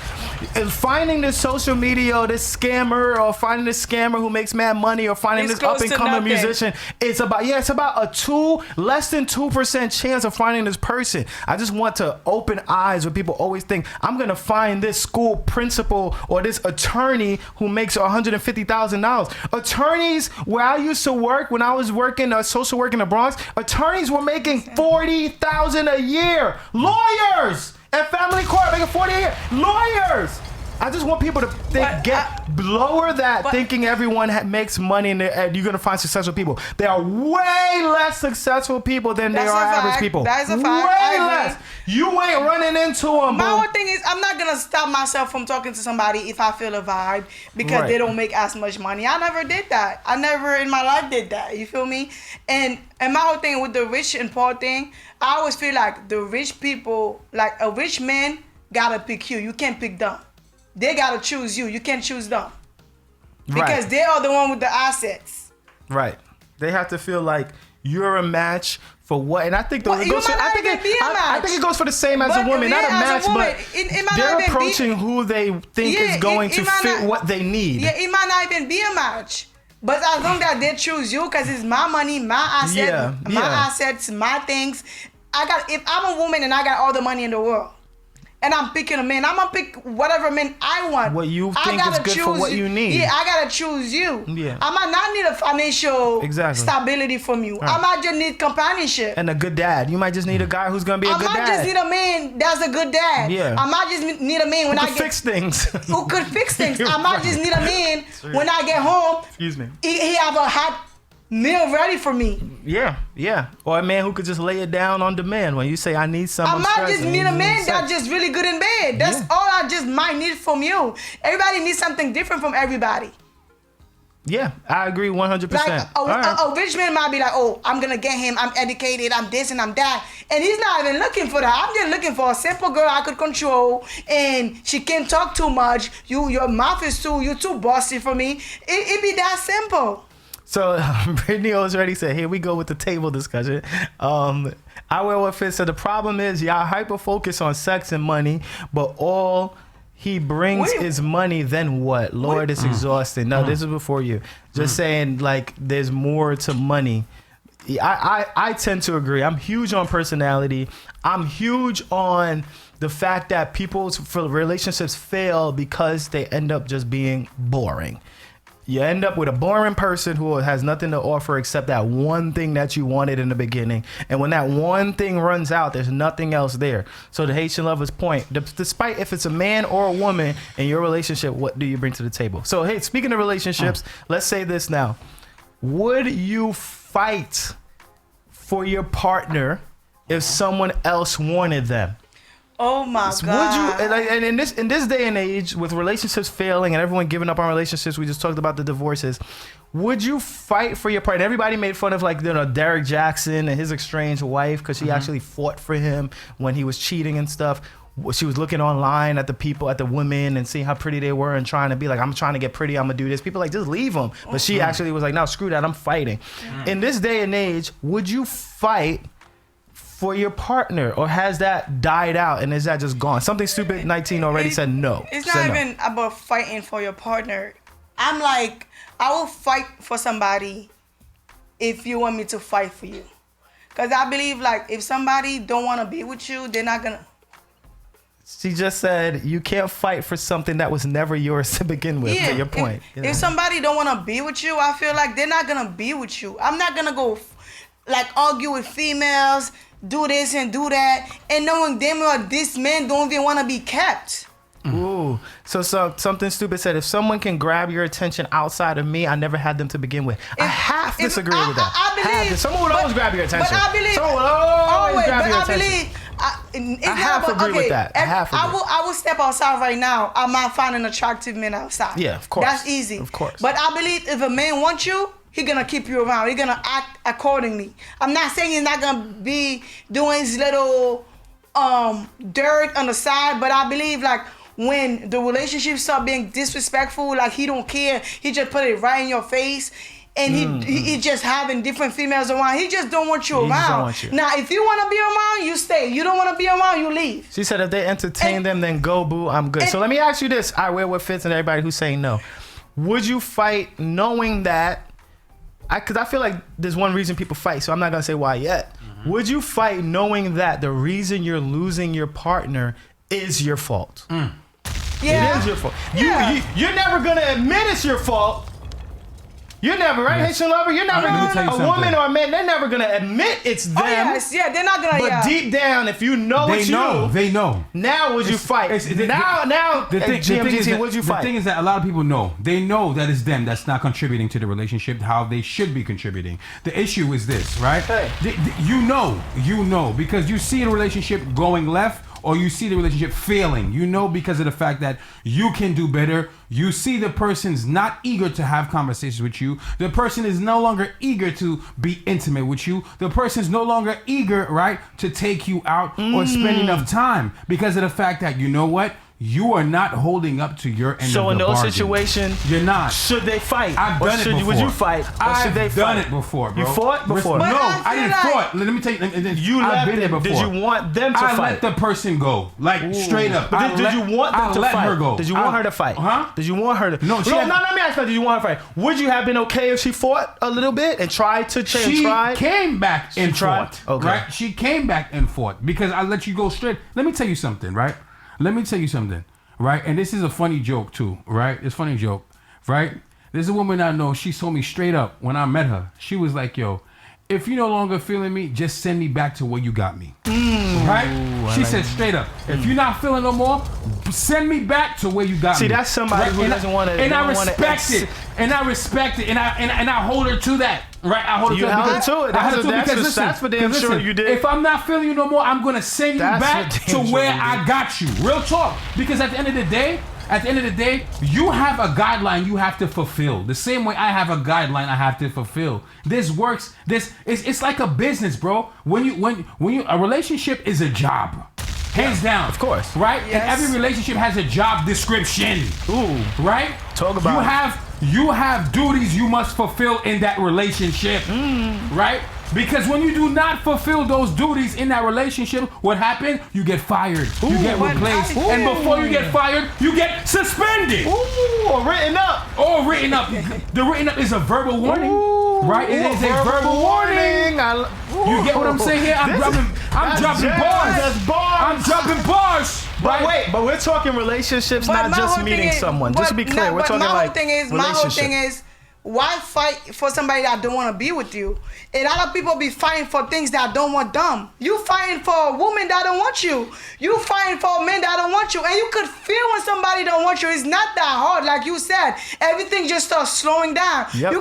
[SPEAKER 1] And finding this social media or this scammer or finding this scammer who makes mad money or finding this up and coming musician, it's about a less than 2% chance of finding this person. I just want to open eyes where people always think I'm gonna find this school principal or this attorney who makes $150,000. Attorneys where I used to work when I was working social work in the Bronx, attorneys were making $40,000 a year. Lawyers at family court making $40,000 a year. Lawyers. I just want people to lower that thinking everyone makes money and you're gonna find successful people. There are way less successful people than there are average people.
[SPEAKER 3] That's a fact.
[SPEAKER 1] Way less. You ain't running into them.
[SPEAKER 3] My whole thing is, I'm not gonna stop myself from talking to somebody if I feel a vibe because they don't make as much money. I never did that. I never in my life did that. You feel me? And my whole thing with the rich and poor thing, I always feel like the rich people, like a rich man, gotta pick you. You can't pick them. They gotta choose you. You can't choose them because they are the one with the assets.
[SPEAKER 1] Right. They have to feel like you're a match for what, and I think I think it goes for the same as a woman, not a match, but they're approaching who they think is going to fit what they need.
[SPEAKER 3] Yeah, it might not even be a match. But as long as they choose you, because it's my money, my assets, my things. If I'm a woman and I got all the money in the world, and I'm picking a man, I'm gonna pick whatever man I want.
[SPEAKER 1] What you think is good for what you need.
[SPEAKER 3] Yeah, I gotta choose you.
[SPEAKER 1] Yeah.
[SPEAKER 3] I might not need a financial stability from you. I might just need companionship.
[SPEAKER 1] And a good dad. You might just need a guy who's gonna be a good dad.
[SPEAKER 3] I might just need a man that's a good dad.
[SPEAKER 1] Yeah.
[SPEAKER 3] I might just need a man when I get
[SPEAKER 1] fix things.
[SPEAKER 3] Who could fix things. I might just need a man when I get home.
[SPEAKER 1] Excuse me.
[SPEAKER 3] He have a hot meal ready for me.
[SPEAKER 1] Yeah. Or a man who could just lay it down on demand when you say, I need someone.
[SPEAKER 3] I might just need a man that's just really good in bed. That's all I just might need from you. Everybody needs something different from everybody.
[SPEAKER 1] Yeah, I agree 100%.
[SPEAKER 3] Like a rich man might be like, oh, I'm going to get him. I'm educated. I'm this and I'm that. And he's not even looking for that. I'm just looking for a simple girl I could control. And she can't talk too much. Your mouth is you're too bossy for me. It be that simple.
[SPEAKER 1] So Brittany already said, here we go with the table discussion. I wear what fits. So the problem is y'all hyper focus on sex and money, but all he brings is money. Then what? Lord, it's exhausting. No, this is before you. Just saying, like, there's more to money. I tend to agree. I'm huge on personality. I'm huge on the fact that people's relationships fail because they end up just being boring. You end up with a boring person who has nothing to offer except that one thing that you wanted in the beginning. And when that one thing runs out, there's nothing else there. So the Haitian lover's point, despite if it's a man or a woman in your relationship, what do you bring to the table? So, hey, speaking of relationships, let's say this now. Would you fight for your partner if someone else wanted them?
[SPEAKER 3] Oh my God!
[SPEAKER 1] Would you? And in this day and age, with relationships failing and everyone giving up on relationships, we just talked about the divorces. Would you fight for your partner? Everybody made fun of Derek Jackson and his estranged wife because she actually fought for him when he was cheating and stuff. She was looking online at the women and seeing how pretty they were and trying to be like, I'm trying to get pretty, I'm gonna do this. People like, just leave them. But she actually was like, no, screw that, I'm fighting. In this day and age, would you fight for your partner, or has that died out and is that just gone? Something Stupid 19 already said no.
[SPEAKER 3] It's not even about fighting for your partner. I'm like, I will fight for somebody if you want me to fight for you. Because I believe, like, if somebody don't want to be with you, they're not gonna.
[SPEAKER 1] She just said you can't fight for something that was never yours to begin with. To your point.
[SPEAKER 3] If somebody don't want to be with you, I feel like they're not gonna be with you. I'm not gonna go like argue with females, do this and do that, and knowing them or this man don't even want to be kept.
[SPEAKER 1] Ooh, so something Stupid said, if someone can grab your attention outside of me, I never had them to begin with. I half disagree with that.
[SPEAKER 3] I believe
[SPEAKER 1] someone would always grab your attention.
[SPEAKER 3] But I believe
[SPEAKER 1] someone would always grab your attention.
[SPEAKER 3] I
[SPEAKER 1] half agree with that.
[SPEAKER 3] I will step outside right now. I might find an attractive man outside.
[SPEAKER 1] Yeah, of course.
[SPEAKER 3] That's easy.
[SPEAKER 1] Of course.
[SPEAKER 3] But I believe if a man wants you, he's gonna keep you around. He's gonna act accordingly. I'm not saying he's not gonna be doing his little dirt on the side, but I believe like when the relationship start being disrespectful, like he don't care, he just put it right in your face, and he just having different females around. He just don't want you around.
[SPEAKER 1] Just don't want you.
[SPEAKER 3] Now, if you want to be around, you stay. You don't want to be around, you leave.
[SPEAKER 1] She said if they entertain them, then go, boo, I'm good. So let me ask you this. I wear what fits and everybody who's saying no. Would you fight knowing that, because I feel like there's one reason people fight, so I'm not going to say why yet. Would you fight knowing that the reason you're losing your partner is your fault?
[SPEAKER 3] Yeah.
[SPEAKER 1] It is your fault.
[SPEAKER 3] Yeah.
[SPEAKER 1] You're never going to admit it's your fault, You're never, right, Haitian lover? You're never,
[SPEAKER 2] Let me tell you
[SPEAKER 1] a
[SPEAKER 2] something.
[SPEAKER 1] woman or a man, they're never going to admit it's them.
[SPEAKER 3] Oh, yes. Yeah, they're not gonna.
[SPEAKER 1] But deep down, if you know it's you,
[SPEAKER 2] They know.
[SPEAKER 1] now would you fight? Now,
[SPEAKER 2] The thing is that,
[SPEAKER 1] would you
[SPEAKER 2] the
[SPEAKER 1] fight?
[SPEAKER 2] thing is that a lot of people know. They know that it's them that's not contributing to the relationship how they should be contributing. The issue is this, right?
[SPEAKER 1] Hey.
[SPEAKER 2] You know, because you see the relationship going left or you see the relationship failing. You know because of the fact that you can do better. You see the person's not eager to have conversations with you. The person is no longer eager to be intimate with you. The person's no longer eager, right, to take you out or spend enough time because of the fact that, you know what? You are not holding up to your end
[SPEAKER 1] So
[SPEAKER 2] of
[SPEAKER 1] in
[SPEAKER 2] the
[SPEAKER 1] those
[SPEAKER 2] bargain.
[SPEAKER 1] situations,
[SPEAKER 2] You're not.
[SPEAKER 1] should they fight?
[SPEAKER 2] I've
[SPEAKER 1] Or
[SPEAKER 2] done it
[SPEAKER 1] should
[SPEAKER 2] before.
[SPEAKER 1] Would you fight? Or should they
[SPEAKER 2] I've done
[SPEAKER 1] fight?
[SPEAKER 2] it before, bro.
[SPEAKER 1] You fought before?
[SPEAKER 2] No,
[SPEAKER 3] But I
[SPEAKER 2] I didn't
[SPEAKER 3] feel like-
[SPEAKER 2] fought. Let me tell you.
[SPEAKER 1] You
[SPEAKER 2] I've
[SPEAKER 1] left
[SPEAKER 2] been there
[SPEAKER 1] them.
[SPEAKER 2] before.
[SPEAKER 1] Did you want them to
[SPEAKER 2] I
[SPEAKER 1] fight?
[SPEAKER 2] let the person go, like straight up.
[SPEAKER 1] But did you want them
[SPEAKER 2] I
[SPEAKER 1] to
[SPEAKER 2] let
[SPEAKER 1] fight?
[SPEAKER 2] her go.
[SPEAKER 1] Did you want her to fight?
[SPEAKER 2] Huh?
[SPEAKER 1] Did you want her to?
[SPEAKER 2] No, she had-
[SPEAKER 1] no. Let me ask you. Did you want her to fight? Would you have been okay if she fought a little bit and tried to change?
[SPEAKER 2] She
[SPEAKER 1] tried?
[SPEAKER 2] came back and
[SPEAKER 1] tried?
[SPEAKER 2] fought.
[SPEAKER 1] Okay.
[SPEAKER 2] Right? She came back and fought because I let you go straight. Let me tell you something, right? Let me tell you something, right? And this is a funny joke too, right? It's a funny joke, right? There's a woman I know. She told me straight up when I met her. She was like, "Yo, if you no longer feeling me, just send me back to where you got me." Right? She said straight up, "If you're not feeling no more, send me back to where you got me."
[SPEAKER 1] See, that's somebody who doesn't wanna-
[SPEAKER 2] And I
[SPEAKER 1] don't wanna
[SPEAKER 2] respect it. And I respect it. And I hold her to that. Right? I hold her
[SPEAKER 1] You
[SPEAKER 2] to that.
[SPEAKER 1] held her
[SPEAKER 2] because-
[SPEAKER 1] to it.
[SPEAKER 2] I held her
[SPEAKER 1] That's
[SPEAKER 2] to it because
[SPEAKER 1] for-
[SPEAKER 2] listen,
[SPEAKER 1] that's for damn
[SPEAKER 2] because
[SPEAKER 1] sure
[SPEAKER 2] listen,
[SPEAKER 1] you did.
[SPEAKER 2] If I'm not feeling you no more, I'm gonna send you
[SPEAKER 1] That's
[SPEAKER 2] back
[SPEAKER 1] for
[SPEAKER 2] to
[SPEAKER 1] damn sure
[SPEAKER 2] where
[SPEAKER 1] you
[SPEAKER 2] I
[SPEAKER 1] did.
[SPEAKER 2] got you. Real talk. Because at the end of the day, you have a guideline you have to fulfill. The same way I have a guideline I have to fulfill. This works. It's like a business, bro. When you a relationship is a job. Hands down.
[SPEAKER 1] of course.
[SPEAKER 2] Right?
[SPEAKER 3] Yes.
[SPEAKER 2] And every relationship has a job description.
[SPEAKER 1] Ooh.
[SPEAKER 2] Right?
[SPEAKER 1] Talk about it.
[SPEAKER 2] You have duties you must fulfill in that relationship. Right? Because when you do not fulfill those duties in that relationship, what happened? You get fired. You get
[SPEAKER 3] but
[SPEAKER 2] replaced.
[SPEAKER 3] I-
[SPEAKER 2] And before you get fired, you get suspended.
[SPEAKER 1] Ooh, or written up.
[SPEAKER 2] Or written up. The written up is a verbal warning. Right? It is a verbal warning. You get what I'm saying here? I'm dropping bars.
[SPEAKER 1] That's bars.
[SPEAKER 2] I'm dropping bars.
[SPEAKER 1] But wait, but we're talking relationships,
[SPEAKER 3] But
[SPEAKER 1] not
[SPEAKER 3] my
[SPEAKER 1] just
[SPEAKER 3] whole
[SPEAKER 1] meeting
[SPEAKER 3] thing is-
[SPEAKER 1] someone. Just to be
[SPEAKER 3] but
[SPEAKER 1] clear,
[SPEAKER 3] no,
[SPEAKER 1] we're
[SPEAKER 3] but
[SPEAKER 1] talking
[SPEAKER 3] my
[SPEAKER 1] like
[SPEAKER 3] whole thing is, my whole thing is, why fight for somebody that don't want to be with you? A lot of people be fighting for things that don't want them. You fighting for a woman that don't want you. You fighting for a man that don't want you. And you could feel when somebody don't want you. It's not that hard, like you said. Everything just starts slowing down.
[SPEAKER 1] Yep.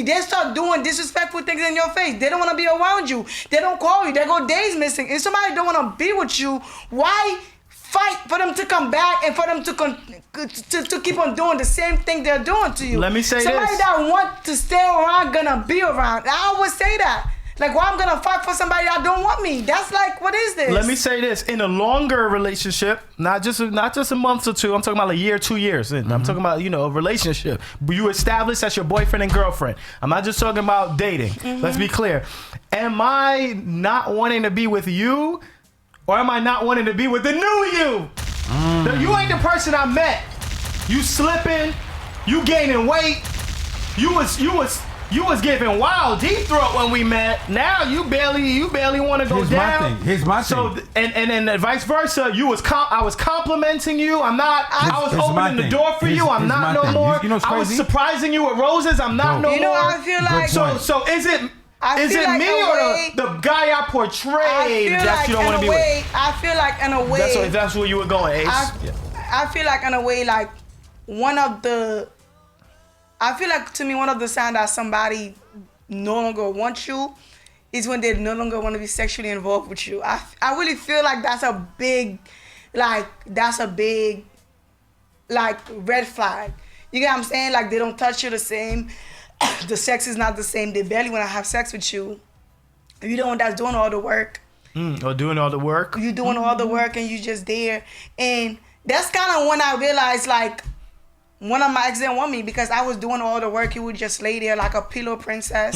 [SPEAKER 3] They start doing disrespectful things in your face. They don't want to be around you. They don't call you. They go days missing. If somebody don't want to be with you, why fight for them to come back and for them to keep on doing the same thing they're doing to you?
[SPEAKER 1] Let me say
[SPEAKER 3] somebody
[SPEAKER 1] this.
[SPEAKER 3] that want to stay around gonna be around. I always say that. Like, why I'm gonna fight for somebody that don't want me? That's like, what is this?
[SPEAKER 1] Let me say this: in a longer relationship, not just a month or two. I'm talking about a year, 2 years. I'm talking about a relationship. You establish as your boyfriend and girlfriend. I'm not just talking about dating. Let's be clear. Am I not wanting to be with you, or am I not wanting to be with the new you? You ain't the person I met. You slipping. You gaining weight. You was giving wild deep throat when we met. Now you barely want to go down.
[SPEAKER 2] Here's my thing.
[SPEAKER 1] So and then vice versa. I was complimenting you. I was
[SPEAKER 2] Here's my
[SPEAKER 1] opening the
[SPEAKER 2] thing.
[SPEAKER 1] door for you. I'm
[SPEAKER 2] Here's
[SPEAKER 1] not
[SPEAKER 2] my
[SPEAKER 1] no
[SPEAKER 2] thing.
[SPEAKER 1] more.
[SPEAKER 2] You know what's
[SPEAKER 1] I was
[SPEAKER 2] crazy?
[SPEAKER 1] surprising you with roses. I'm not
[SPEAKER 2] Bro.
[SPEAKER 1] no
[SPEAKER 3] You know,
[SPEAKER 1] more.
[SPEAKER 3] I feel like
[SPEAKER 1] So is it
[SPEAKER 3] I feel like
[SPEAKER 1] me
[SPEAKER 3] a
[SPEAKER 1] or
[SPEAKER 3] way-
[SPEAKER 1] the guy I portrayed that you don't want to be with?
[SPEAKER 3] I feel like in a way.
[SPEAKER 1] That's where you were going, Ace.
[SPEAKER 3] I feel like in a way, like I feel like to me one of the signs that somebody no longer wants you is when they no longer want to be sexually involved with you. I really feel like that's a big red flag. You get what I'm saying? Like, they don't touch you the same. The sex is not the same. They barely want to have sex with you. You're the one that's doing all the work.
[SPEAKER 1] Or doing all the work.
[SPEAKER 3] You doing all the work and you just there. And that's kind of when I realized, like, one of my ex didn't want me because I was doing all the work. He would just lay there like a pillow princess.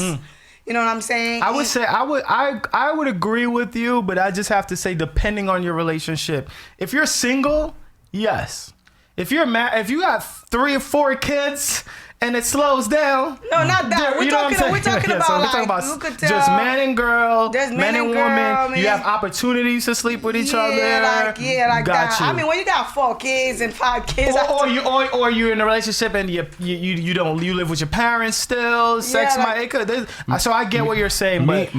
[SPEAKER 3] You know what I'm saying?
[SPEAKER 1] I would say I would agree with you, but I just have to say, depending on your relationship. If you're single, yes. If you're if you got 3 or 4 kids and it slows down.
[SPEAKER 3] No, not that. We're
[SPEAKER 1] You know what I'm saying?
[SPEAKER 3] talking about
[SPEAKER 1] Yeah, so we're
[SPEAKER 3] like
[SPEAKER 1] talking about
[SPEAKER 3] you could tell
[SPEAKER 1] just man and girl,
[SPEAKER 3] there's
[SPEAKER 1] man and
[SPEAKER 3] girl,
[SPEAKER 1] woman. You
[SPEAKER 3] man.
[SPEAKER 1] have opportunities to sleep with each other.
[SPEAKER 3] like
[SPEAKER 1] Got
[SPEAKER 3] that.
[SPEAKER 1] you.
[SPEAKER 3] I mean, when you got 4 kids and 5 kids,
[SPEAKER 1] or you're in a relationship and you live with your parents still. Sex
[SPEAKER 3] like-
[SPEAKER 1] might it could. So I get what you're saying, but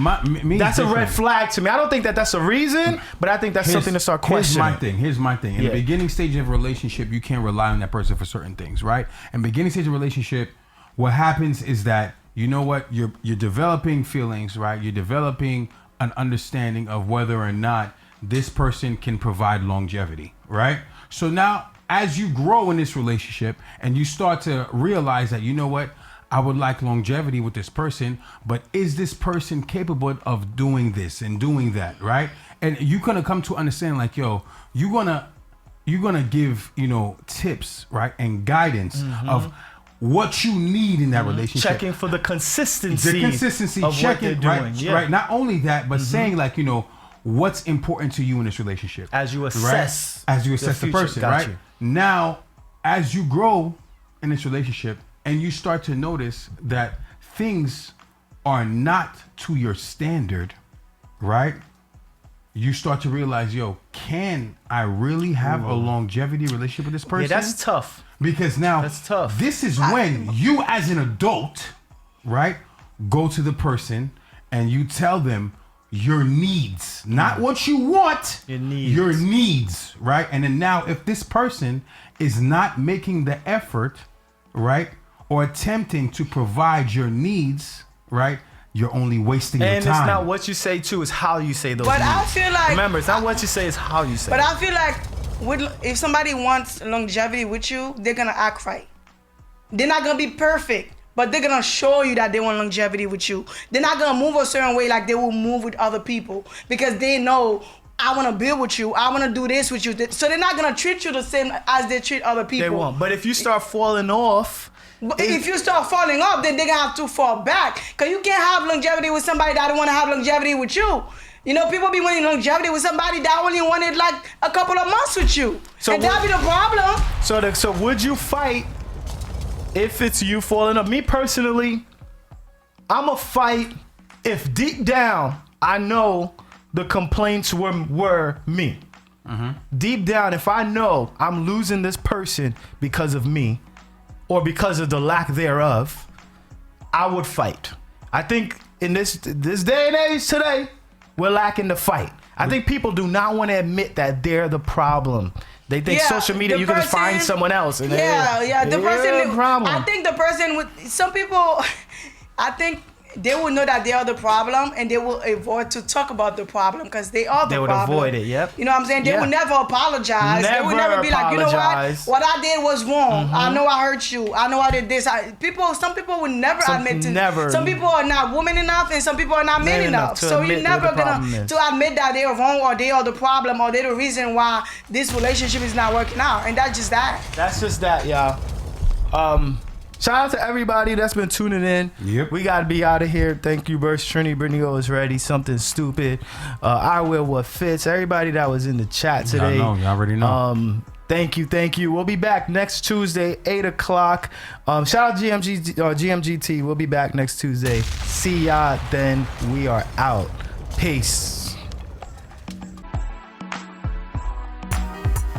[SPEAKER 1] that's a red flag to me. I don't think that's a reason, but I think that's something to start questioning.
[SPEAKER 2] Here's my thing. In the beginning stage of a relationship, you can't rely on that person for certain things, right? In the beginning stage of a relationship, what happens is that, you know what, you're developing feelings, right? You're developing an understanding of whether or not this person can provide longevity, right? So now, as you grow in this relationship and you start to realize that, you know what, I would like longevity with this person, but is this person capable of doing this and doing that, right? And you're gonna come to understand, like, yo, you're gonna give, tips, right, and guidance of what you need in that relationship.
[SPEAKER 1] Checking for the consistency. Of
[SPEAKER 2] checking,
[SPEAKER 1] what they're doing.
[SPEAKER 2] right?
[SPEAKER 1] Yeah.
[SPEAKER 2] Right. Not only that, but saying, like, what's important to you in this relationship.
[SPEAKER 1] As you assess.
[SPEAKER 2] Right? As you assess the
[SPEAKER 1] future.
[SPEAKER 2] person,
[SPEAKER 1] Got
[SPEAKER 2] right?
[SPEAKER 1] you.
[SPEAKER 2] Now, as you grow in this relationship and you start to notice that things are not to your standard, right? You start to realize, yo, can I really have a longevity relationship with this person?
[SPEAKER 1] Yeah, that's tough.
[SPEAKER 2] Because now,
[SPEAKER 1] That's tough.
[SPEAKER 2] this is when you, as an adult, right, go to the person and you tell them your needs, not what you want, your needs, right? And then now, if this person is not making the effort, right, or attempting to provide your needs, right, you're only wasting your time.
[SPEAKER 1] And it's not what you say too, it's how you say those
[SPEAKER 3] But
[SPEAKER 1] needs.
[SPEAKER 3] I feel like
[SPEAKER 1] Remember, it's not what you say, it's how you say
[SPEAKER 3] But
[SPEAKER 1] it.
[SPEAKER 3] I feel like if somebody wants longevity with you, they're gonna act right. They're not gonna be perfect, but they're gonna show you that they want longevity with you. They're not gonna move a certain way like they will move with other people, because they know, I want to build with you, I want to do this with you. So they're not gonna treat you the same as they treat other people.
[SPEAKER 1] They won't. But if you start falling off,
[SPEAKER 3] But if you start falling off, then they're gonna have to fall back. Cause you can't have longevity with somebody that don't want to have longevity with you. People be wanting longevity with somebody that only wanted like a couple of months with you.
[SPEAKER 1] So
[SPEAKER 3] and that'd be the problem.
[SPEAKER 1] So would you fight if it's you falling up? Me personally, I'ma fight if deep down I know the complaints were me. Deep down, if I know I'm losing this person because of me or because of the lack thereof, I would fight. I think in this day and age today, we're lacking the fight. I think people do not want to admit that they're the problem. They think social media, you can just find someone else. And
[SPEAKER 3] The person.
[SPEAKER 1] Problem.
[SPEAKER 3] I think the person with some people, I think they will know that they are the problem and they will avoid to talk about the problem because they are the problem.
[SPEAKER 1] They would avoid it. Yep.
[SPEAKER 3] You know what I'm saying? They would never apologize. They would never be like, you know what I did was wrong. I know I hurt you. I know I did this. Some people would never admit to. Some people are not woman enough and some people are not men enough. So you're never gonna to admit that they are wrong or they are the problem or they're the reason why this relationship is not working out. And that's just that.
[SPEAKER 1] That's just that, y'all. Shout out to everybody that's been tuning in.
[SPEAKER 2] Yep. We
[SPEAKER 1] got to be out of here. Thank you, Burst Trini. Brittany O is ready. Something stupid. I will what fits. Everybody that was in the chat today.
[SPEAKER 2] Y'all already know.
[SPEAKER 1] Thank you. We'll be back next Tuesday, 8 o'clock. Shout out GMGT. We'll be back next Tuesday. See y'all then. We are out. Peace.